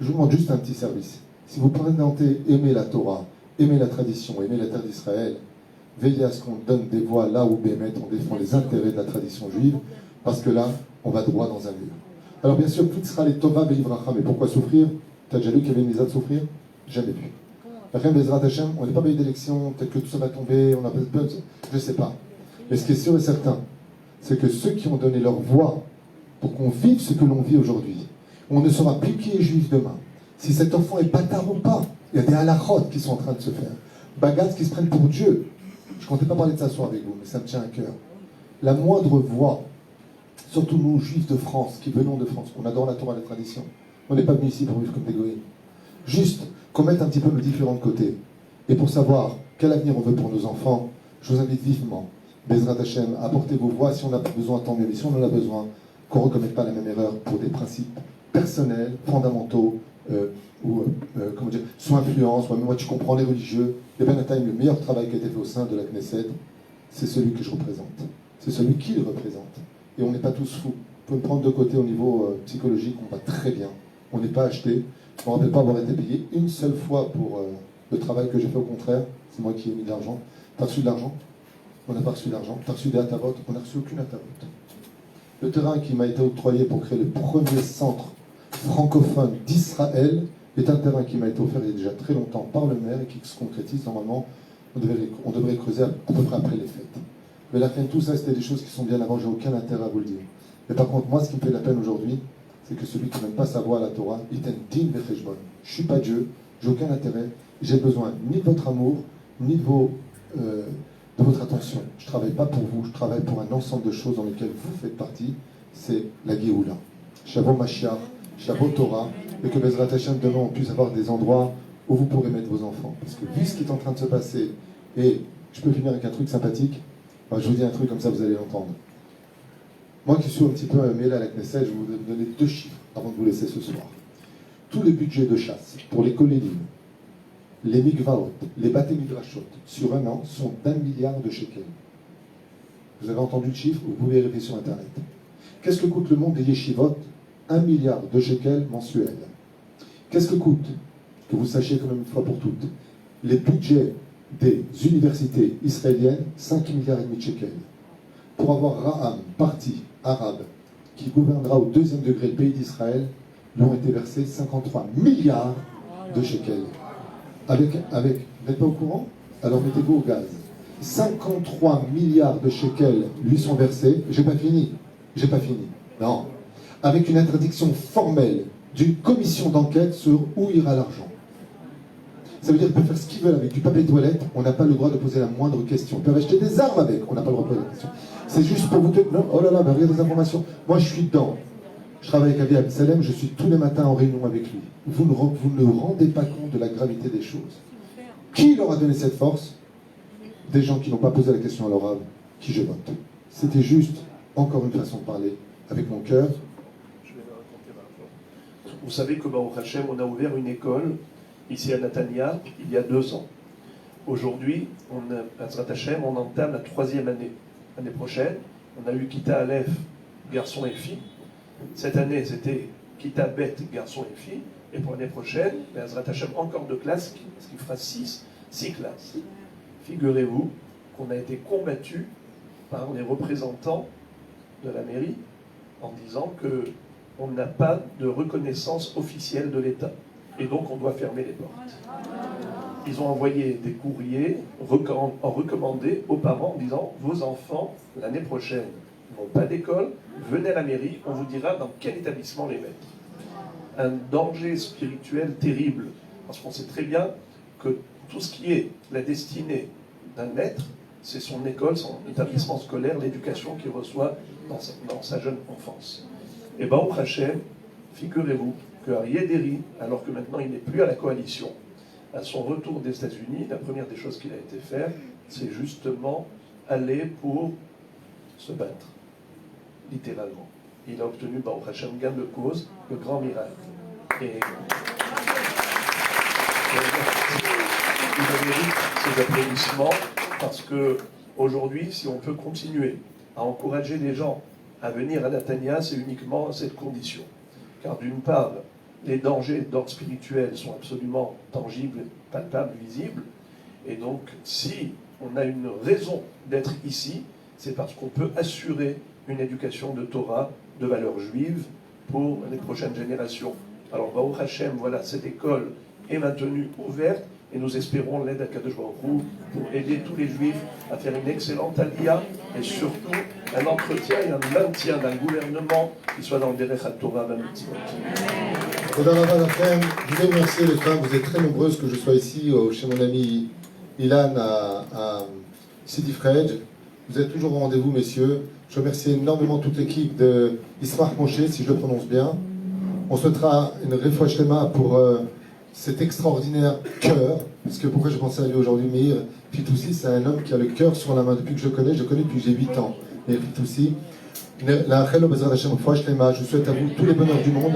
Je vous demande juste un petit service. Si vous présentez aimer la Torah, aimer la tradition, aimer la terre d'Israël, veillez à ce qu'on donne des voix là où Bémet, on défend les intérêts de la tradition juive, parce que là, on va droit dans un mur. Alors bien sûr, tout sera les Tova Veivracha, mais pourquoi souffrir? T'as déjà lu qu'il y avait une misère de souffrir? Jamais vu. Rien Bezrat Hashem, on n'est pas veillé d'élection, peut-être que tout ça va tomber, on a peut-être, je ne sais pas. Mais ce qui est sûr et certain, c'est que ceux qui ont donné leur voix pour qu'on vive ce que l'on vit aujourd'hui, on ne saura plus qui est juif demain. Si cet enfant est bâtard ou pas, il y a des halachot qui sont en train de se faire. Bagatz qui se prennent pour Dieu. Je ne comptais pas parler de ça ce soir avec vous, mais ça me tient à cœur. La moindre voix, surtout nous, juifs de France, qui venons de France, on adore la Torah et la tradition. On n'est pas venus ici pour vivre comme des goïms. Juste qu'on mette un petit peu nos différents côtés. Et pour savoir quel avenir on veut pour nos enfants, je vous invite vivement, Bezrat Hashem, à apporter vos voix. Si on a besoin, tant mieux. Mais si on en a besoin, qu'on ne recommette pas la même erreur pour des principes personnels, fondamentaux, comment dire, soit influence, soit moi tu comprends les religieux. Et Ben Ataïm, le meilleur travail qui a été fait au sein de la Knesset, c'est celui que je représente. C'est celui qu'il représente. Et on n'est pas tous fous. Vous pouvez me prendre de côté au niveau psychologique, on va très bien. On n'est pas acheté. Je ne me rappelle pas avoir été payé une seule fois pour le travail que j'ai fait, au contraire. C'est moi qui ai mis de l'argent. T'as reçu de l'argent? On n'a pas reçu d'argent. T'as reçu des atavotes? On n'a reçu aucune atavote. Le terrain qui m'a été octroyé pour créer le premier centre francophone d'Israël est un terrain qui m'a été offert il y a déjà très longtemps par le maire et qui se concrétise normalement. On devrait creuser à peu près après les fêtes. Mais la fin de tout ça, c'était des choses qui sont bien avant, j'ai aucun intérêt à vous le dire. Mais par contre, moi, ce qui me fait la peine aujourd'hui, c'est que celui qui n'aime pas sa voix à la Torah, il t'aime digne de Cheshbon. Je ne suis pas Dieu, j'ai aucun intérêt, j'ai besoin ni de votre amour, ni de votre attention. Je ne travaille pas pour vous, je travaille pour un ensemble de choses dans lesquelles vous faites partie, c'est la Géoula. Shavot Mashiach, Shavot Torah, et que Bezrat Hashem, demain, on puisse avoir des endroits où vous pourrez mettre vos enfants. Parce que vu ce qui est en train de se passer, et je peux finir avec un truc sympathique, alors je vous dis un truc comme ça, vous allez l'entendre. Moi qui suis un petit peu mêlé à la Knesset, je vais vous donner 2 chiffres avant de vous laisser ce soir. Tous les budgets de chasse pour les kolélim, les mikvaot, les baté midrashot, sur un an, sont d'1 milliard de shekels. Vous avez entendu le chiffre, vous pouvez vérifier sur Internet. Qu'est-ce que coûte le monde des yeshivot? 1 milliard de shekels mensuels. Qu'est-ce que coûte, que vous sachiez quand même une fois pour toutes, les budgets des universités israéliennes? 5 milliards et demi de shekels. Pour avoir Raham, parti arabe, qui gouvernera au 2e degré le pays d'Israël, lui ont été versés 53 milliards de shekels. Vous n'êtes pas au courant? Alors mettez-vous au gaz. 53 milliards de shekels lui sont versés. J'ai pas fini. Non. Avec une interdiction formelle d'une commission d'enquête sur où ira l'argent. Ça veut dire qu'ils peuvent faire ce qu'ils veulent avec du papier de toilette, on n'a pas le droit de poser la moindre question. Ils peuvent acheter des armes avec, on n'a pas le droit de poser la question. C'est juste pour vous dire, non, oh là là, regardez des informations. Moi je suis dedans. Je travaille avec Avi Absalem, je suis tous les matins en réunion avec lui. Vous ne rendez pas compte de la gravité des choses. Qui leur a donné cette force? Des gens qui n'ont pas posé la question à leur âme, qui je vote. C'était juste, encore une façon de parler, avec mon cœur. Je vais le raconter maintenant. Vous savez que Baruch Hashem, on a ouvert une école ici à Netanya il y a 2 ans. Aujourd'hui, à Zrat Hashem, on entame la 3e année. L'année prochaine, on a eu Kita Aleph, garçons et filles. Cette année, c'était Kita Bet, garçons et filles. Et pour l'année prochaine, à Zrat Hashem, encore 2 classes, ce qui fera 6 classes. Figurez-vous qu'on a été combattu par les représentants de la mairie en disant qu'on n'a pas de reconnaissance officielle de l'État. Et donc on doit fermer les portes. Ils ont envoyé des courriers recommandés aux parents en disant « Vos enfants, l'année prochaine, n'ont pas d'école, venez à la mairie, on vous dira dans quel établissement les mettre. » Un danger spirituel terrible, parce qu'on sait très bien que tout ce qui est la destinée d'un être, c'est son école, son établissement scolaire, l'éducation qu'il reçoit dans sa jeune enfance. Et Baruch Hashem, figurez-vous que Aryeh Deri, alors que maintenant il n'est plus à la coalition, à son retour des États-Unis, la première des choses qu'il a été faire, c'est justement aller pour se battre, littéralement. Il a obtenu, Baruch Hashem, gain de cause, le grand miracle. Et il mérite ses applaudissements parce que aujourd'hui, si on peut continuer à encourager les gens à venir à Netanya, c'est uniquement à cette condition. Car d'une part, les dangers d'ordre spirituel sont absolument tangibles, palpables, visibles. Et donc, si on a une raison d'être ici, c'est parce qu'on peut assurer une éducation de Torah, de valeurs juives, pour les prochaines générations. Alors, Baruch Hashem, voilà, cette école est maintenue ouverte, et nous espérons l'aide à Kadosh Baruch Hu pour aider tous les juifs à faire une excellente aliyah, et surtout un entretien et un maintien d'un gouvernement qui soit dans le Derech HaTorah Mitzvot. Je voulais remercier les femmes, vous êtes très nombreuses que je sois ici chez mon ami Ilan à Sidi Frej. Vous êtes toujours au rendez-vous, messieurs. Je remercie énormément toute l'équipe de Ismar Moshe, si je le prononce bien. On souhaitera une réfoua shlema pour cet extraordinaire cœur, parce que pourquoi je pensais à lui aujourd'hui, Meir Fitoussi, c'est un homme qui a le cœur sur la main depuis que je le connais depuis que j'ai 8 ans. Meir Fitoussi, la Chelo Bezrat Hashem réfoua shlema, je souhaite à vous tous les bonheurs du monde,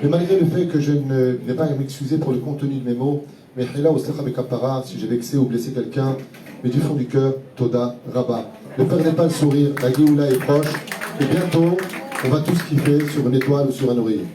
mais malgré le fait que je n'ai pas à m'excuser pour le contenu de mes mots, mais Hila Oslecha Bekapara, si j'ai vexé ou blessé quelqu'un, mais du fond du cœur, Toda Rabba. Ne perdez pas le sourire, la Géoula est proche, et bientôt, on va tous kiffer sur une étoile ou sur un oreiller.